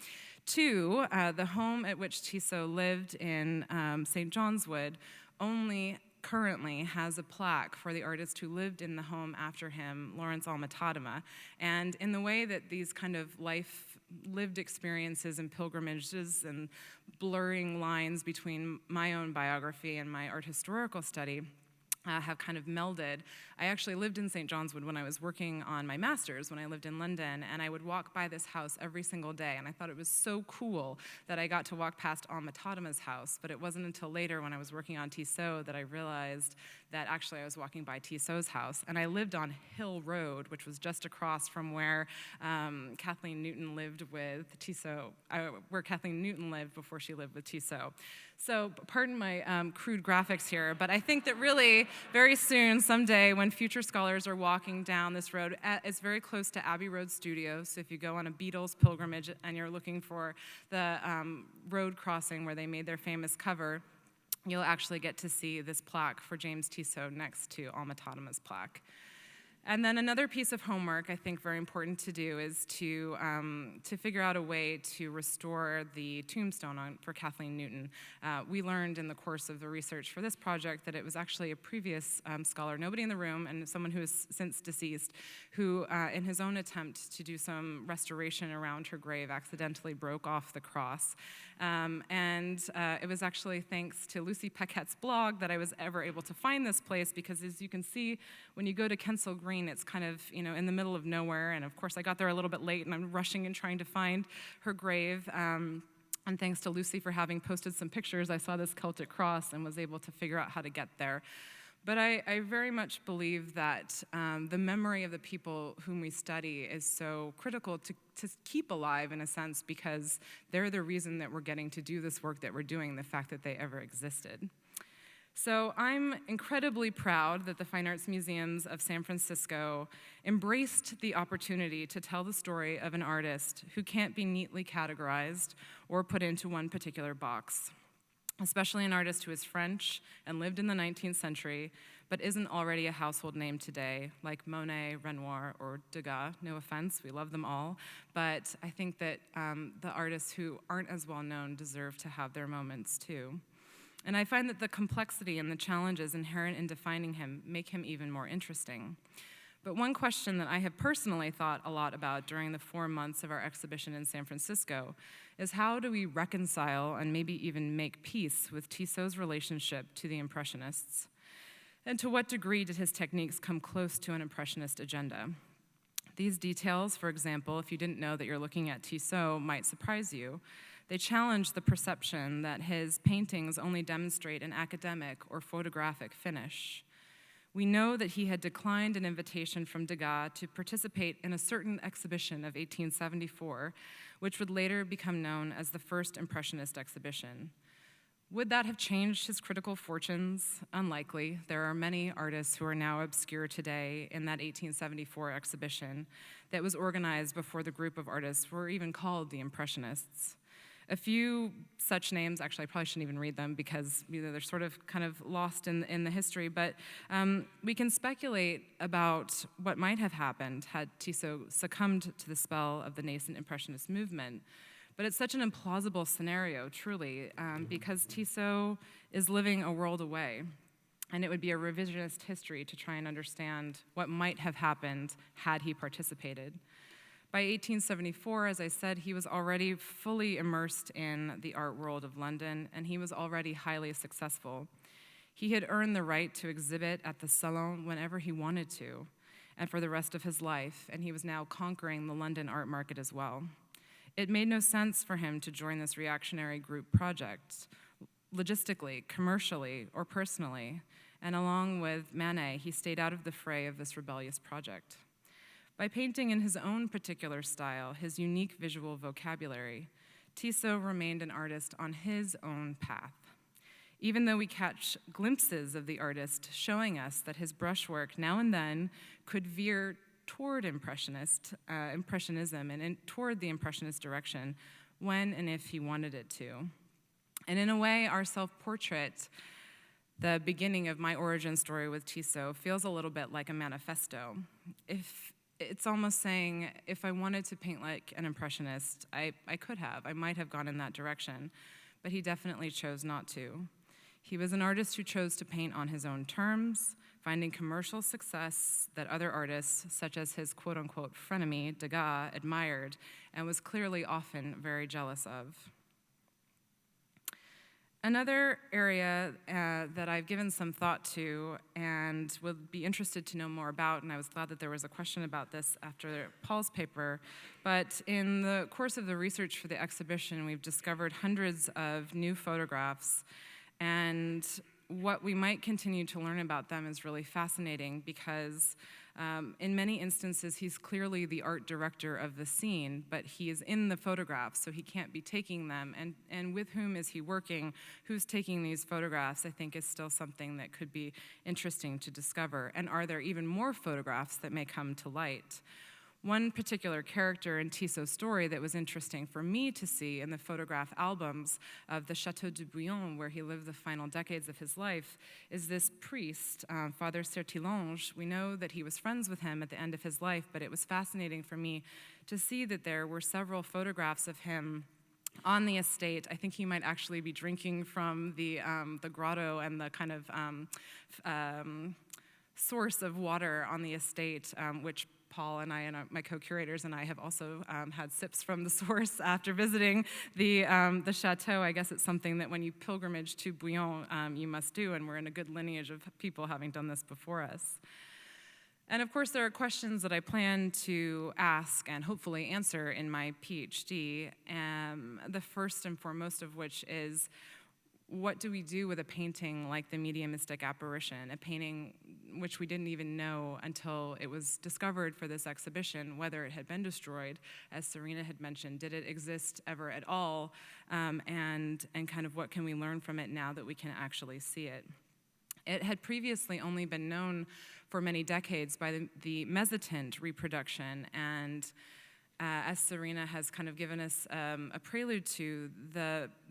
2, the home at which Tissot lived in St. John's Wood only currently has a plaque for the artist who lived in the home after him, Lawrence Alma-Tadema. And in the way that these kind of lived experiences and pilgrimages and blurring lines between my own biography and my art historical study have kind of melded. I actually lived in St. John's Wood when I was working on my master's when I lived in London, and I would walk by this house every single day, and I thought it was so cool that I got to walk past Alma-Tadema's house, but it wasn't until later when I was working on Tissot that I realized that actually I was walking by Tissot's house, and I lived on Hill Road, which was just across from where Kathleen Newton lived with Tissot, where Kathleen Newton lived before she lived with Tissot. So pardon my crude graphics here, but I think that really very soon, someday, when future scholars are walking down this road, it's very close to Abbey Road Studios, so if you go on a Beatles pilgrimage and you're looking for the road crossing where they made their famous cover, you'll actually get to see this plaque for James Tissot next to Alma-Tadema's plaque. And then another piece of homework I think very important to do is to figure out a way to restore the tombstone for Kathleen Newton. We learned in the course of the research for this project that it was actually a previous scholar, nobody in the room, and someone who is since deceased, who in his own attempt to do some restoration around her grave accidentally broke off the cross. It was actually thanks to Lucy Paquette's blog that I was ever able to find this place, because as you can see, when you go to Kensal Green, it's kind of, in the middle of nowhere, and of course I got there a little bit late, and I'm rushing and trying to find her grave. And thanks to Lucy for having posted some pictures, I saw this Celtic cross and was able to figure out how to get there. But I very much believe that the memory of the people whom we study is so critical to keep alive, in a sense, because they're the reason that we're getting to do this work that we're doing, the fact that they ever existed. So I'm incredibly proud that the Fine Arts Museums of San Francisco embraced the opportunity to tell the story of an artist who can't be neatly categorized or put into one particular box, especially an artist who is French and lived in the 19th century, but isn't already a household name today, like Monet, Renoir, or Degas. No offense, we love them all, but I think that the artists who aren't as well known deserve to have their moments too. And I find that the complexity and the challenges inherent in defining him make him even more interesting. But one question that I have personally thought a lot about during the 4 months of our exhibition in San Francisco is how do we reconcile and maybe even make peace with Tissot's relationship to the Impressionists? And to what degree did his techniques come close to an Impressionist agenda? These details, for example, if you didn't know that you're looking at Tissot, might surprise you. They challenge the perception that his paintings only demonstrate an academic or photographic finish. We know that he had declined an invitation from Degas to participate in a certain exhibition of 1874, which would later become known as the first Impressionist exhibition. Would that have changed his critical fortunes? Unlikely. There are many artists who are now obscure today in that 1874 exhibition that was organized before the group of artists were even called the Impressionists. A few such names, actually I probably shouldn't even read them because they're sort of kind of lost in the history, but we can speculate about what might have happened had Tissot succumbed to the spell of the nascent Impressionist movement. But it's such an implausible scenario, truly, because Tissot is living a world away, and it would be a revisionist history to try and understand what might have happened had he participated. By 1874, as I said, he was already fully immersed in the art world of London, and he was already highly successful. He had earned the right to exhibit at the Salon whenever he wanted to, and for the rest of his life, and he was now conquering the London art market as well. It made no sense for him to join this reactionary group project, logistically, commercially, or personally, and along with Manet, he stayed out of the fray of this rebellious project. By painting in his own particular style, his unique visual vocabulary, Tissot remained an artist on his own path. Even though we catch glimpses of the artist showing us that his brushwork now and then could veer toward Impressionism and toward the Impressionist direction when and if he wanted it to. And in a way, our self-portrait, the beginning of my origin story with Tissot, feels a little bit like a manifesto. It's almost saying, if I wanted to paint like an Impressionist, I could have. I might have gone in that direction, but he definitely chose not to. He was an artist who chose to paint on his own terms, finding commercial success that other artists, such as his quote-unquote frenemy, Degas, admired, and was clearly often very jealous of. Another area that I've given some thought to and would be interested to know more about, and I was glad that there was a question about this after Paul's paper, but in the course of the research for the exhibition, we've discovered hundreds of new photographs, and what we might continue to learn about them is really fascinating because in many instances, he's clearly the art director of the scene, but he is in the photographs, so he can't be taking them. And with whom is he working? Who's taking these photographs, I think, is still something that could be interesting to discover. And are there even more photographs that may come to light? One particular character in Tissot's story that was interesting for me to see in the photograph albums of the Château de Buron, where he lived the final decades of his life, is this priest, Father Sertillange. We know that he was friends with him at the end of his life, but it was fascinating for me to see that there were several photographs of him on the estate. I think he might actually be drinking from the grotto and the kind of source of water on the estate, which Paul and I and my co-curators and I have also had sips from the source after visiting the chateau. I guess it's something that when you pilgrimage to Buron, you must do, and we're in a good lineage of people having done this before us. And of course, there are questions that I plan to ask and hopefully answer in my PhD, the first and foremost of which is, what do we do with a painting like the mediumistic apparition, a painting which we didn't even know until it was discovered for this exhibition, whether it had been destroyed, as Serena had mentioned, did it exist ever at all, and kind of what can we learn from it now that we can actually see it. It had previously only been known for many decades by the mezzotint reproduction, and as Serena has kind of given us a prelude to,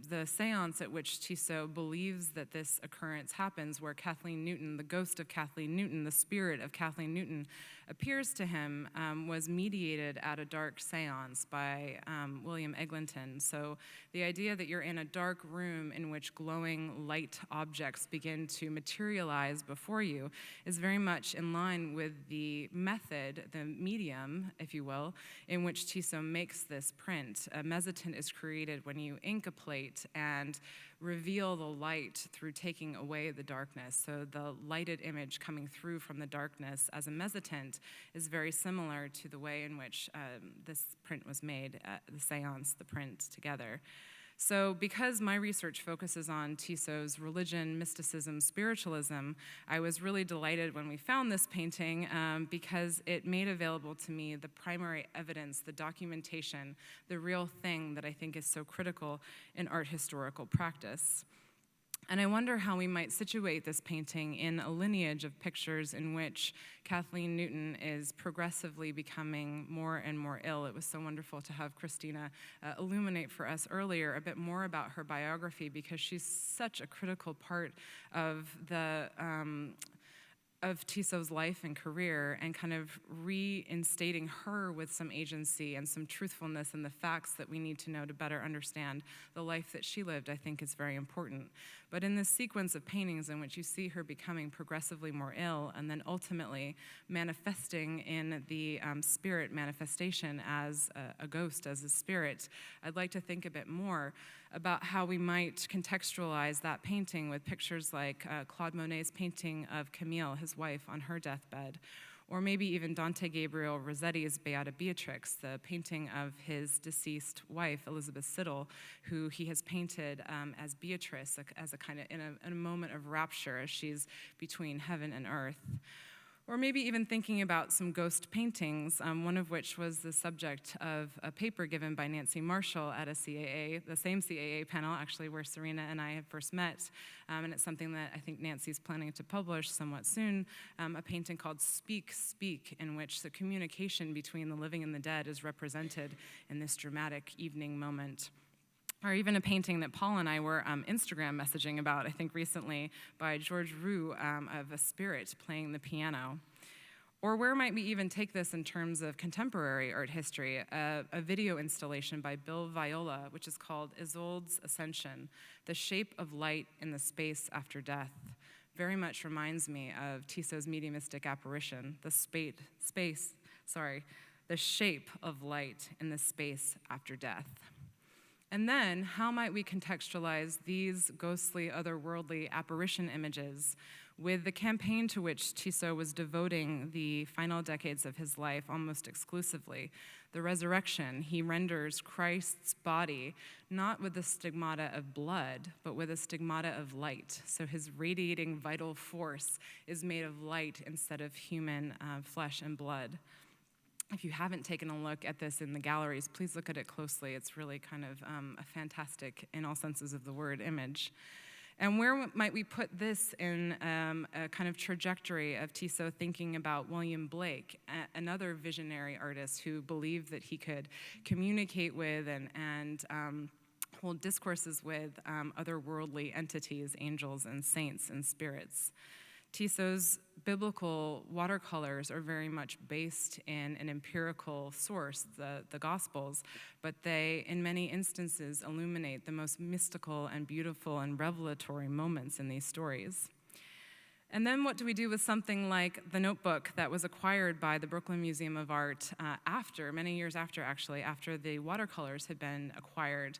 the seance at which Tissot believes that this occurrence happens, where Kathleen Newton, the ghost of Kathleen Newton, the spirit of Kathleen Newton, appears to him, was mediated at a dark seance by William Eglinton. So the idea that you're in a dark room in which glowing light objects begin to materialize before you is very much in line with the method, the medium, if you will, in which Tissot makes this print. A mezzotint is created when you ink a plate and reveal the light through taking away the darkness. So the lighted image coming through from the darkness as a mezzotint is very similar to the way in which this print was made, the seance, the print together. So because my research focuses on Tissot's religion, mysticism, spiritualism, I was really delighted when we found this painting because it made available to me the primary evidence, the documentation, the real thing that I think is so critical in art historical practice. And I wonder how we might situate this painting in a lineage of pictures in which Kathleen Newton is progressively becoming more and more ill. It was so wonderful to have Krystyna illuminate for us earlier a bit more about her biography, because she's such a critical part of of Tissot's life and career, and kind of reinstating her with some agency and some truthfulness in the facts that we need to know to better understand the life that she lived, I think is very important. But in this sequence of paintings in which you see her becoming progressively more ill and then ultimately manifesting in the spirit manifestation as a ghost, as a spirit, I'd like to think a bit more about how we might contextualize that painting with pictures like Claude Monet's painting of Camille, his wife, on her deathbed, or maybe even Dante Gabriel Rossetti's Beata Beatrix, the painting of his deceased wife, Elizabeth Siddal, who he has painted as Beatrice, as a kind of in a moment of rapture as she's between heaven and earth. Or maybe even thinking about some ghost paintings, one of which was the subject of a paper given by Nancy Marshall at a CAA, the same CAA panel actually where Serena and I had first met, and it's something that I think Nancy's planning to publish somewhat soon, a painting called Speak, Speak, in which the communication between the living and the dead is represented in this dramatic evening moment. Or even a painting that Paul and I were Instagram messaging about, I think recently, by George Roux of a spirit playing the piano. Or where might we even take this in terms of contemporary art history? A video installation by Bill Viola, which is called Isolde's Ascension, The Shape of Light in the Space After Death. Very much reminds me of Tissot's mediumistic apparition, the shape of light in the space after death. And then, how might we contextualize these ghostly, otherworldly apparition images with the campaign to which Tissot was devoting the final decades of his life almost exclusively, the resurrection? He renders Christ's body not with the stigmata of blood, but with a stigmata of light. So his radiating vital force is made of light instead of human flesh and blood. If you haven't taken a look at this in the galleries, please look at it closely. It's really kind of a fantastic, in all senses of the word, image. And where might we put this in a kind of trajectory of Tissot thinking about William Blake, another visionary artist who believed that he could communicate with and hold discourses with otherworldly entities, angels and saints and spirits? Tissot's biblical watercolors are very much based in an empirical source, the Gospels, but they, in many instances, illuminate the most mystical and beautiful and revelatory moments in these stories. And then what do we do with something like the notebook that was acquired by the Brooklyn Museum of Art many years after the watercolors had been acquired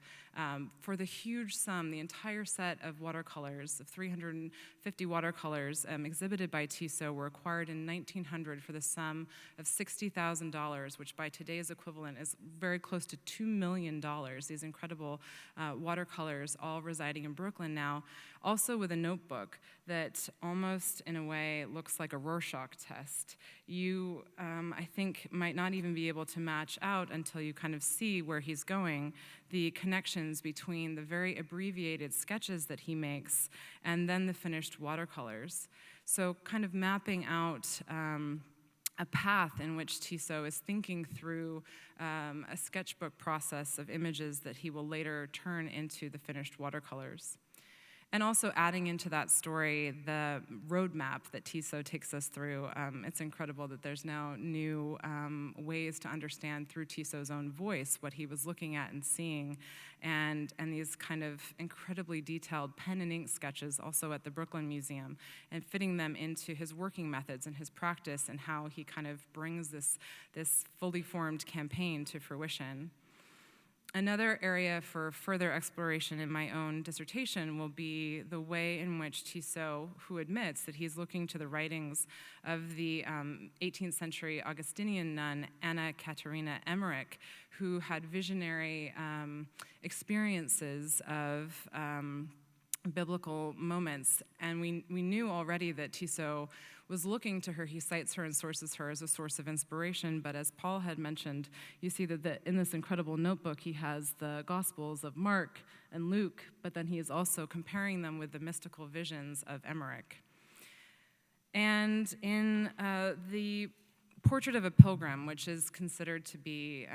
for the huge sum, the entire set of watercolors, of 350 watercolors exhibited by Tissot were acquired in 1900 for the sum of $60,000, which by today's equivalent is very close to $2 million, these incredible watercolors all residing in Brooklyn now, also with a notebook that almost in a way looks like a Rorschach test. You, I think, might not even be able to match out until you kind of see where he's going, the connections between the very abbreviated sketches that he makes and then the finished watercolors. So kind of mapping out a path in which Tissot is thinking through a sketchbook process of images that he will later turn into the finished watercolors. And also adding into that story the roadmap that Tissot takes us through. It's incredible that there's now new ways to understand through Tissot's own voice what he was looking at and seeing, and these kind of incredibly detailed pen and ink sketches also at the Brooklyn Museum, and fitting them into his working methods and his practice and how he kind of brings this fully formed campaign to fruition. Another area for further exploration in my own dissertation will be the way in which Tissot, who admits that he's looking to the writings of the 18th century Augustinian nun Anna Katharina Emmerich, who had visionary experiences of biblical moments. And we knew already that Tissot was looking to her. He cites her and sources her as a source of inspiration, but as Paul had mentioned, you see that in this incredible notebook, he has the Gospels of Mark and Luke, but then he is also comparing them with the mystical visions of Emmerich. And in the Portrait of a Pilgrim, which is considered to be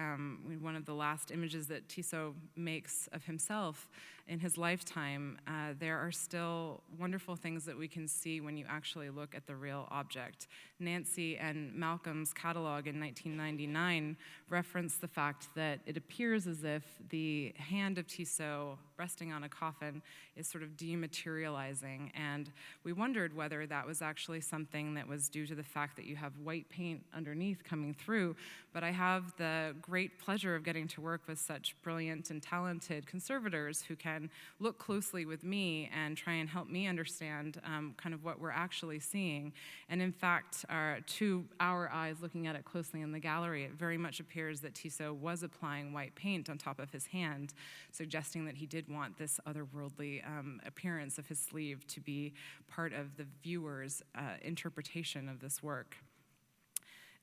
one of the last images that Tissot makes of himself in his lifetime, there are still wonderful things that we can see when you actually look at the real object. Nancy and Malcolm's catalog in 1999 referenced the fact that it appears as if the hand of Tissot resting on a coffin is sort of dematerializing, and we wondered whether that was actually something that was due to the fact that you have white paint underneath coming through. But I have the great pleasure of getting to work with such brilliant and talented conservators who can look closely with me and try and help me understand kind of what we're actually seeing. And in fact, to our eyes looking at it closely in the gallery, it very much appears that Tissot was applying white paint on top of his hand, suggesting that he did want this otherworldly appearance of his sleeve to be part of the viewer's interpretation of this work.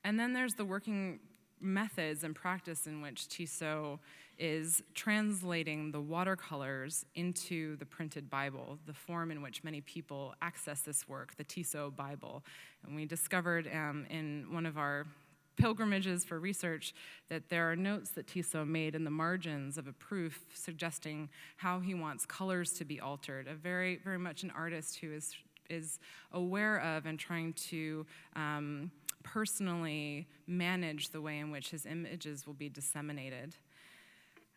And then there's the working methods and practice in which Tissot is translating the watercolors into the printed Bible, the form in which many people access this work, the Tissot Bible. And we discovered in one of our pilgrimages for research that there are notes that Tissot made in the margins of a proof suggesting how he wants colors to be altered. A very, very much an artist who is aware of and trying to personally manage the way in which his images will be disseminated.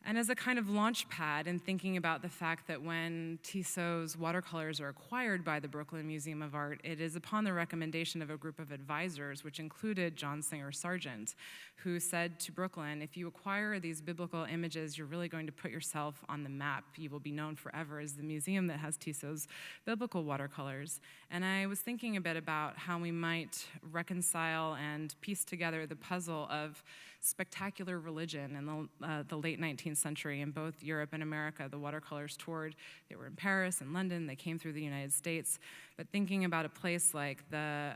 And as a kind of launch pad in thinking about the fact that when Tissot's watercolors are acquired by the Brooklyn Museum of Art, it is upon the recommendation of a group of advisors, which included John Singer Sargent, who said to Brooklyn, if you acquire these biblical images, you're really going to put yourself on the map. You will be known forever as the museum that has Tissot's biblical watercolors. And I was thinking a bit about how we might reconcile and piece together the puzzle of spectacular religion in the late 19th century in both Europe and America. The watercolors toured. They were in Paris and London. They came through the United States. But thinking about a place like the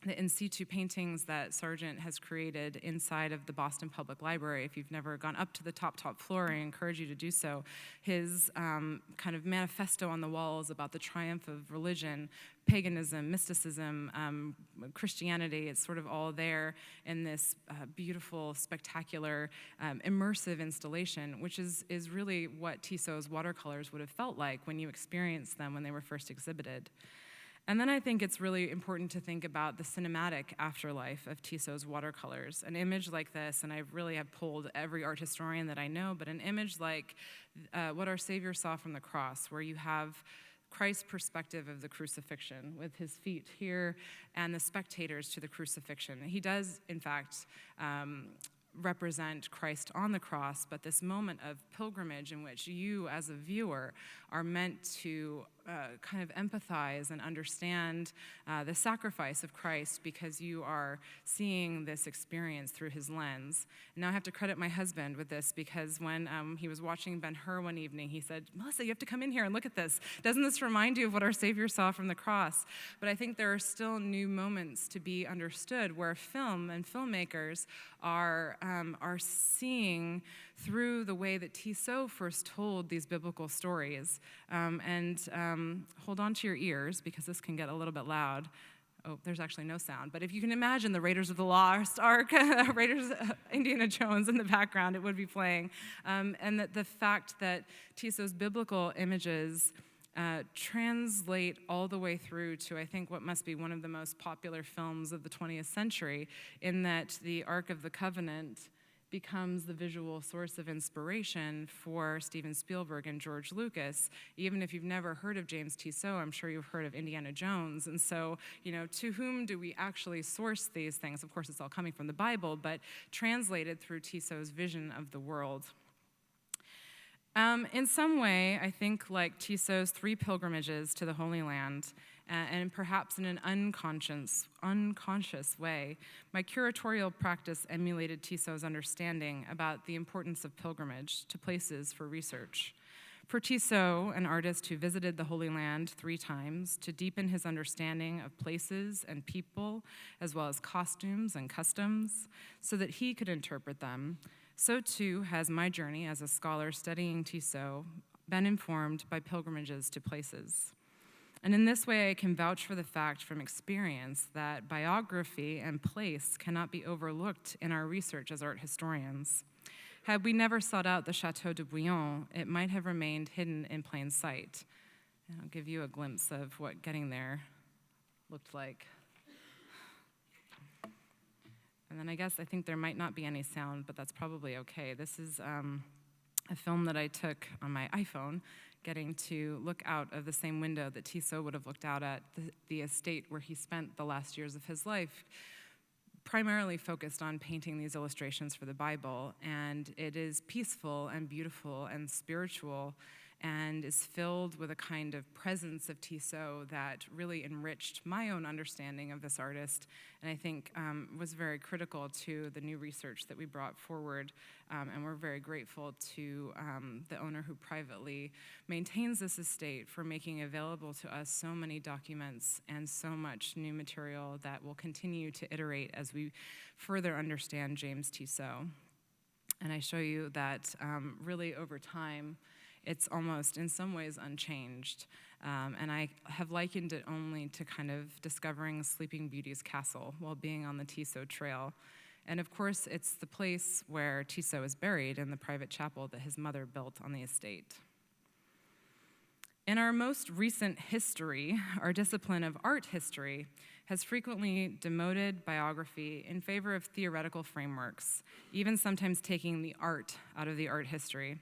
in situ paintings that Sargent has created inside of the Boston Public Library. If you've never gone up to the top floor, I encourage you to do so. His kind of manifesto on the walls about the triumph of religion, paganism, mysticism, Christianity, it's sort of all there in this beautiful, spectacular, immersive installation, which is really what Tissot's watercolors would have felt like when you experienced them when they were first exhibited. And then I think it's really important to think about the cinematic afterlife of Tissot's watercolors. An image like this, and I really have polled every art historian that I know, but an image like what our Savior saw from the cross, where you have Christ's perspective of the crucifixion with his feet here and the spectators to the crucifixion. He does, in fact, represent Christ on the cross, but this moment of pilgrimage in which you as a viewer are meant to kind of empathize and understand the sacrifice of Christ because you are seeing this experience through his lens. And now I have to credit my husband with this because when he was watching Ben-Hur one evening, he said, Melissa, you have to come in here and look at this. Doesn't this remind you of what our Savior saw from the cross? But I think there are still new moments to be understood where film and filmmakers are seeing through the way that Tissot first told these biblical stories. Hold on to your ears because this can get a little bit loud. Oh, there's actually no sound. But if you can imagine the Raiders of the Lost Ark, Indiana Jones in the background, it would be playing. And that the fact that Tissot's biblical images translate all the way through to, I think, what must be one of the most popular films of the 20th century, in that the Ark of the Covenant becomes the visual source of inspiration for Steven Spielberg and George Lucas. Even if you've never heard of James Tissot, I'm sure you've heard of Indiana Jones. And so, to whom do we actually source these things? Of course, it's all coming from the Bible, but translated through Tissot's vision of the world. In some way, I think like Tissot's 3 pilgrimages to the Holy Land, and perhaps in an unconscious way, my curatorial practice emulated Tissot's understanding about the importance of pilgrimage to places for research. For Tissot, an artist who visited the Holy Land 3 times to deepen his understanding of places and people, as well as costumes and customs, so that he could interpret them, so too has my journey as a scholar studying Tissot been informed by pilgrimages to places. And in this way, I can vouch for the fact from experience that biography and place cannot be overlooked in our research as art historians. Had we never sought out the Chateau de Buron, it might have remained hidden in plain sight. And I'll give you a glimpse of what getting there looked like. And then I think there might not be any sound, but that's probably okay. This is a film that I took on my iPhone, getting to look out of the same window that Tissot would have looked out at, the estate where he spent the last years of his life, primarily focused on painting these illustrations for the Bible. And it is peaceful and beautiful and spiritual, and is filled with a kind of presence of Tissot that really enriched my own understanding of this artist, and I think was very critical to the new research that we brought forward, and we're very grateful to the owner who privately maintains this estate for making available to us so many documents and so much new material that will continue to iterate as we further understand James Tissot. And I show you that really over time, it's almost, in some ways, unchanged. And I have likened it only to kind of discovering Sleeping Beauty's castle while being on the Tissot Trail. And of course, it's the place where Tissot is buried in the private chapel that his mother built on the estate. In our most recent history, our discipline of art history has frequently demoted biography in favor of theoretical frameworks, even sometimes taking the art out of the art history.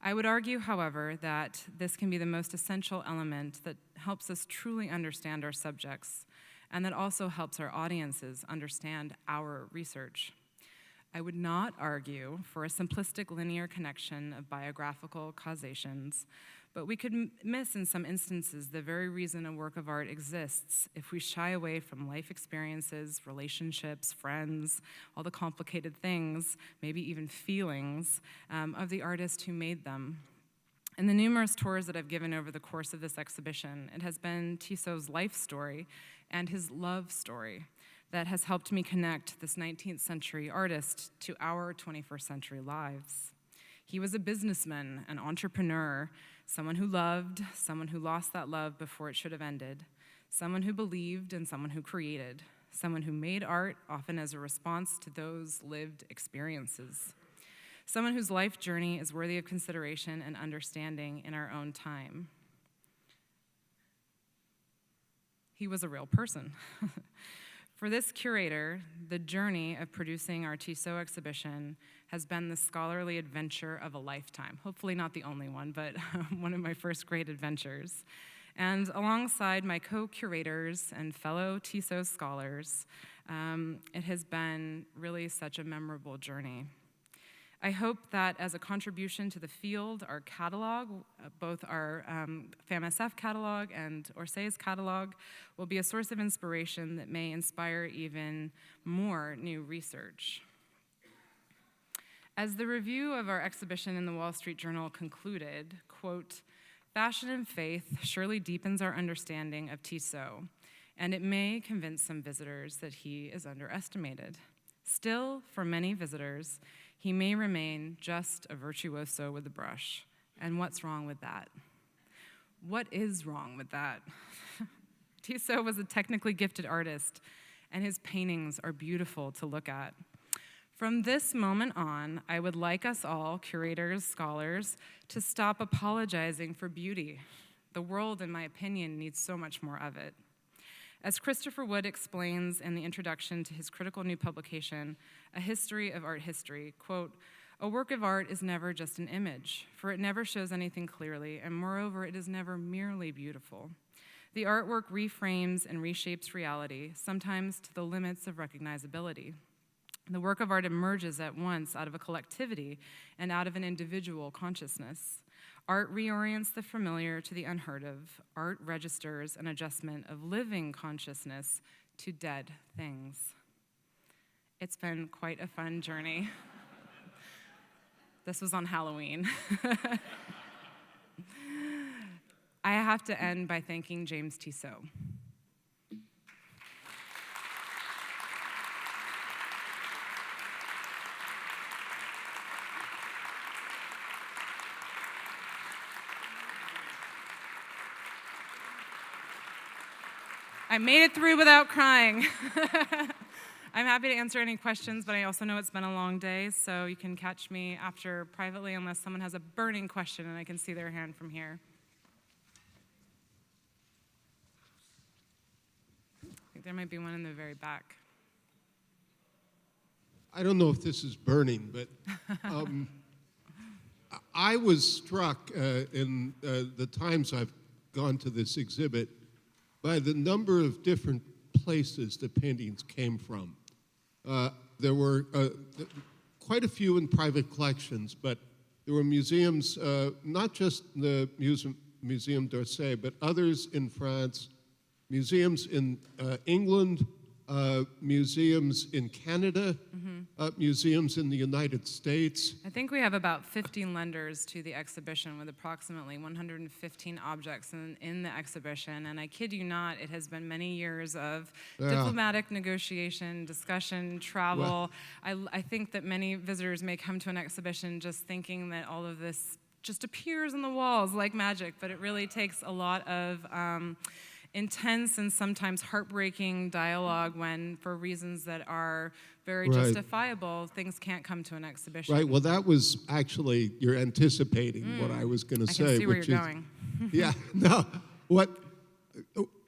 I would argue, however, that this can be the most essential element that helps us truly understand our subjects, and that also helps our audiences understand our research. I would not argue for a simplistic linear connection of biographical causations, but we could miss in some instances the very reason a work of art exists if we shy away from life experiences, relationships, friends, all the complicated things, maybe even feelings of the artist who made them. In the numerous tours that I've given over the course of this exhibition, it has been Tissot's life story and his love story that has helped me connect this 19th century artist to our 21st century lives. He was a businessman, an entrepreneur, someone who loved, someone who lost that love before it should have ended, someone who believed and someone who created, someone who made art often as a response to those lived experiences, someone whose life journey is worthy of consideration and understanding in our own time. He was a real person. For this curator, the journey of producing our Tissot exhibition has been the scholarly adventure of a lifetime. Hopefully not the only one, but one of my first great adventures. And alongside my co-curators and fellow Tissot scholars, it has been really such a memorable journey. I hope that as a contribution to the field, our catalog, both our FAMSF catalog and Orsay's catalog, will be a source of inspiration that may inspire even more new research. As the review of our exhibition in the Wall Street Journal concluded, quote, "Fashion and faith surely deepens our understanding of Tissot, and it may convince some visitors that he is underestimated. Still, for many visitors, he may remain just a virtuoso with a brush. And what's wrong with that? What is wrong with that? Tissot was a technically gifted artist, and his paintings are beautiful to look at. From this moment on, I would like us all, curators, scholars, to stop apologizing for beauty. The world, in my opinion, needs so much more of it. As Christopher Wood explains in the introduction to his critical new publication, A History of Art History, quote, "A work of art is never just an image, for it never shows anything clearly, and moreover, it is never merely beautiful. The artwork reframes and reshapes reality, sometimes to the limits of recognizability. The work of art emerges at once out of a collectivity and out of an individual consciousness. Art reorients the familiar to the unheard of. Art registers an adjustment of living consciousness to dead things." It's been quite a fun journey. This was on Halloween. I have to end by thanking James Tissot. I made it through without crying. I'm happy to answer any questions, but I also know it's been a long day, so you can catch me after privately unless someone has a burning question and I can see their hand from here. I think there might be one in the very back. I don't know if this is burning, but I was struck in the times I've gone to this exhibit by the number of different places the paintings came from. There were quite a few in private collections, but there were museums, not just the Museum d'Orsay, but others in France, museums in England, museums in Canada, museums in the United States. I think we have about 15 lenders to the exhibition with approximately 115 objects in the exhibition. And I kid you not, it has been many years of diplomatic negotiation, discussion, travel. I think that many visitors may come to an exhibition just thinking that all of this just appears on the walls like magic, but it really takes a lot of intense and sometimes heartbreaking dialogue when, for reasons that are very justifiable, things can't come to an exhibition. Right, well, that was actually, you're anticipating what I was going to say. I can see where you're going. Yeah, no,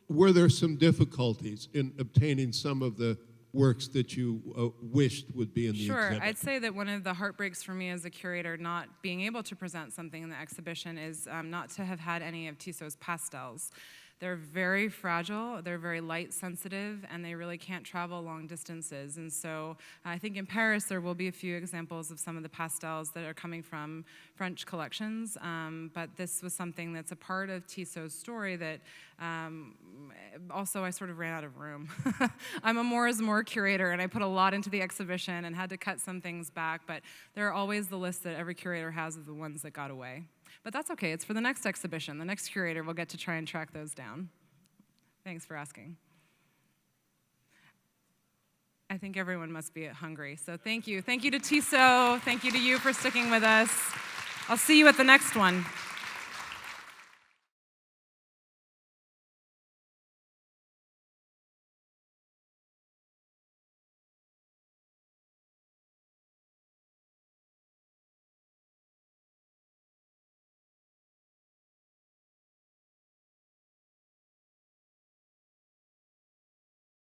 were there some difficulties in obtaining some of the works that you wished would be in the exhibit? Sure, I'd say that one of the heartbreaks for me as a curator not being able to present something in the exhibition is not to have had any of Tissot's pastels. They're very fragile, they're very light sensitive, and they really can't travel long distances. And so I think in Paris there will be a few examples of some of the pastels that are coming from French collections, but this was something that's a part of Tissot's story that also I sort of ran out of room. I'm a more is more curator, and I put a lot into the exhibition and had to cut some things back, but there are always the list that every curator has of the ones that got away. But that's okay, it's for the next exhibition. The next curator will get to try and track those down. Thanks for asking. I think everyone must be hungry, so thank you. Thank you to Tissot, thank you to you for sticking with us. I'll see you at the next one.